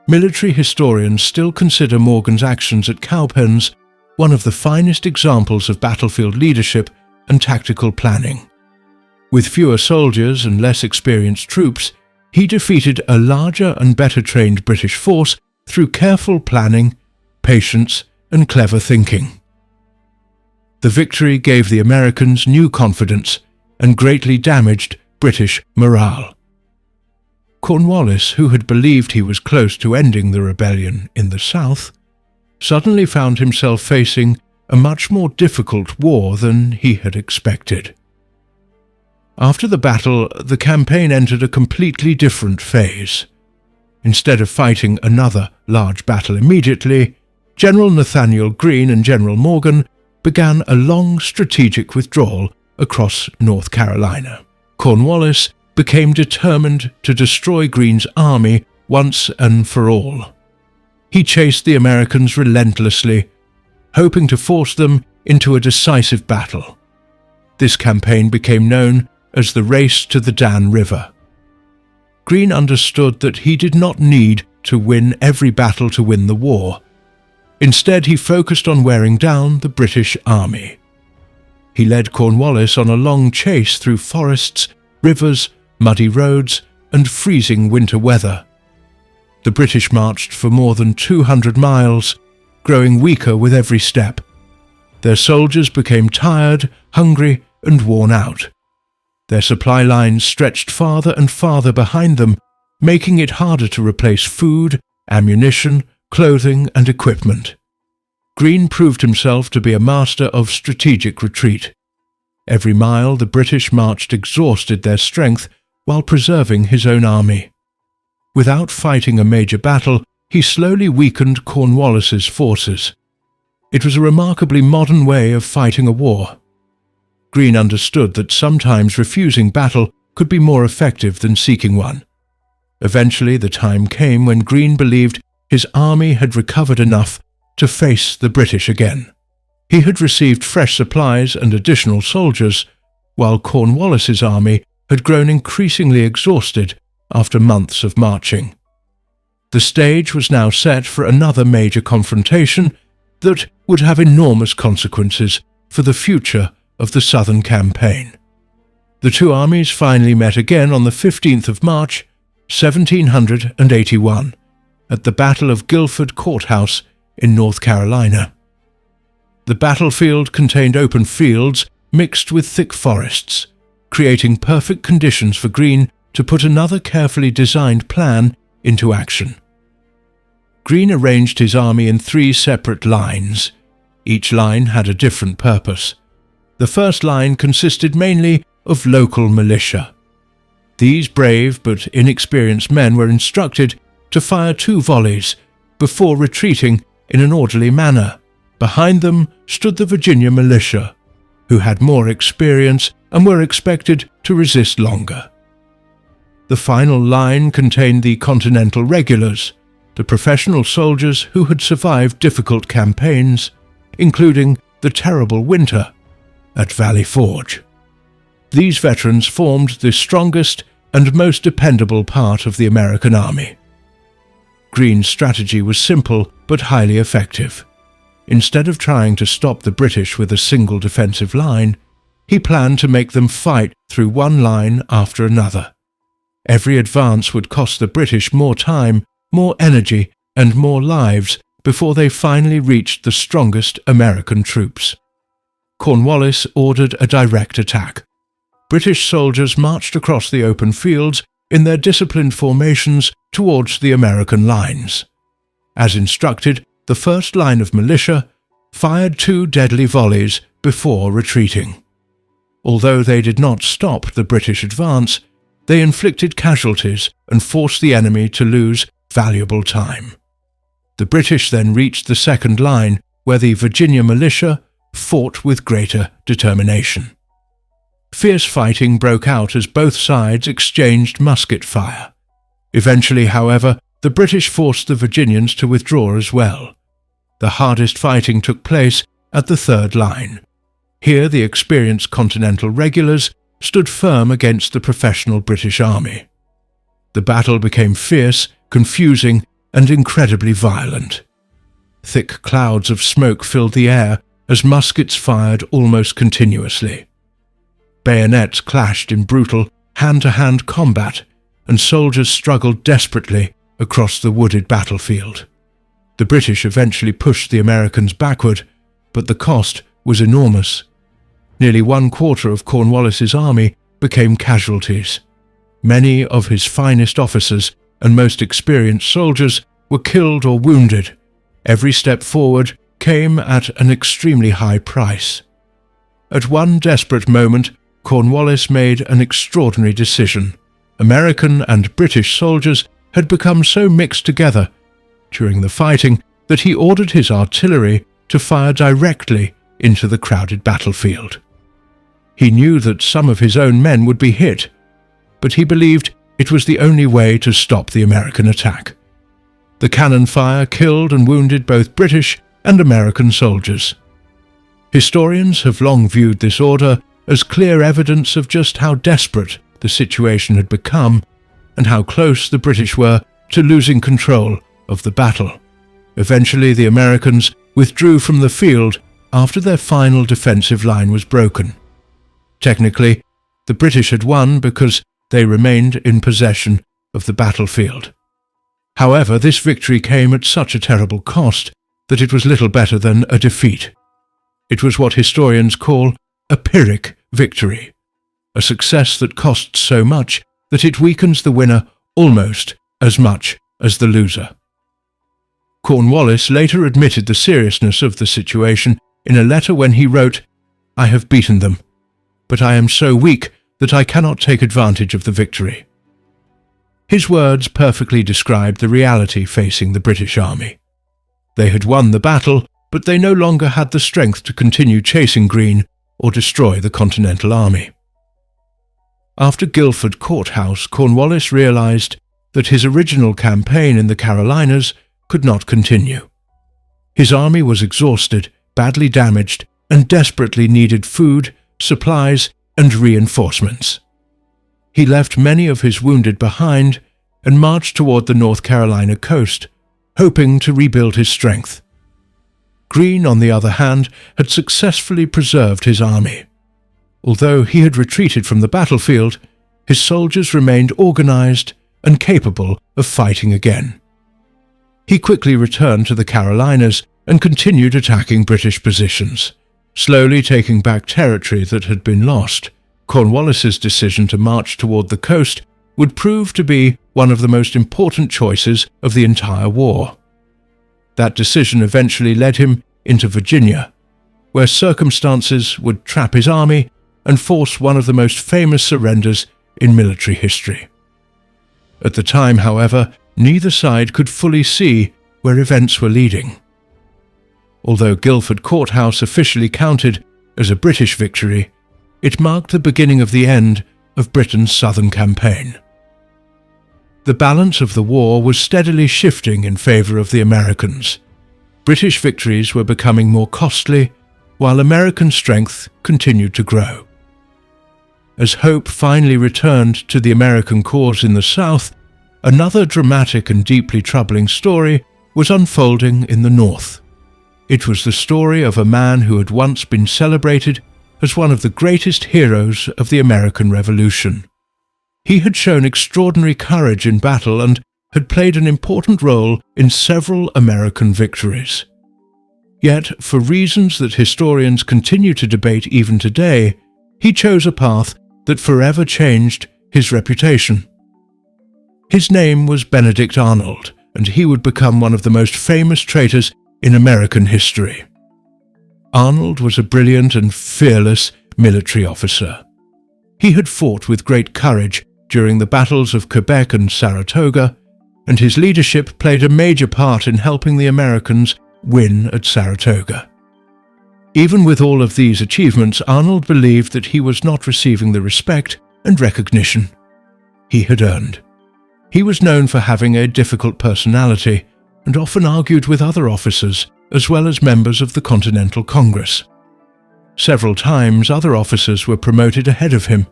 Military historians still consider Morgan's actions at Cowpens one of the finest examples of battlefield leadership and tactical planning. With fewer soldiers and less experienced troops, he defeated a larger and better trained British force through careful planning, patience, and clever thinking. The victory gave the Americans new confidence and greatly damaged British morale. Cornwallis, who had believed he was close to ending the rebellion in the South, suddenly found himself facing a much more difficult war than he had expected. After the battle, the campaign entered a completely different phase. Instead of fighting another large battle immediately, General Nathanael Greene and General Morgan began a long strategic withdrawal across North Carolina. Cornwallis became determined to destroy Greene's army once and for all. He chased the Americans relentlessly, hoping to force them into a decisive battle. This campaign became known as the Race to the Dan River. Greene understood that he did not need to win every battle to win the war. Instead, he focused on wearing down the British army. He led Cornwallis on a long chase through forests, rivers, muddy roads, and freezing winter weather. The British marched for more than 200 miles, growing weaker with every step. Their soldiers became tired, hungry, and worn out. Their supply lines stretched farther and farther behind them, making it harder to replace food, ammunition, clothing, and equipment. Greene proved himself to be a master of strategic retreat. Every mile the British marched exhausted their strength while preserving his own army. Without fighting a major battle, he slowly weakened Cornwallis's forces. It was a remarkably modern way of fighting a war. Greene understood that sometimes refusing battle could be more effective than seeking one. Eventually, the time came when Greene believed his army had recovered enough to face the British again. He had received fresh supplies and additional soldiers, while Cornwallis's army had grown increasingly exhausted after months of marching. The stage was now set for another major confrontation that would have enormous consequences for the future of the Southern Campaign. The two armies finally met again on the 15th of March, 1781, at the Battle of Guilford Courthouse in North Carolina. The battlefield contained open fields mixed with thick forests, creating perfect conditions for Greene to put another carefully designed plan into action. Greene arranged his army in 3 separate lines. Each line had a different purpose. The first line consisted mainly of local militia. These brave but inexperienced men were instructed to fire 2 volleys before retreating in an orderly manner. Behind them stood the Virginia militia, who had more experience and were expected to resist longer. The final line contained the Continental regulars, the professional soldiers who had survived difficult campaigns, including the terrible winter at Valley Forge. These veterans formed the strongest and most dependable part of the American army. Greene's strategy was simple but highly effective. Instead of trying to stop the British with a single defensive line, he planned to make them fight through one line after another. Every advance would cost the British more time, more energy, and more lives before they finally reached the strongest American troops. Cornwallis ordered a direct attack. British soldiers marched across the open fields in their disciplined formations towards the American lines. As instructed, the first line of militia fired 2 deadly volleys before retreating. Although they did not stop the British advance, they inflicted casualties and forced the enemy to lose valuable time. The British then reached the second line, where the Virginia militia fought with greater determination. Fierce fighting broke out as both sides exchanged musket fire. Eventually, however, the British forced the Virginians to withdraw as well. The hardest fighting took place at the third line. Here the experienced Continental regulars stood firm against the professional British army. The battle became fierce, confusing, and incredibly violent. Thick clouds of smoke filled the air as muskets fired almost continuously. Bayonets clashed in brutal, hand-to-hand combat, and soldiers struggled desperately across the wooded battlefield. The British eventually pushed the Americans backward, but the cost was enormous. Nearly 1/4 of Cornwallis's army became casualties. Many of his finest officers and most experienced soldiers were killed or wounded. Every step forward came at an extremely high price. At one desperate moment, Cornwallis made an extraordinary decision. American and British soldiers had become so mixed together during the fighting that he ordered his artillery to fire directly into the crowded battlefield. He knew that some of his own men would be hit, but he believed it was the only way to stop the American attack. The cannon fire killed and wounded both British and American soldiers. Historians have long viewed this order as clear evidence of just how desperate the situation had become and how close the British were to losing control of the battle. Eventually, the Americans withdrew from the field after their final defensive line was broken. Technically, the British had won because they remained in possession of the battlefield. However, this victory came at such a terrible cost that it was little better than a defeat. It was what historians call a Pyrrhic victory, a success that costs so much that it weakens the winner almost as much as the loser. Cornwallis later admitted the seriousness of the situation in a letter when he wrote, "I have beaten them, but I am so weak that I cannot take advantage of the victory." His words perfectly described the reality facing the British army. They had won the battle, but they no longer had the strength to continue chasing Greene or destroy the Continental Army. After Guilford Courthouse, Cornwallis realized that his original campaign in the Carolinas could not continue. His army was exhausted, badly damaged, and desperately needed food, supplies, and reinforcements. He left many of his wounded behind and marched toward the North Carolina coast, hoping to rebuild his strength. Greene, on the other hand, had successfully preserved his army. Although he had retreated from the battlefield, his soldiers remained organized and capable of fighting again. He quickly returned to the Carolinas and continued attacking British positions, slowly taking back territory that had been lost. Cornwallis's decision to march toward the coast would prove to be one of the most important choices of the entire war. That decision eventually led him into Virginia. where circumstances would trap his army and force one of the most famous surrenders in military history. At the time, however, neither side could fully see where events were leading. Although Guildford Courthouse officially counted as a British victory, it marked the beginning of the end of Britain's southern campaign. The balance of the war was steadily shifting in favour of the Americans. British victories were becoming more costly, while American strength continued to grow. As hope finally returned to the American cause in the South, another dramatic and deeply troubling story was unfolding in the North. It was the story of a man who had once been celebrated as one of the greatest heroes of the American Revolution. He had shown extraordinary courage in battle and had played an important role in several American victories. Yet, for reasons that historians continue to debate even today, he chose a path that forever changed his reputation. His name was Benedict Arnold, and he would become one of the most famous traitors in American history. Arnold was a brilliant and fearless military officer. He had fought with great courage during the battles of Quebec and Saratoga, and his leadership played a major part in helping the Americans win at Saratoga. Even with all of these achievements, Arnold believed that he was not receiving the respect and recognition he had earned. He was known for having a difficult personality and often argued with other officers as well as members of the Continental Congress. Several times other officers were promoted ahead of him,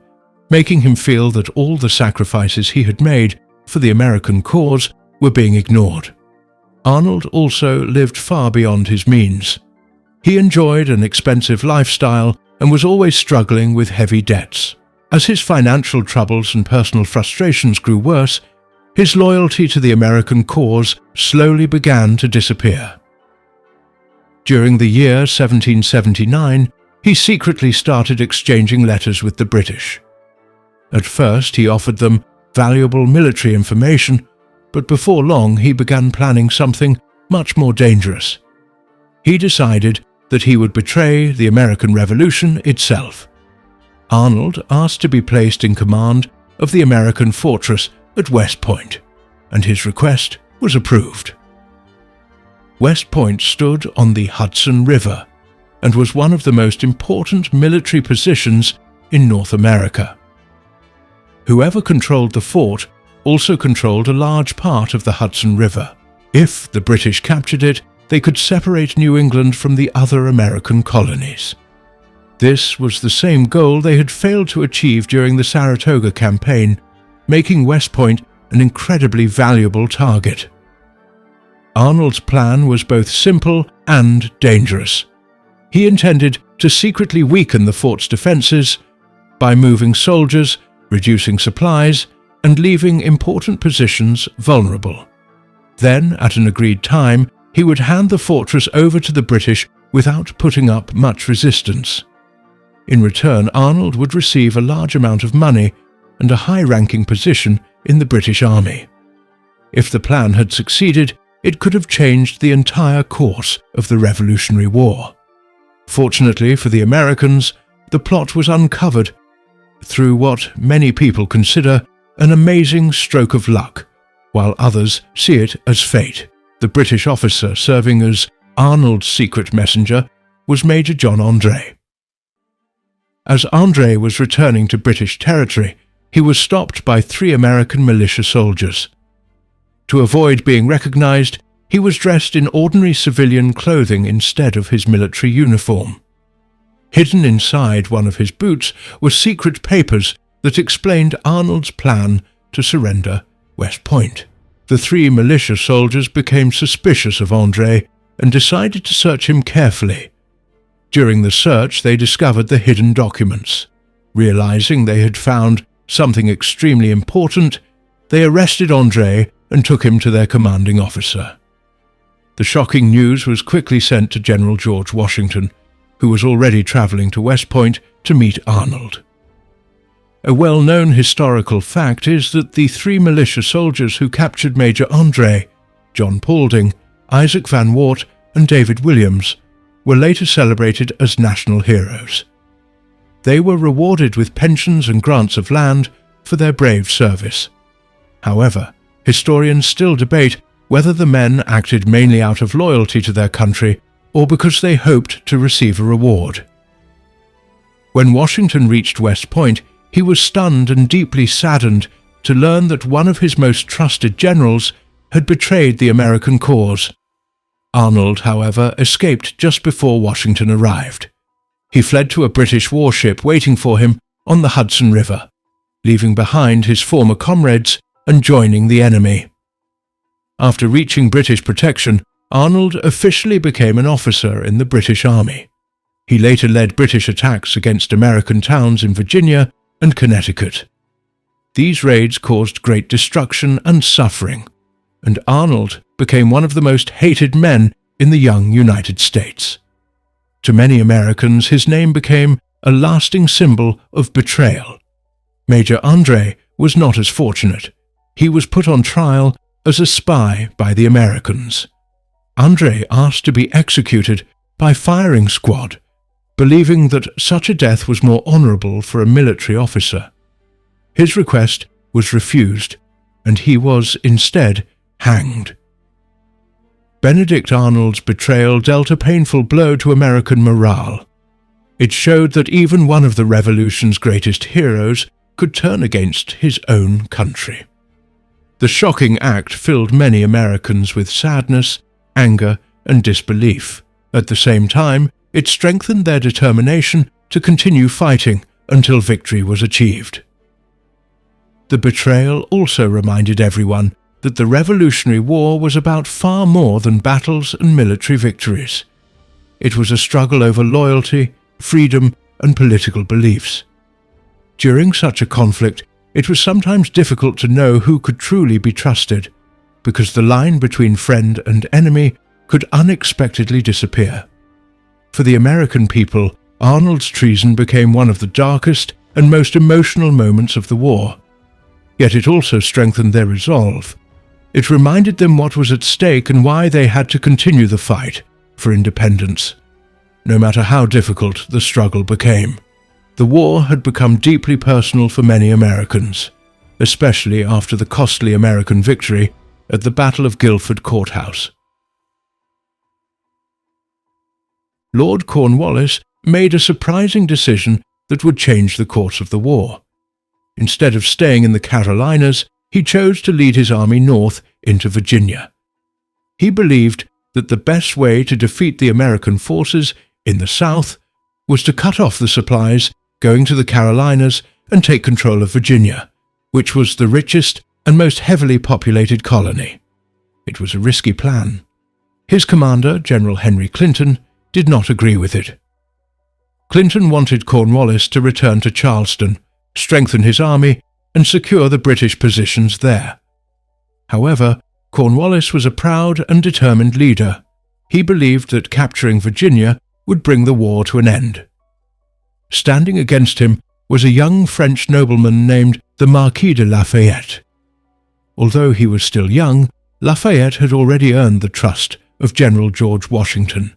making him feel that all the sacrifices he had made for the American cause were being ignored. Arnold also lived far beyond his means. He enjoyed an expensive lifestyle and was always struggling with heavy debts. As his financial troubles and personal frustrations grew worse, his loyalty to the American cause slowly began to disappear. During the year 1779, he secretly started exchanging letters with the British. At first, he offered them valuable military information, but before long he began planning something much more dangerous. He decided that he would betray the American Revolution itself. Arnold asked to be placed in command of the American fortress at West Point, and his request was approved. West Point stood on the Hudson River and was one of the most important military positions in North America. Whoever controlled the fort also controlled a large part of the Hudson River. If the British captured it, they could separate New England from the other American colonies. This was the same goal they had failed to achieve during the Saratoga campaign, making West Point an incredibly valuable target. Arnold's plan was both simple and dangerous. He intended to secretly weaken the fort's defenses by moving soldiers, reducing supplies, and leaving important positions vulnerable. Then, at an agreed time, he would hand the fortress over to the British without putting up much resistance. In return, Arnold would receive a large amount of money and a high-ranking position in the British Army. If the plan had succeeded, it could have changed the entire course of the Revolutionary War. Fortunately for the Americans, the plot was uncovered through what many people consider an amazing stroke of luck, while others see it as fate. The British officer serving as Arnold's secret messenger was Major John André. As André was returning to British territory, he was stopped by 3 American militia soldiers. To avoid being recognized, he was dressed in ordinary civilian clothing instead of his military uniform. Hidden inside one of his boots were secret papers that explained Arnold's plan to surrender West Point. The 3 militia soldiers became suspicious of André and decided to search him carefully. During the search, they discovered the hidden documents. Realizing they had found something extremely important, they arrested André and took him to their commanding officer. The shocking news was quickly sent to General George Washington, who was already traveling to West Point to meet Arnold. A well-known historical fact is that the 3 militia soldiers who captured Major André, John Paulding, Isaac Van Wart, and David Williams, were later celebrated as national heroes. They were rewarded with pensions and grants of land for their brave service. However, historians still debate whether the men acted mainly out of loyalty to their country or because they hoped to receive a reward. When Washington reached West Point, he was stunned and deeply saddened to learn that one of his most trusted generals had betrayed the American cause. Arnold, however, escaped just before Washington arrived. He fled to a British warship waiting for him on the Hudson River, leaving behind his former comrades and joining the enemy. After reaching British protection, Arnold officially became an officer in the British Army. He later led British attacks against American towns in Virginia and Connecticut. These raids caused great destruction and suffering, and Arnold became one of the most hated men in the young United States. To many Americans, his name became a lasting symbol of betrayal. Major Andre was not as fortunate. He was put on trial as a spy by the Americans. Andre asked to be executed by firing squad, believing that such a death was more honorable for a military officer. His request was refused, and he was instead hanged. Benedict Arnold's betrayal dealt a painful blow to American morale. It showed that even one of the Revolution's greatest heroes could turn against his own country. The shocking act filled many Americans with sadness, anger, and disbelief. At the same time, it strengthened their determination to continue fighting until victory was achieved. The betrayal also reminded everyone that the Revolutionary War was about far more than battles and military victories. It was a struggle over loyalty, freedom, and political beliefs. During such a conflict, it was sometimes difficult to know who could truly be trusted, because the line between friend and enemy could unexpectedly disappear. For the American people, Arnold's treason became one of the darkest and most emotional moments of the war. Yet it also strengthened their resolve. It reminded them what was at stake and why they had to continue the fight for independence, no matter how difficult the struggle became. The war had become deeply personal for many Americans, especially after the costly American victory at the Battle of Guilford Courthouse. Lord Cornwallis made a surprising decision that would change the course of the war. Instead of staying in the Carolinas, he chose to lead his army north into Virginia. He believed that the best way to defeat the American forces in the south was to cut off the supplies going to the Carolinas and take control of Virginia, which was the richest and most heavily populated colony. It was a risky plan. His commander, General Henry Clinton, did not agree with it. Clinton wanted Cornwallis to return to Charleston, strengthen his army, and secure the British positions there. However, Cornwallis was a proud and determined leader. He believed that capturing Virginia would bring the war to an end. Standing against him was a young French nobleman named the Marquis de Lafayette. Although he was still young, Lafayette had already earned the trust of General George Washington.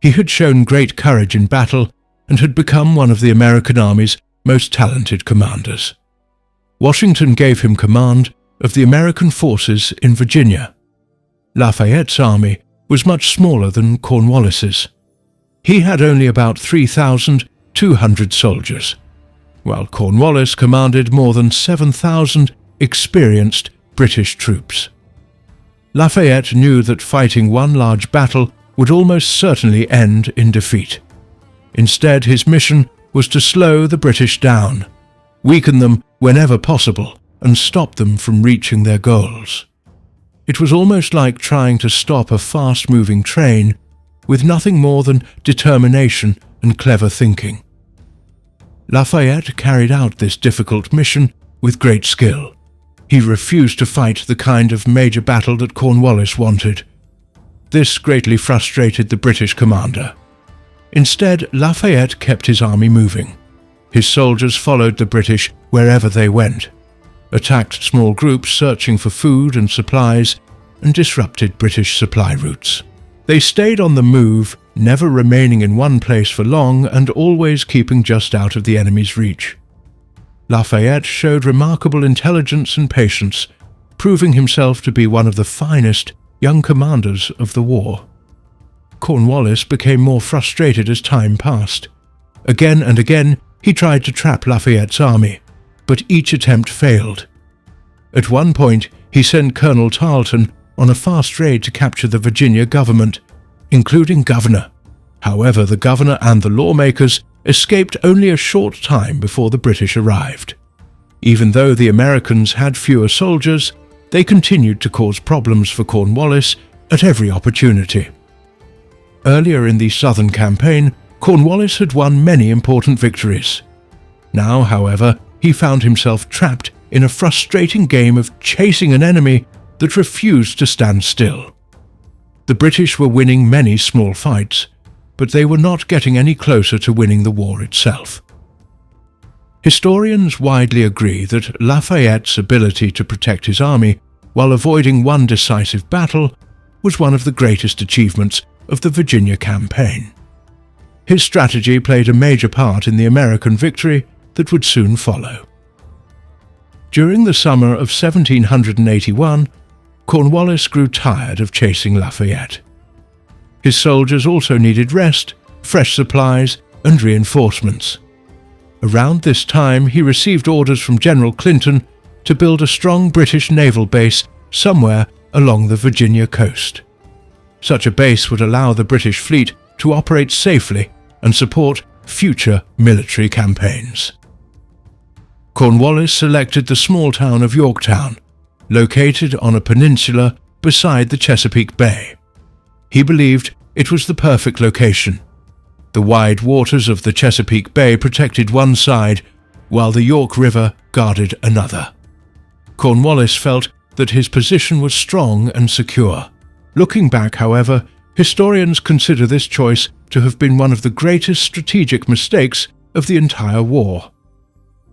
He had shown great courage in battle and had become one of the American Army's most talented commanders. Washington gave him command of the American forces in Virginia. Lafayette's army was much smaller than Cornwallis's. He had only about 3,200 soldiers, while Cornwallis commanded more than 7,000 experienced British troops. Lafayette knew that fighting one large battle would almost certainly end in defeat. Instead, his mission was to slow the British down, weaken them whenever possible, and stop them from reaching their goals. It was almost like trying to stop a fast-moving train with nothing more than determination and clever thinking. Lafayette carried out this difficult mission with great skill. He refused to fight the kind of major battle that Cornwallis wanted. This greatly frustrated the British commander. Instead, Lafayette kept his army moving. His soldiers followed the British wherever they went, attacked small groups searching for food and supplies, and disrupted British supply routes. They stayed on the move never remaining in one place for long and always keeping just out of the enemy's reach. Lafayette showed remarkable intelligence and patience, proving himself to be one of the finest young commanders of the war. Cornwallis became more frustrated as time passed. Again and again he tried to trap Lafayette's army, but each attempt failed. At one point he sent Colonel Tarleton on a fast raid to capture the Virginia government, including governor. However, the governor and the lawmakers escaped only a short time before the British arrived. Even though the Americans had fewer soldiers, they continued to cause problems for Cornwallis at every opportunity. Earlier in the Southern Campaign, Cornwallis had won many important victories. Now, however, he found himself trapped in a frustrating game of chasing an enemy that refused to stand still. The British were winning many small fights, but they were not getting any closer to winning the war itself. Historians widely agree that Lafayette's ability to protect his army while avoiding one decisive battle was one of the greatest achievements of the Virginia campaign. His strategy played a major part in the American victory that would soon follow. During the summer of 1781, Cornwallis grew tired of chasing Lafayette. His soldiers also needed rest, fresh supplies, and reinforcements. Around this time, he received orders from General Clinton to build a strong British naval base somewhere along the Virginia coast. Such a base would allow the British fleet to operate safely and support future military campaigns. Cornwallis selected the small town of Yorktown, located on a peninsula beside the Chesapeake Bay. He believed it was the perfect location. The wide waters of the Chesapeake Bay protected one side, while the York River guarded another. Cornwallis felt that his position was strong and secure. Looking back, however, historians consider this choice to have been one of the greatest strategic mistakes of the entire war.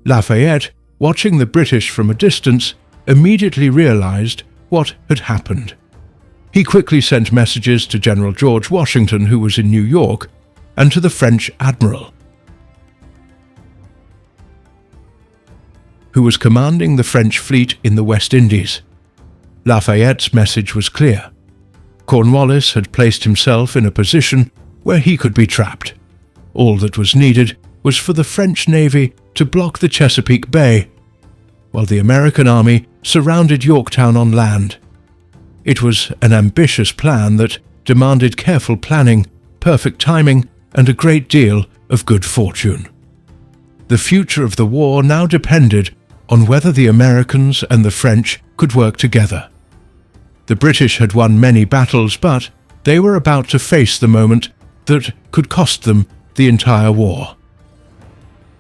Lafayette, watching the British from a distance, immediately realized what had happened. He quickly sent messages to General George Washington, who was in New York, and to the French admiral, who was commanding the French fleet in the West Indies. Lafayette's message was clear. Cornwallis had placed himself in a position where he could be trapped. All that was needed was for the French Navy to block the Chesapeake Bay, while the American army surrounded Yorktown on land. It was an ambitious plan that demanded careful planning, perfect timing, and a great deal of good fortune. The future of the war now depended on whether the Americans and the French could work together. The British had won many battles, but they were about to face the moment that could cost them the entire war.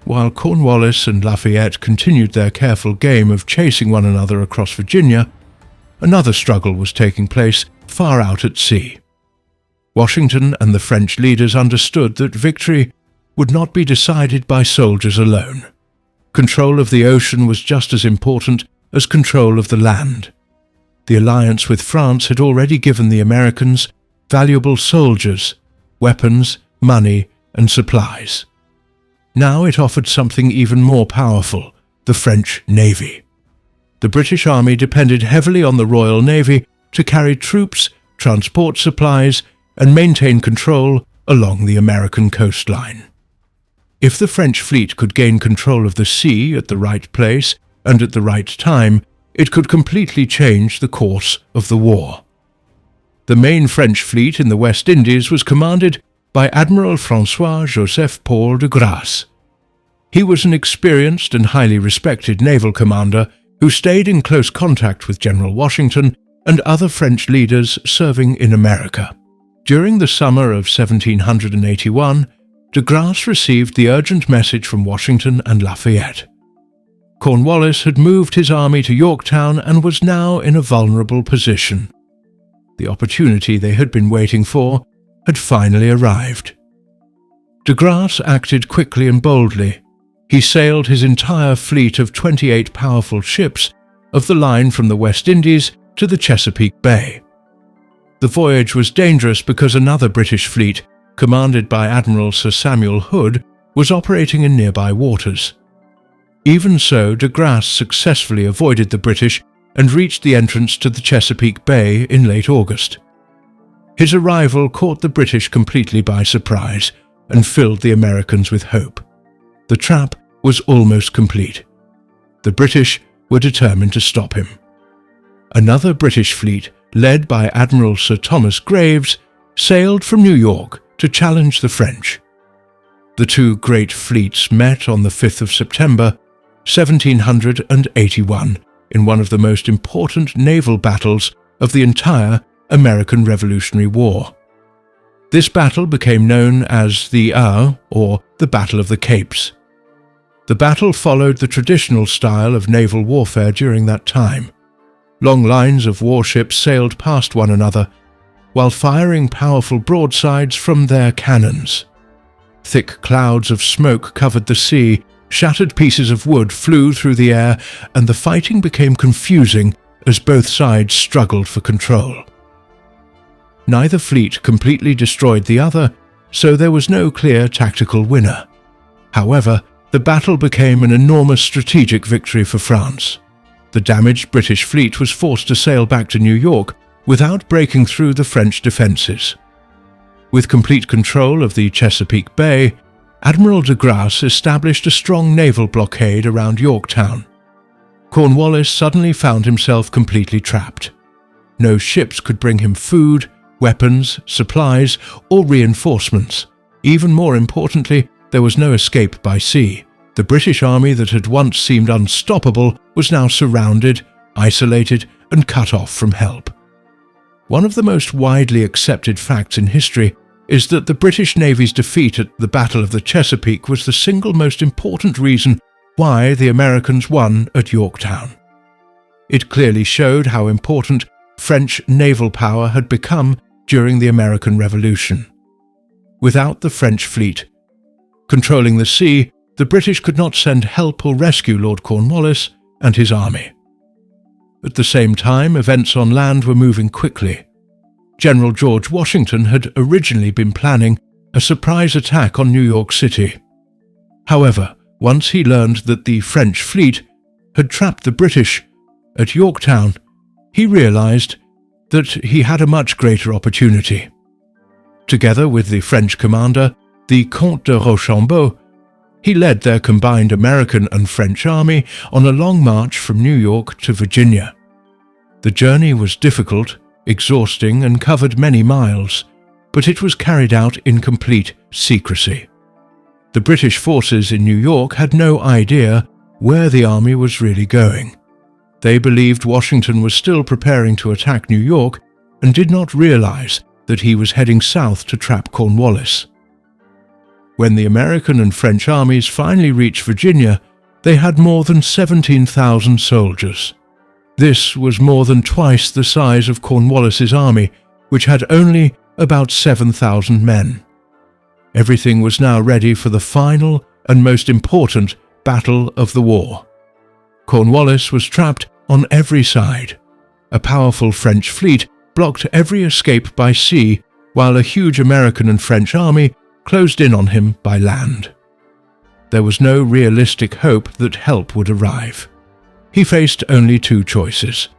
While Cornwallis and Lafayette continued their careful game of chasing one another across Virginia, another struggle was taking place far out at sea. Washington and the French leaders understood that victory would not be decided by soldiers alone. Control of the ocean was just as important as control of the land. The alliance with France had already given the Americans valuable soldiers, weapons, money, and supplies. Now it offered something even more powerful, the French Navy. The British Army depended heavily on the Royal Navy to carry troops, transport supplies, and maintain control along the American coastline. If the French fleet could gain control of the sea at the right place and at the right time, it could completely change the course of the war. The main French fleet in the West Indies was commanded by Admiral François-Joseph Paul de Grasse. He was an experienced and highly respected naval commander who stayed in close contact with General Washington and other French leaders serving in America. During the summer of 1781, de Grasse received the urgent message from Washington and Lafayette. Cornwallis had moved his army to Yorktown and was now in a vulnerable position. The opportunity they had been waiting for had finally arrived. De Grasse acted quickly and boldly. He sailed his entire fleet of 28 powerful ships of the line from the West Indies to the Chesapeake Bay. The voyage was dangerous because another British fleet, commanded by Admiral Sir Samuel Hood, was operating in nearby waters. Even so, de Grasse successfully avoided the British and reached the entrance to the Chesapeake Bay in late August. His arrival caught the British completely by surprise and filled the Americans with hope. The trap was almost complete. The British were determined to stop him. Another British fleet, led by Admiral Sir Thomas Graves, sailed from New York to challenge the French. The two great fleets met on the 5th of September, 1781, in one of the most important naval battles of the entire American Revolutionary War. This battle became known as the or the Battle of the Capes. The battle followed the traditional style of naval warfare during that time. Long lines of warships sailed past one another, while firing powerful broadsides from their cannons. Thick clouds of smoke covered the sea, shattered pieces of wood flew through the air, and the fighting became confusing as both sides struggled for control. Neither fleet completely destroyed the other, so there was no clear tactical winner. However, the battle became an enormous strategic victory for France. The damaged British fleet was forced to sail back to New York without breaking through the French defences. With complete control of the Chesapeake Bay, Admiral de Grasse established a strong naval blockade around Yorktown. Cornwallis suddenly found himself completely trapped. No ships could bring him food, weapons, supplies, or reinforcements. Even more importantly, there was no escape by sea. The British army that had once seemed unstoppable was now surrounded, isolated, and cut off from help. One of the most widely accepted facts in history is that the British Navy's defeat at the Battle of the Chesapeake was the single most important reason why the Americans won at Yorktown. It clearly showed how important French naval power had become during the American Revolution. Without the French fleet controlling the sea, the British could not send help or rescue Lord Cornwallis and his army. At the same time, events on land were moving quickly. General George Washington had originally been planning a surprise attack on New York City. However, once he learned that the French fleet had trapped the British at Yorktown, he realized that he had a much greater opportunity. Together with the French commander, the Comte de Rochambeau, he led their combined American and French army on a long march from New York to Virginia. The journey was difficult, exhausting, and covered many miles, but it was carried out in complete secrecy. The British forces in New York had no idea where the army was really going. They believed Washington was still preparing to attack New York and did not realize that he was heading south to trap Cornwallis. When the American and French armies finally reached Virginia, they had more than 17,000 soldiers. This was more than twice the size of Cornwallis's army, which had only about 7,000 men. Everything was now ready for the final and most important battle of the war. Cornwallis was trapped on every side. A powerful French fleet blocked every escape by sea, while a huge American and French army closed in on him by land. There was no realistic hope that help would arrive. He faced only two choices: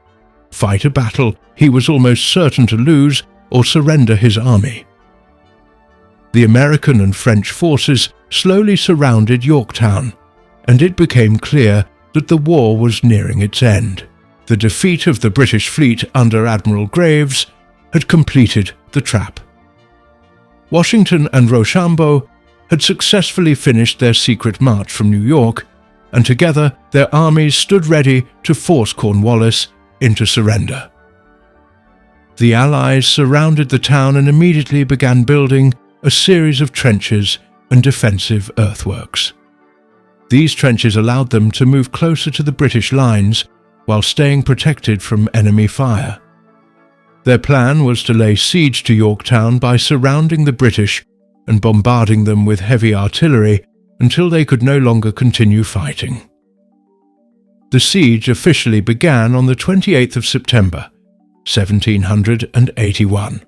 fight a battle he was almost certain to lose, or surrender his army. The American and French forces slowly surrounded Yorktown, and it became clear that the war was nearing its end. The defeat of the British fleet under Admiral Graves had completed the trap. Washington and Rochambeau had successfully finished their secret march from New York, and together their armies stood ready to force Cornwallis into surrender. The Allies surrounded the town and immediately began building a series of trenches and defensive earthworks. These trenches allowed them to move closer to the British lines while staying protected from enemy fire. Their plan was to lay siege to Yorktown by surrounding the British and bombarding them with heavy artillery until they could no longer continue fighting. The siege officially began on the 28th of September, 1781.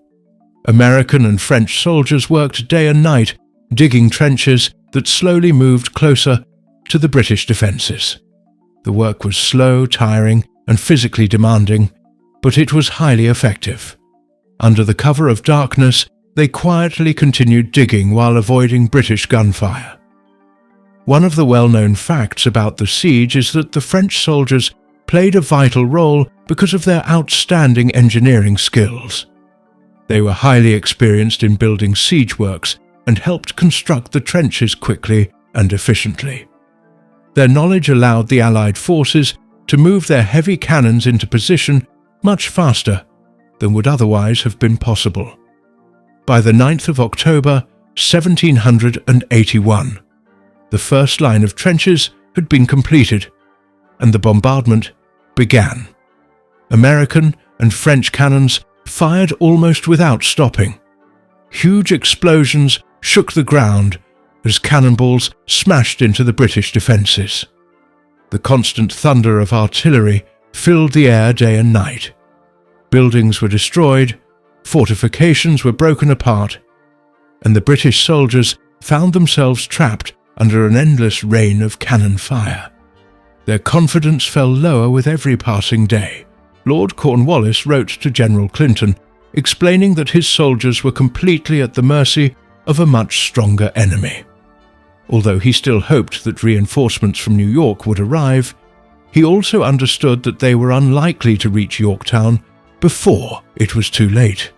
American and French soldiers worked day and night, digging trenches that slowly moved closer to the British defences. The work was slow, tiring, and physically demanding, but it was highly effective. Under the cover of darkness, they quietly continued digging while avoiding British gunfire. One of the well-known facts about the siege is that the French soldiers played a vital role because of their outstanding engineering skills. They were highly experienced in building siege works and helped construct the trenches quickly and efficiently. Their knowledge allowed the Allied forces to move their heavy cannons into position much faster than would otherwise have been possible. By the 9th of October, 1781, the first line of trenches had been completed, and the bombardment began. American and French cannons fired almost without stopping. Huge explosions shook the ground as cannonballs smashed into the British defences. The constant thunder of artillery filled the air day and night. Buildings were destroyed, fortifications were broken apart, and the British soldiers found themselves trapped under an endless rain of cannon fire. Their confidence fell lower with every passing day. Lord Cornwallis wrote to General Clinton, explaining that his soldiers were completely at the mercy of a much stronger enemy. Although he still hoped that reinforcements from New York would arrive, he also understood that they were unlikely to reach Yorktown before it was too late.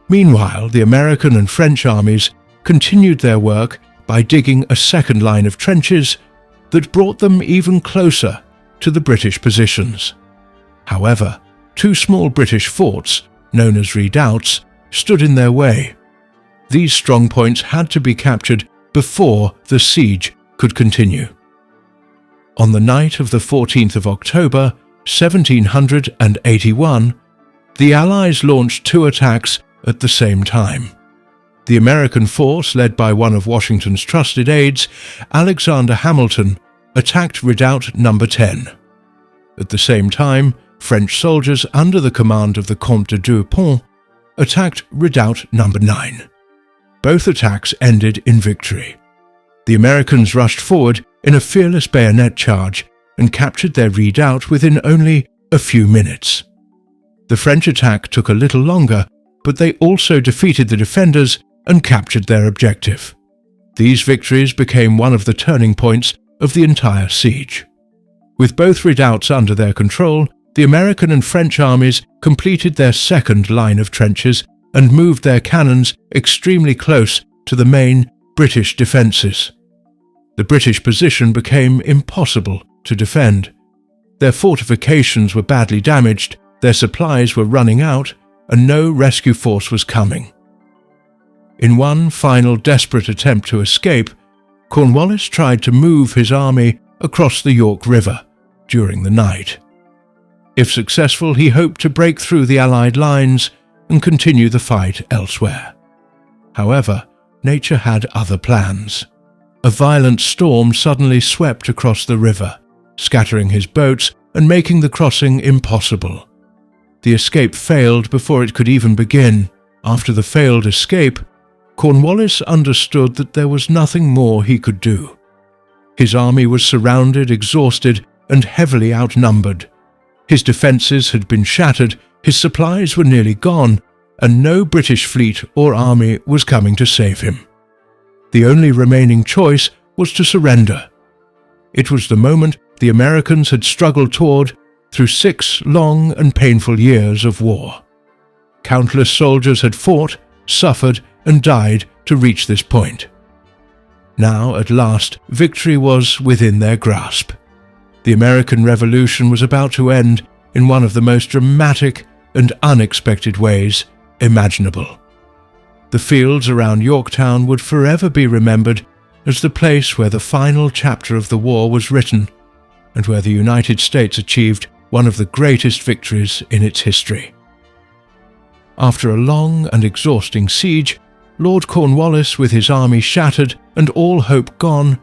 Meanwhile, the American and French armies continued their work by digging a second line of trenches that brought them even closer to the British positions. However, two small British forts, known as redoubts, stood in their way. These strongpoints had to be captured before the siege could continue. On the night of the 14th of October, 1781, the Allies launched two attacks at the same time. The American force, led by one of Washington's trusted aides, Alexander Hamilton, attacked Redoubt No. 10. At the same time, French soldiers under the command of the Comte de Deux Ponts attacked Redoubt No. 9. Both attacks ended in victory. The Americans rushed forward in a fearless bayonet charge and captured their redoubt within only a few minutes. The French attack took a little longer, but they also defeated the defenders and captured their objective. These victories became one of the turning points of the entire siege. With both redoubts under their control, the American and French armies completed their second line of trenches and moved their cannons extremely close to the main British defences. The British position became impossible to defend. Their fortifications were badly damaged, their supplies were running out, and no rescue force was coming. In one final desperate attempt to escape, Cornwallis tried to move his army across the York River during the night. If successful, he hoped to break through the Allied lines and continue the fight elsewhere. However, nature had other plans. A violent storm suddenly swept across the river, scattering his boats and making the crossing impossible. The escape failed before it could even begin. After the failed escape, Cornwallis understood that there was nothing more he could do. His army was surrounded, exhausted, and heavily outnumbered. His defences had been shattered, his supplies were nearly gone, and no British fleet or army was coming to save him. The only remaining choice was to surrender. It was the moment the Americans had struggled toward through 6 long and painful years of war. Countless soldiers had fought, suffered, and died to reach this point. Now, at last, victory was within their grasp. The American Revolution was about to end in one of the most dramatic and unexpected ways imaginable. The fields around Yorktown would forever be remembered as the place where the final chapter of the war was written and where the United States achieved one of the greatest victories in its history. After a long and exhausting siege, Lord Cornwallis, with his army shattered and all hope gone,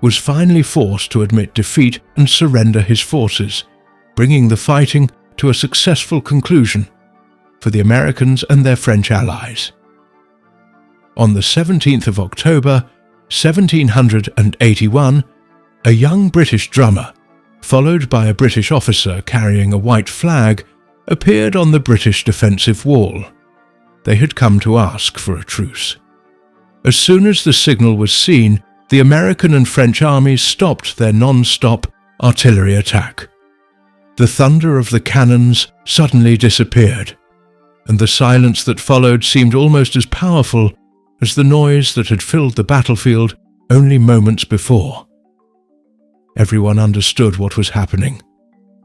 was finally forced to admit defeat and surrender his forces, bringing the fighting to a successful conclusion. for the Americans and their French allies. On the 17th of October, 1781, a young British drummer, followed by a British officer carrying a white flag, appeared on the British defensive wall. They had come to ask for a truce. As soon as the signal was seen, the American and French armies stopped their non-stop artillery attack. The thunder of the cannons suddenly disappeared, and the silence that followed seemed almost as powerful as the noise that had filled the battlefield only moments before. Everyone understood what was happening.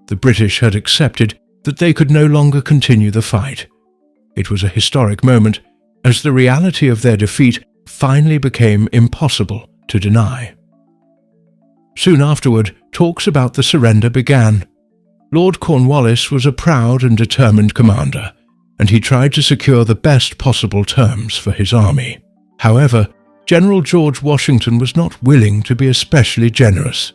The British had accepted that they could no longer continue the fight. It was a historic moment, as the reality of their defeat finally became impossible to deny. Soon afterward, talks about the surrender began. Lord Cornwallis was a proud and determined commander, and he tried to secure the best possible terms for his army. However, General George Washington was not willing to be especially generous.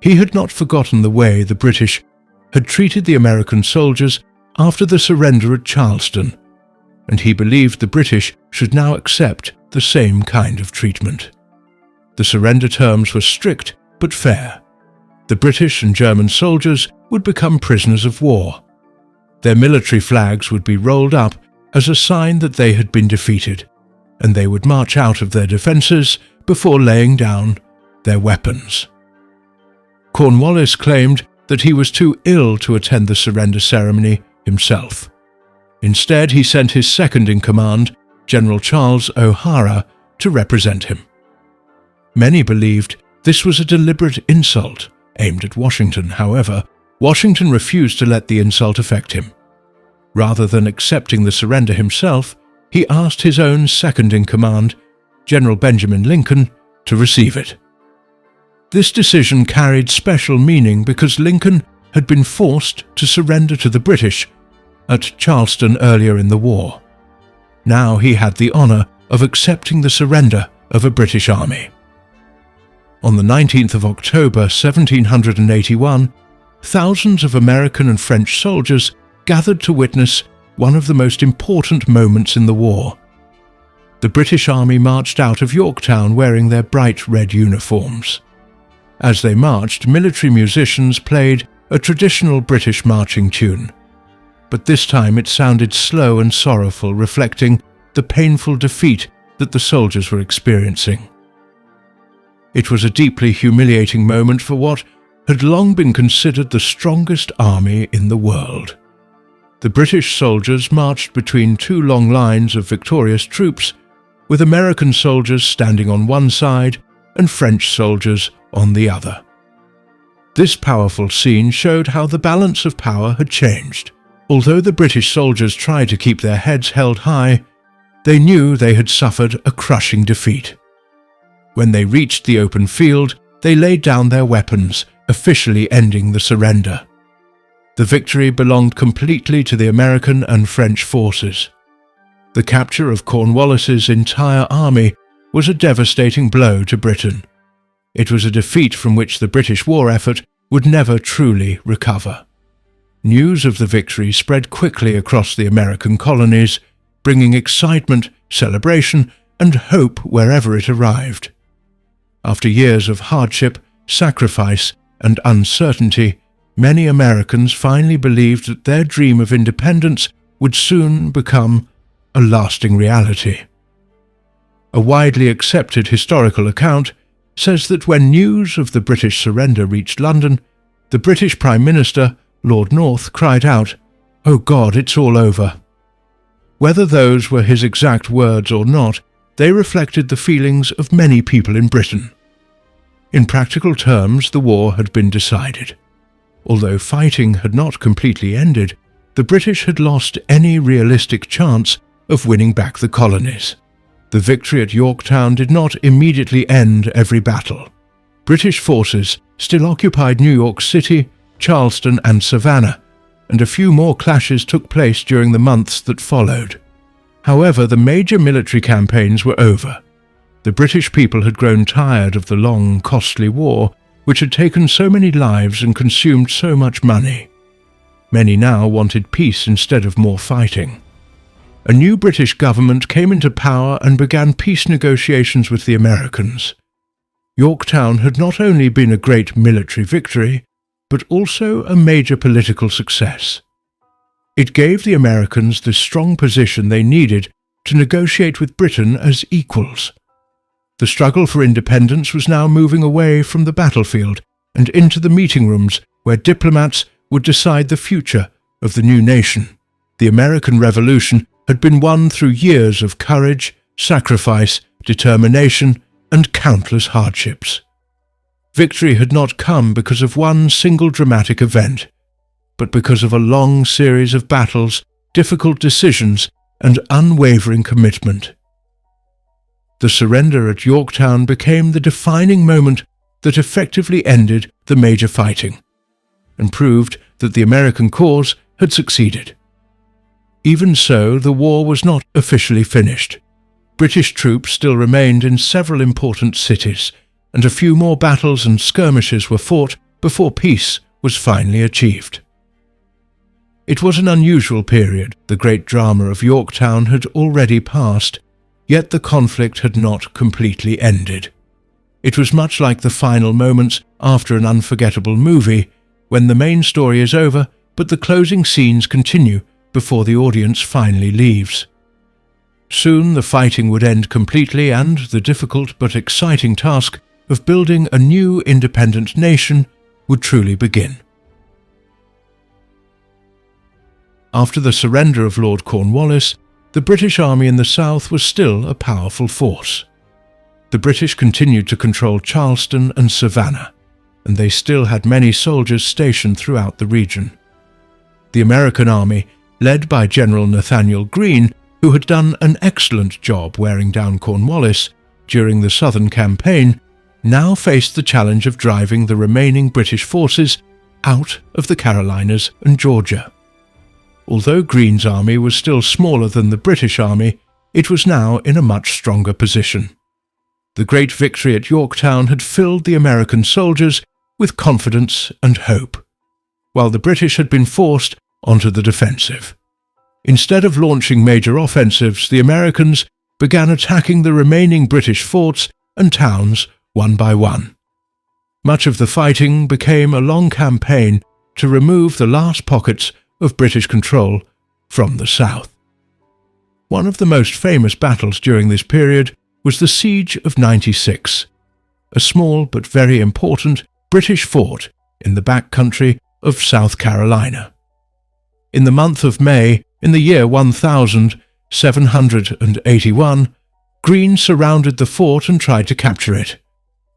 He had not forgotten the way the British had treated the American soldiers after the surrender at Charleston, and he believed the British should now accept the same kind of treatment. The surrender terms were strict but fair. The British and German soldiers would become prisoners of war. Their military flags would be rolled up as a sign that they had been defeated, and they would march out of their defences before laying down their weapons. Cornwallis claimed that he was too ill to attend the surrender ceremony himself. Instead, he sent his second-in-command, General Charles O'Hara, to represent him. Many believed this was a deliberate insult aimed at Washington. However, Washington refused to let the insult affect him. Rather than accepting the surrender himself, he asked his own second-in-command, General Benjamin Lincoln, to receive it. This decision carried special meaning because Lincoln had been forced to surrender to the British at Charleston earlier in the war. Now he had the honour of accepting the surrender of a British army. On the 19th of October 1781, thousands of American and French soldiers gathered to witness one of the most important moments in the war. The British army marched out of Yorktown wearing their bright red uniforms. As they marched, military musicians played a traditional British marching tune, but this time it sounded slow and sorrowful, reflecting the painful defeat that the soldiers were experiencing. It was a deeply humiliating moment for what had long been considered the strongest army in the world. The British soldiers marched between two long lines of victorious troops, with American soldiers standing on one side and French soldiers on the other. This powerful scene showed how the balance of power had changed. Although the British soldiers tried to keep their heads held high, they knew they had suffered a crushing defeat. When they reached the open field, they laid down their weapons, officially ending the surrender. The victory belonged completely to the American and French forces. The capture of Cornwallis's entire army was a devastating blow to Britain. It was a defeat from which the British war effort would never truly recover. News of the victory spread quickly across the American colonies, bringing excitement, celebration, and hope wherever it arrived. After years of hardship, sacrifice, and uncertainty, many Americans finally believed that their dream of independence would soon become a lasting reality. A widely accepted historical account says that when news of the British surrender reached London, the British Prime Minister, Lord North, cried out, "Oh God, it's all over." Whether those were his exact words or not, they reflected the feelings of many people in Britain. In practical terms, the war had been decided. Although fighting had not completely ended, the British had lost any realistic chance of winning back the colonies. The victory at Yorktown did not immediately end every battle. British forces still occupied New York City, Charleston, and Savannah, and a few more clashes took place during the months that followed. However, the major military campaigns were over. The British people had grown tired of the long, costly war, which had taken so many lives and consumed so much money. Many now wanted peace instead of more fighting. A new British government came into power and began peace negotiations with the Americans. Yorktown had not only been a great military victory, but also a major political success. It gave the Americans the strong position they needed to negotiate with Britain as equals. The struggle for independence was now moving away from the battlefield and into the meeting rooms where diplomats would decide the future of the new nation. The American Revolution had been won through years of courage, sacrifice, determination, and countless hardships. Victory had not come because of one single dramatic event, but because of a long series of battles, difficult decisions, and unwavering commitment. The surrender at Yorktown became the defining moment that effectively ended the major fighting, and proved that the American cause had succeeded. Even so, the war was not officially finished. British troops still remained in several important cities, and a few more battles and skirmishes were fought before peace was finally achieved. It was an unusual period. The great drama of Yorktown had already passed, yet the conflict had not completely ended. It was much like the final moments after an unforgettable movie, when the main story is over, but the closing scenes continue before the audience finally leaves. Soon the fighting would end completely, and the difficult but exciting task of building a new independent nation would truly begin. After the surrender of Lord Cornwallis, the British Army in the south was still a powerful force. The British continued to control Charleston and Savannah, and they still had many soldiers stationed throughout the region. The American army, led by General Nathanael Greene, who had done an excellent job wearing down Cornwallis during the Southern Campaign, now faced the challenge of driving the remaining British forces out of the Carolinas and Georgia. Although Greene's army was still smaller than the British army, it was now in a much stronger position. The great victory at Yorktown had filled the American soldiers with confidence and hope, while the British had been forced onto the defensive. Instead of launching major offensives, the Americans began attacking the remaining British forts and towns one by one. Much of the fighting became a long campaign to remove the last pockets of British control from the south. One of the most famous battles during this period was the Siege of 96, a small but very important British fort in the backcountry of South Carolina. In the month of May, in the year 1781, Greene surrounded the fort and tried to capture it.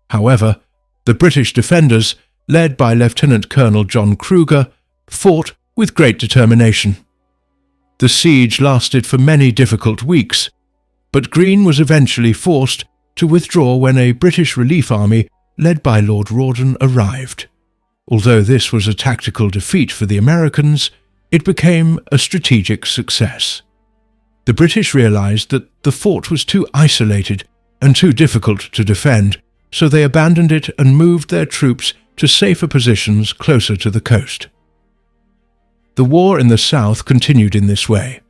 However, the British defenders, led by Lieutenant Colonel John Cruger, fought with great determination. The siege lasted for many difficult weeks, but Greene was eventually forced to withdraw when a British relief army led by Lord Rawdon arrived. Although this was a tactical defeat for the Americans, it became a strategic success. The British realized that the fort was too isolated and too difficult to defend, so they abandoned it and moved their troops to safer positions closer to the coast. The war in the south continued in this way.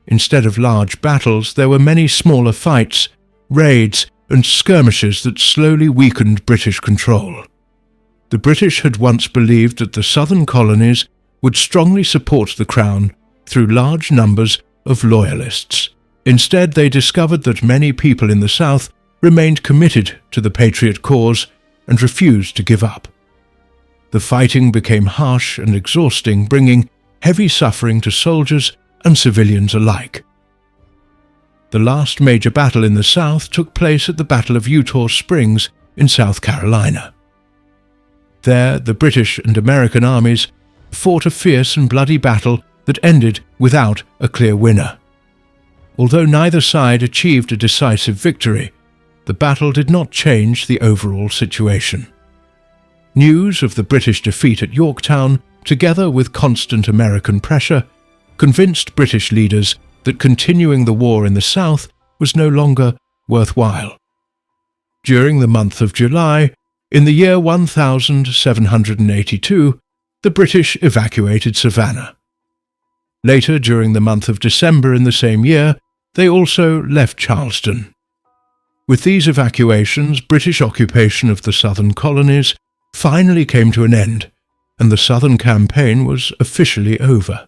Instead of large battles, there were many smaller fights, raids, and skirmishes that slowly weakened British control. The British had once believed that the southern colonies would strongly support the Crown through large numbers of loyalists. Instead, they discovered that many people in the south remained committed to the Patriot cause and refused to give up. The fighting became harsh and exhausting, bringing heavy suffering to soldiers and civilians alike. The last major battle in the South took place at the Battle of Eutaw Springs in South Carolina. There, the British and American armies fought a fierce and bloody battle that ended without a clear winner. Although neither side achieved a decisive victory, the battle did not change the overall situation. News of the British defeat at Yorktown, together with constant American pressure, convinced British leaders that continuing the war in the South was no longer worthwhile. During the month of July, in the year 1782, the British evacuated Savannah. Later, during the month of December in the same year, they also left Charleston. With these evacuations, British occupation of the southern colonies finally came to an end, and the southern campaign was officially over.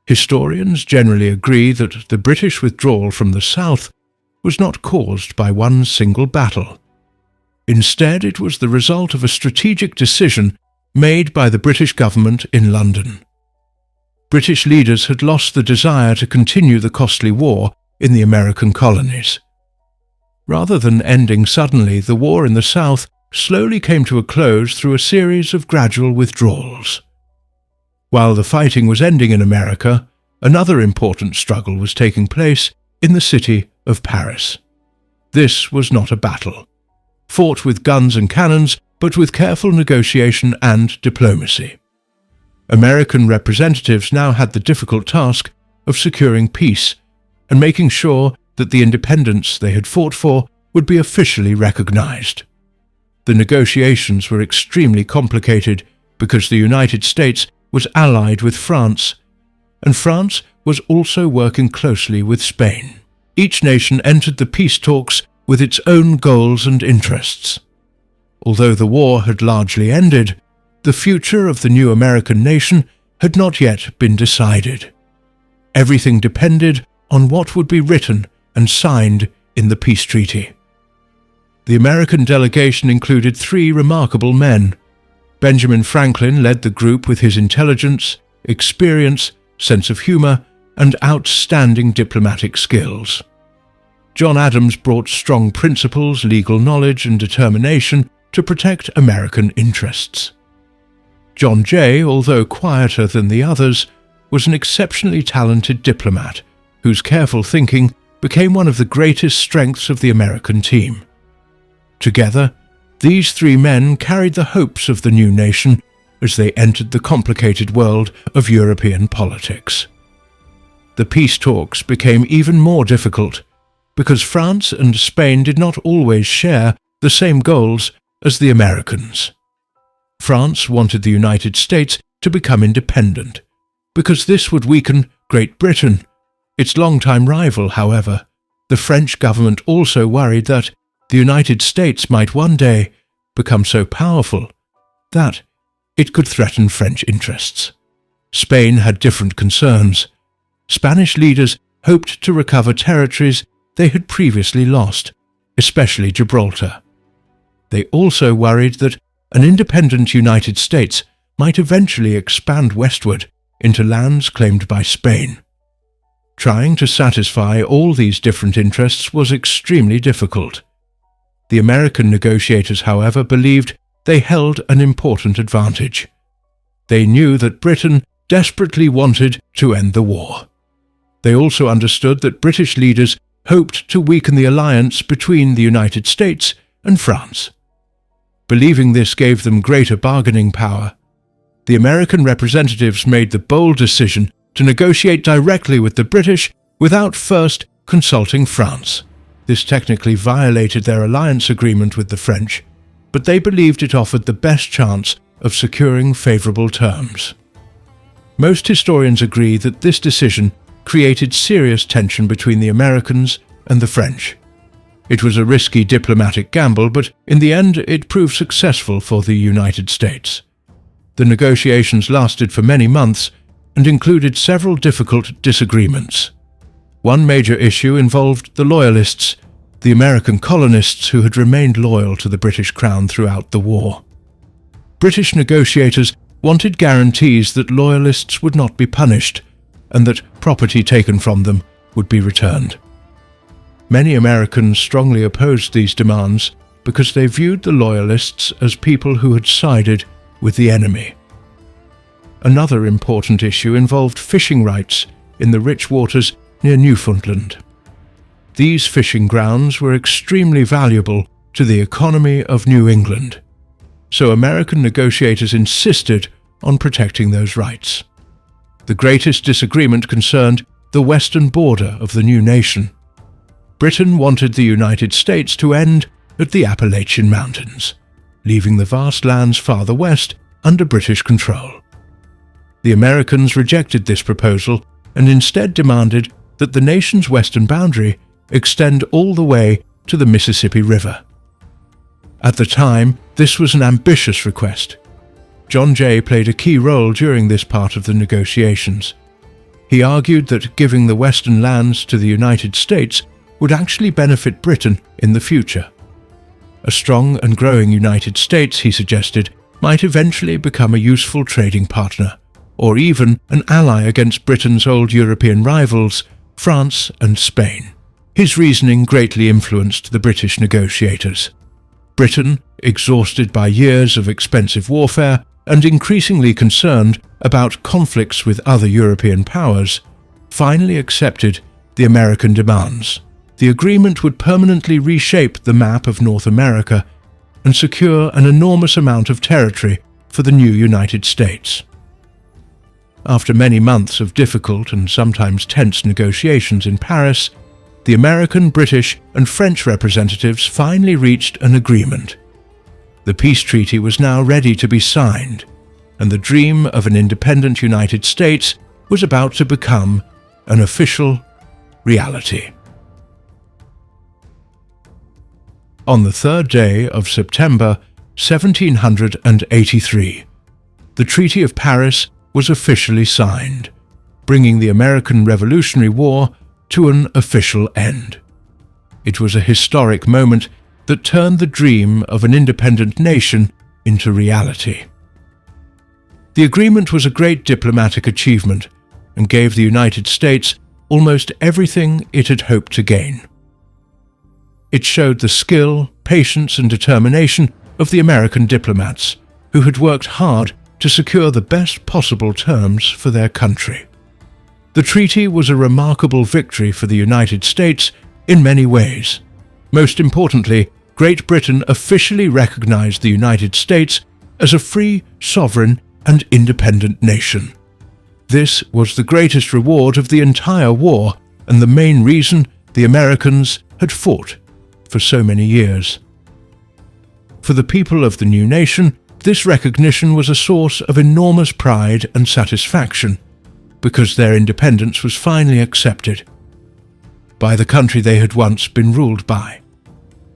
Historians generally agree that the British withdrawal from the south was not caused by one single battle. Instead, it was the result of a strategic decision made by the British government in London. British leaders had lost the desire to continue the costly war in the American colonies. Rather than ending suddenly, the war in the South slowly came to a close through a series of gradual withdrawals. While the fighting was ending in America, another important struggle was taking place in the city of Paris. This was not a battle, fought with guns and cannons, but with careful negotiation and diplomacy. American representatives now had the difficult task of securing peace and making sure that the independence they had fought for would be officially recognized. The negotiations were extremely complicated because the United States was allied with France, and France was also working closely with Spain. Each nation entered the peace talks with its own goals and interests. Although the war had largely ended, the future of the new American nation had not yet been decided. Everything depended on what would be written and signed in the peace treaty. The American delegation included three remarkable men. Benjamin Franklin led the group with his intelligence, experience, sense of humor, and outstanding diplomatic skills. John Adams brought strong principles, legal knowledge, and determination to protect American interests. John Jay, although quieter than the others, was an exceptionally talented diplomat whose careful thinking became one of the greatest strengths of the American team. Together, these three men carried the hopes of the new nation as they entered the complicated world of European politics. The peace talks became even more difficult because France and Spain did not always share the same goals as the Americans. France wanted the United States to become independent, because this would weaken Great Britain. Its longtime rival, however, the French government also worried that the United States might one day become so powerful that it could threaten French interests. Spain had different concerns. Spanish leaders hoped to recover territories they had previously lost, especially Gibraltar. They also worried that an independent United States might eventually expand westward into lands claimed by Spain. Trying to satisfy all these different interests was extremely difficult. The American negotiators, however, believed they held an important advantage. They knew that Britain desperately wanted to end the war. They also understood that British leaders hoped to weaken the alliance between the United States and France. Believing this gave them greater bargaining power, the American representatives made the bold decision to negotiate directly with the British without first consulting France. This technically violated their alliance agreement with the French, but they believed it offered the best chance of securing favorable terms. Most historians agree that this decision created serious tension between the Americans and the French. It was a risky diplomatic gamble, but in the end it proved successful for the United States. The negotiations lasted for many months and included several difficult disagreements. One major issue involved the Loyalists, the American colonists who had remained loyal to the British Crown throughout the war. British negotiators wanted guarantees that Loyalists would not be punished and that property taken from them would be returned. Many Americans strongly opposed these demands because they viewed the Loyalists as people who had sided with the enemy. Another important issue involved fishing rights in the rich waters near Newfoundland. These fishing grounds were extremely valuable to the economy of New England, so American negotiators insisted on protecting those rights. The greatest disagreement concerned the western border of the new nation. Britain wanted the United States to end at the Appalachian Mountains, leaving the vast lands farther west under British control. The Americans rejected this proposal and instead demanded that the nation's western boundary extend all the way to the Mississippi River. At the time, this was an ambitious request. John Jay played a key role during this part of the negotiations. He argued that giving the western lands to the United States would actually benefit Britain in the future. A strong and growing United States, he suggested, might eventually become a useful trading partner, or even an ally against Britain's old European rivals, France and Spain. His reasoning greatly influenced the British negotiators. Britain, exhausted by years of expensive warfare and increasingly concerned about conflicts with other European powers, finally accepted the American demands. The agreement would permanently reshape the map of North America and secure an enormous amount of territory for the new United States. After many months of difficult and sometimes tense negotiations in Paris, the American, British, and French representatives finally reached an agreement. The peace treaty was now ready to be signed, and the dream of an independent United States was about to become an official reality. On the 3rd day of September 1783, the Treaty of Paris was officially signed, bringing the American Revolutionary War to an official end. It was a historic moment that turned the dream of an independent nation into reality. The agreement was a great diplomatic achievement and gave the United States almost everything it had hoped to gain. It showed the skill, patience, and determination of the American diplomats, who had worked hard to secure the best possible terms for their country. The treaty was a remarkable victory for the United States in many ways. Most importantly, Great Britain officially recognized the United States as a free, sovereign, and independent nation. This was the greatest reward of the entire war and the main reason the Americans had fought for so many years. For the people of the new nation, this recognition was a source of enormous pride and satisfaction, because their independence was finally accepted by the country they had once been ruled by.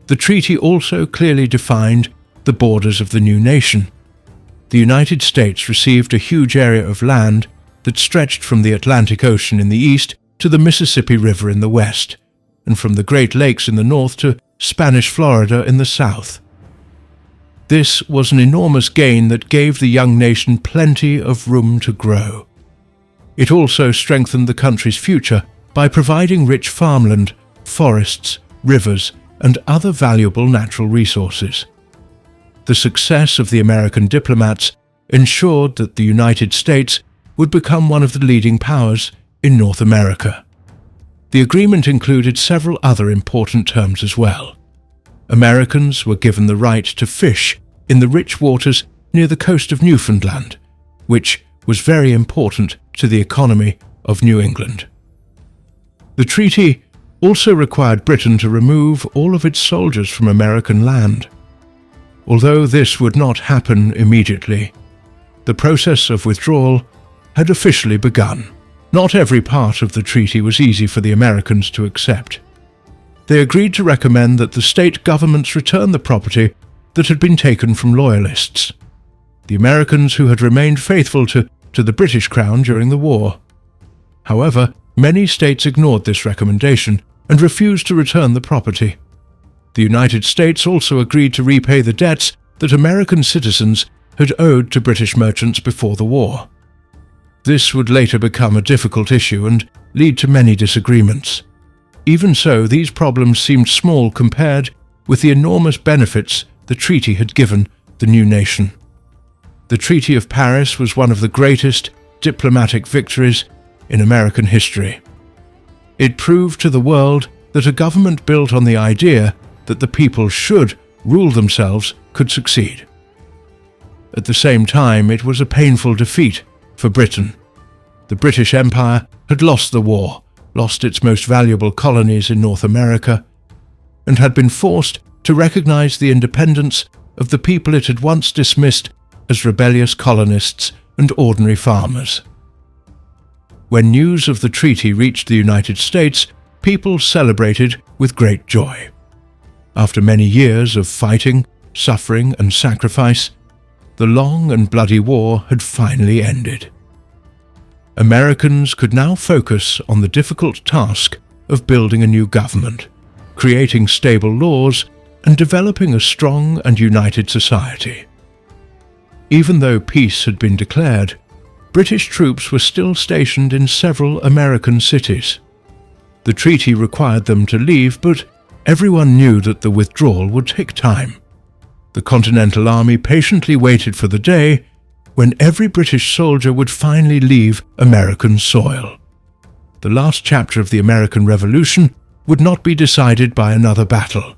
The treaty also clearly defined the borders of the new nation. The United States received a huge area of land that stretched from the Atlantic Ocean in the east to the Mississippi River in the west, and from the Great Lakes in the north to Spanish Florida in the south. This was an enormous gain that gave the young nation plenty of room to grow. It also strengthened the country's future by providing rich farmland, forests, rivers, and other valuable natural resources. The success of the American diplomats ensured that the United States would become one of the leading powers in North America. The agreement included several other important terms as well. Americans were given the right to fish in the rich waters near the coast of Newfoundland, which was very important to the economy of New England. The treaty also required Britain to remove all of its soldiers from American land. Although this would not happen immediately, the process of withdrawal had officially begun. Not every part of the treaty was easy for the Americans to accept. They agreed to recommend that the state governments return the property that had been taken from loyalists, the Americans who had remained faithful to the British Crown during the war. However, many states ignored this recommendation and refused to return the property. The United States also agreed to repay the debts that American citizens had owed to British merchants before the war. This would later become a difficult issue and lead to many disagreements. Even so, these problems seemed small compared with the enormous benefits the treaty had given the new nation. The Treaty of Paris was one of the greatest diplomatic victories in American history. It proved to the world that a government built on the idea that the people should rule themselves could succeed. At the same time, it was a painful defeat for Britain. The British Empire had lost the war, lost its most valuable colonies in North America, and had been forced to recognize the independence of the people it had once dismissed as rebellious colonists and ordinary farmers. When news of the treaty reached the United States, people celebrated with great joy. After many years of fighting, suffering, and sacrifice, the long and bloody war had finally ended. Americans could now focus on the difficult task of building a new government, creating stable laws, and developing a strong and united society. Even though peace had been declared, British troops were still stationed in several American cities. The treaty required them to leave, but everyone knew that the withdrawal would take time. The Continental Army patiently waited for the day when every British soldier would finally leave American soil. The last chapter of the American Revolution would not be decided by another battle.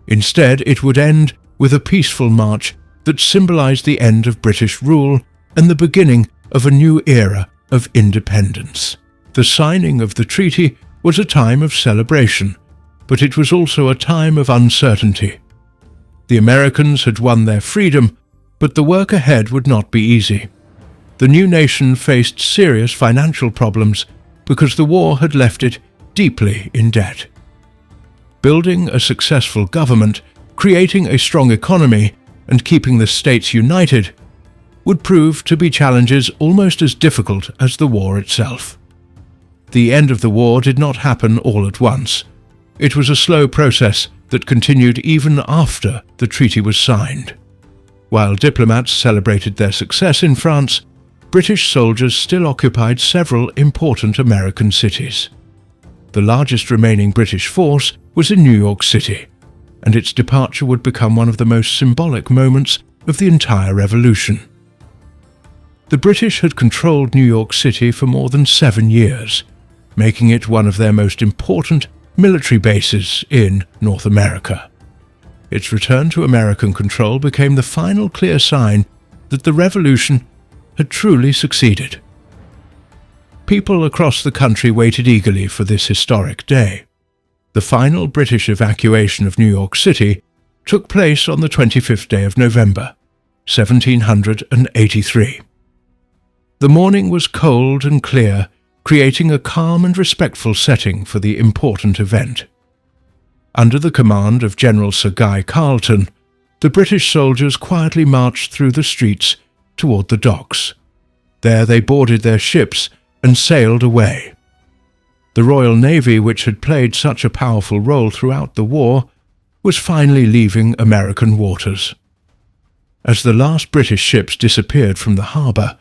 Instead, it would end with a peaceful march that symbolized the end of British rule and the beginning of a new era of independence. The signing of the treaty was a time of celebration, but it was also a time of uncertainty. The Americans had won their freedom, but the work ahead would not be easy. The new nation faced serious financial problems because the war had left it deeply in debt. Building a successful government, creating a strong economy, and keeping the states united would prove to be challenges almost as difficult as the war itself. The end of the war did not happen all at once. It was a slow process that continued even after the treaty was signed. While diplomats celebrated their success in France, British soldiers still occupied several important American cities. The largest remaining British force was in New York City, and its departure would become one of the most symbolic moments of the entire revolution. The British had controlled New York City for more than 7 years, making it one of their most important military bases in North America. Its return to American control became the final clear sign that the revolution had truly succeeded. People across the country waited eagerly for this historic day. The final British evacuation of New York City took place on the 25th day of November, 1783. The morning was cold and clear, creating a calm and respectful setting for the important event. Under the command of General Sir Guy Carleton, the British soldiers quietly marched through the streets toward the docks. There they boarded their ships and sailed away. The Royal Navy, which had played such a powerful role throughout the war, was finally leaving American waters. As the last British ships disappeared from the harbour,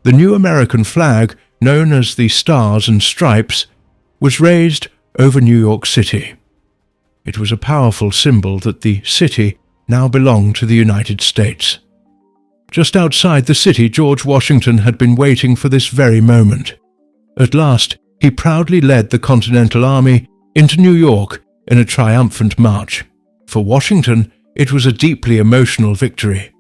the new American flag, known as the Stars and Stripes, was raised over New York City. It was a powerful symbol that the city now belonged to the United States. Just outside the city, George Washington had been waiting for this very moment. At last, he proudly led the Continental Army into New York in a triumphant march. For Washington, it was a deeply emotional victory.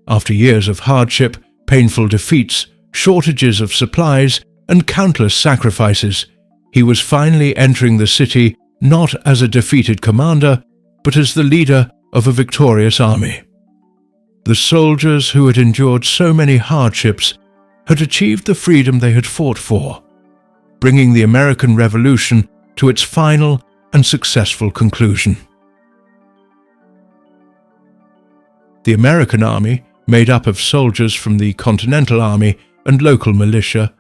After years of hardship, painful defeats, shortages of supplies, and countless sacrifices, he was finally entering the city not as a defeated commander, but as the leader of a victorious army. The soldiers who had endured so many hardships had achieved the freedom they had fought for, bringing the American Revolution to its final and successful conclusion. The American army, made up of soldiers from the Continental Army and local militia,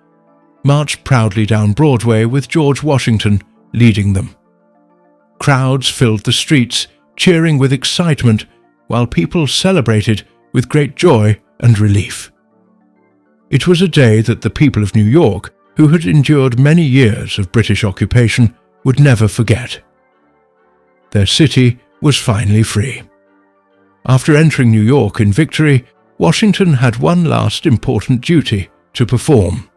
marched proudly down Broadway with George Washington leading them. Crowds filled the streets, cheering with excitement, while people celebrated with great joy and relief. It was a day that the people of New York, who had endured many years of British occupation, would never forget. Their city was finally free. After entering New York in victory, Washington had one last important duty to perform.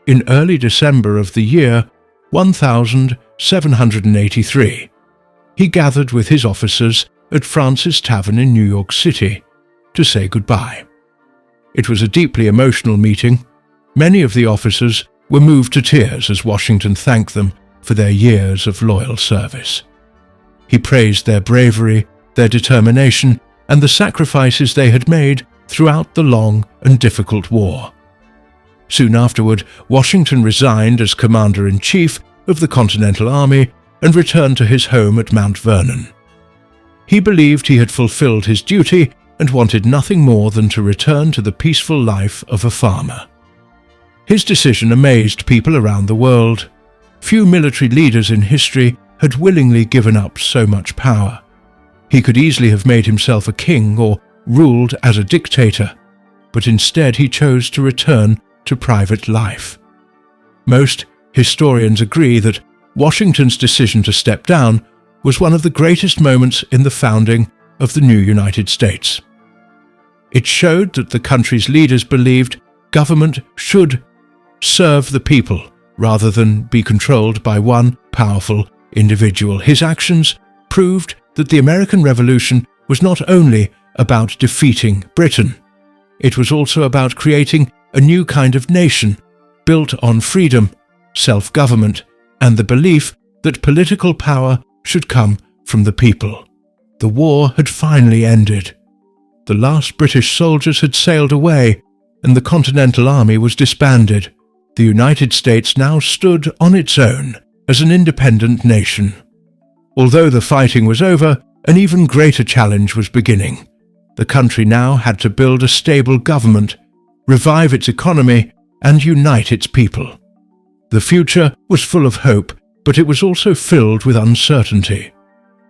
In early December of the year 1783, he gathered with his officers at Francis Tavern in New York City to say goodbye. It was a deeply emotional meeting. Many of the officers were moved to tears as Washington thanked them for their years of loyal service. He praised their bravery, their determination, and the sacrifices they had made throughout the long and difficult war. Soon afterward, Washington resigned as Commander-in-Chief of the Continental Army and returned to his home at Mount Vernon. He believed he had fulfilled his duty and wanted nothing more than to return to the peaceful life of a farmer. His decision amazed people around the world. Few military leaders in history had willingly given up so much power. He could easily have made himself a king or ruled as a dictator, but instead he chose to return to private life. Most historians agree that Washington's decision to step down was one of the greatest moments in the founding of the new United States. It showed that the country's leaders believed government should serve the people rather than be controlled by one powerful individual. His actions proved that the American Revolution was not only about defeating Britain, it was also about creating a new kind of nation built on freedom, self-government, and the belief that political power should come from the people. The war had finally ended. The last British soldiers had sailed away, and the Continental Army was disbanded. The United States now stood on its own as an independent nation. Although the fighting was over, an even greater challenge was beginning. The country now had to build a stable government, revive its economy, and unite its people. The future was full of hope, but it was also filled with uncertainty.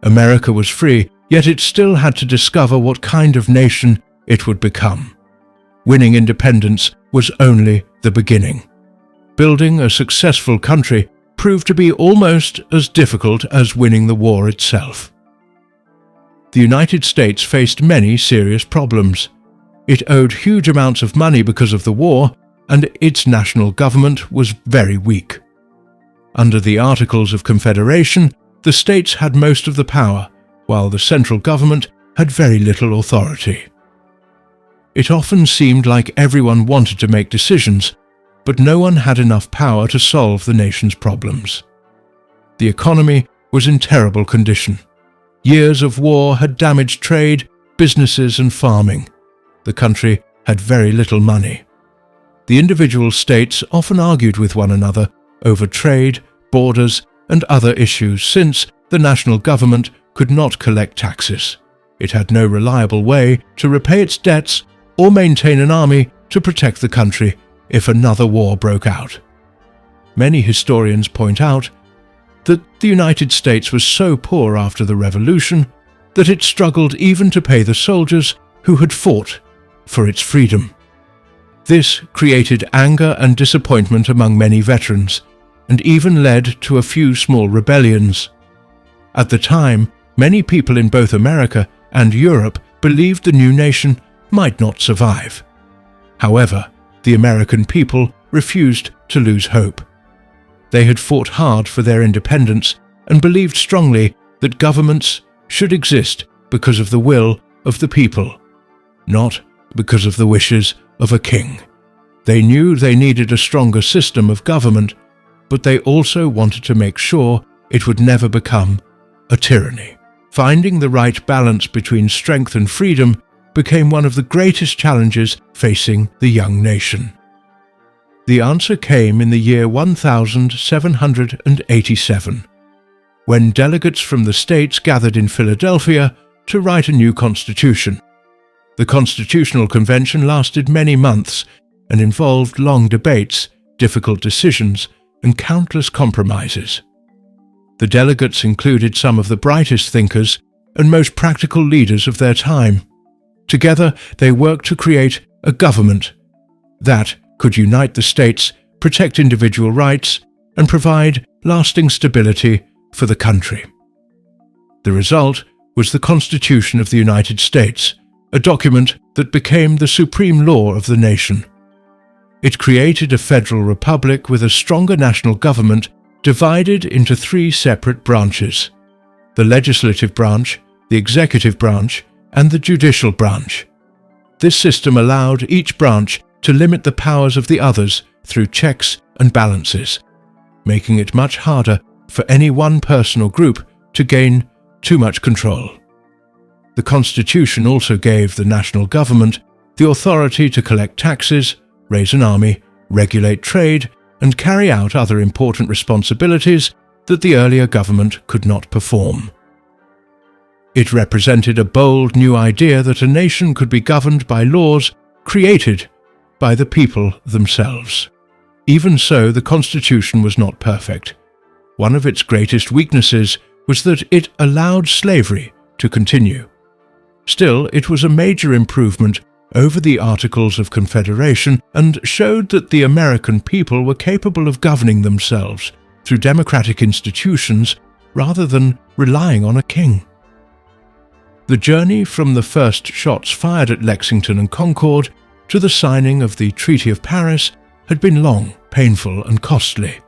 America was free, yet it still had to discover what kind of nation it would become. Winning independence was only the beginning. Building a successful country proved to be almost as difficult as winning the war itself. The United States faced many serious problems. It owed huge amounts of money because of the war, and its national government was very weak. Under the Articles of Confederation, the states had most of the power, while the central government had very little authority. It often seemed like everyone wanted to make decisions, but no one had enough power to solve the nation's problems. The economy was in terrible condition. Years of war had damaged trade, businesses, and farming. The country had very little money. The individual states often argued with one another over trade, borders, and other issues, since the national government could not collect taxes. It had no reliable way to repay its debts or maintain an army to protect the country if another war broke out. Many historians point out that the United States was so poor after the Revolution that it struggled even to pay the soldiers who had fought for its freedom. This created anger and disappointment among many veterans, and even led to a few small rebellions. At the time, many people in both America and Europe believed the new nation might not survive. However, the American people refused to lose hope. They had fought hard for their independence and believed strongly that governments should exist because of the will of the people, not because of the wishes of a king. They knew they needed a stronger system of government, but they also wanted to make sure it would never become a tyranny. Finding the right balance between strength and freedom became one of the greatest challenges facing the young nation. The answer came in the year 1787, when delegates from the states gathered in Philadelphia to write a new constitution. The Constitutional Convention lasted many months and involved long debates, difficult decisions, and countless compromises. The delegates included some of the brightest thinkers and most practical leaders of their time. Together, they worked to create a government that could unite the states, protect individual rights, and provide lasting stability for the country. The result was the Constitution of the United States, a document that became the supreme law of the nation. It created a federal republic with a stronger national government divided into three separate branches: the legislative branch, the executive branch, and the judicial branch. This system allowed each branch to limit the powers of the others through checks and balances, making it much harder for any one person or group to gain too much control. The Constitution also gave the national government the authority to collect taxes, raise an army, regulate trade, and carry out other important responsibilities that the earlier government could not perform. It represented a bold new idea that a nation could be governed by laws created by the people themselves. Even so, the Constitution was not perfect. One of its greatest weaknesses was that it allowed slavery to continue. Still, it was a major improvement over the Articles of Confederation and showed that the American people were capable of governing themselves through democratic institutions rather than relying on a king. The journey from the first shots fired at Lexington and Concord to the signing of the Treaty of Paris had been long, painful, and costly.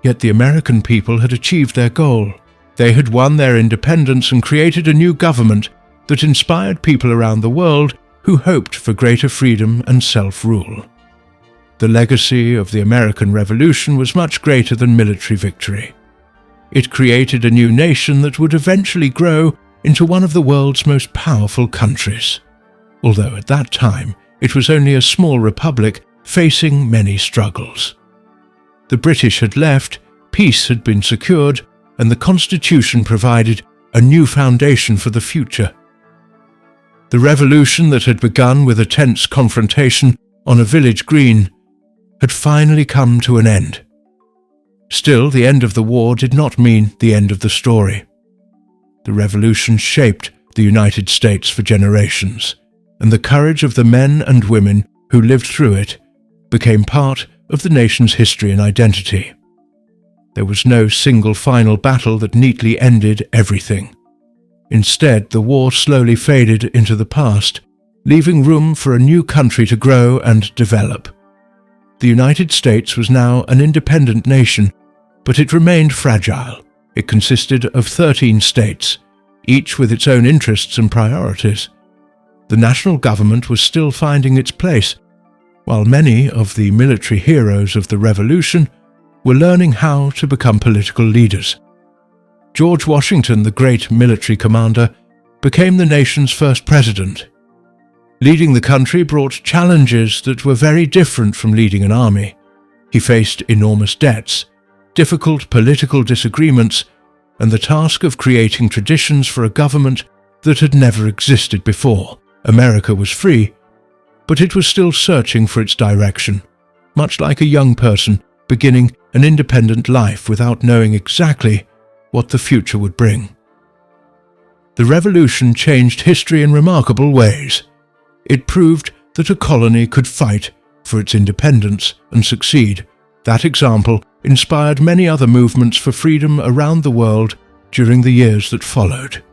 Yet the American people had achieved their goal. They had won their independence and created a new government that inspired people around the world who hoped for greater freedom and self-rule. The legacy of the American Revolution was much greater than military victory. It created a new nation that would eventually grow into one of the world's most powerful countries, although at that time it was only a small republic facing many struggles. The British had left, peace had been secured, and the Constitution provided a new foundation for the future. The revolution that had begun with a tense confrontation on a village green had finally come to an end. Still, the end of the war did not mean the end of the story. The revolution shaped the United States for generations, and the courage of the men and women who lived through it became part of the nation's history and identity. There was no single final battle that neatly ended everything. Instead, the war slowly faded into the past, leaving room for a new country to grow and develop. The United States was now an independent nation, but it remained fragile. It consisted of 13 states, each with its own interests and priorities. The national government was still finding its place, while many of the military heroes of the Revolution were learning how to become political leaders. George Washington, the great military commander, became the nation's first president. Leading the country brought challenges that were very different from leading an army. He faced enormous debts, difficult political disagreements, and the task of creating traditions for a government that had never existed before. America was free, but it was still searching for its direction, much like a young person beginning an independent life without knowing exactly what the future would bring. The Revolution changed history in remarkable ways. It proved that a colony could fight for its independence and succeed. That example inspired many other movements for freedom around the world during the years that followed.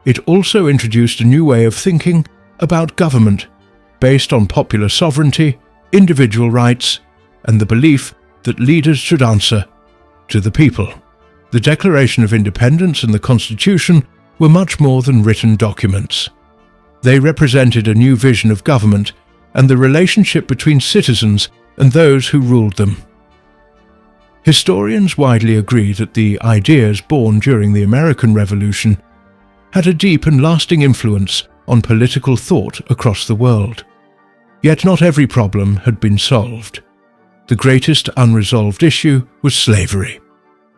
It also introduced a new way of thinking about government, based on popular sovereignty, individual rights, and the belief that leaders should answer to the people. The Declaration of Independence and the Constitution were much more than written documents. They represented a new vision of government and the relationship between citizens and those who ruled them. Historians widely agree that the ideas born during the American Revolution had a deep and lasting influence on political thought across the world. Yet not every problem had been solved. The greatest unresolved issue was slavery.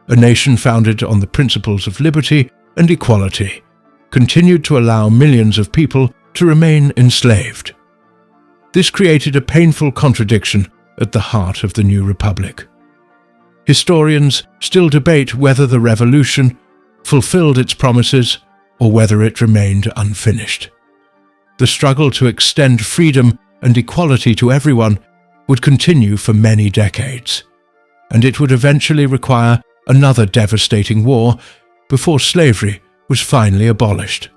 A nation founded on the principles of liberty and equality continued to allow millions of people to remain enslaved. This created a painful contradiction at the heart of the new republic. Historians still debate whether the revolution fulfilled its promises or whether it remained unfinished. The struggle to extend freedom and equality to everyone would continue for many decades, and it would eventually require another devastating war before slavery was finally abolished.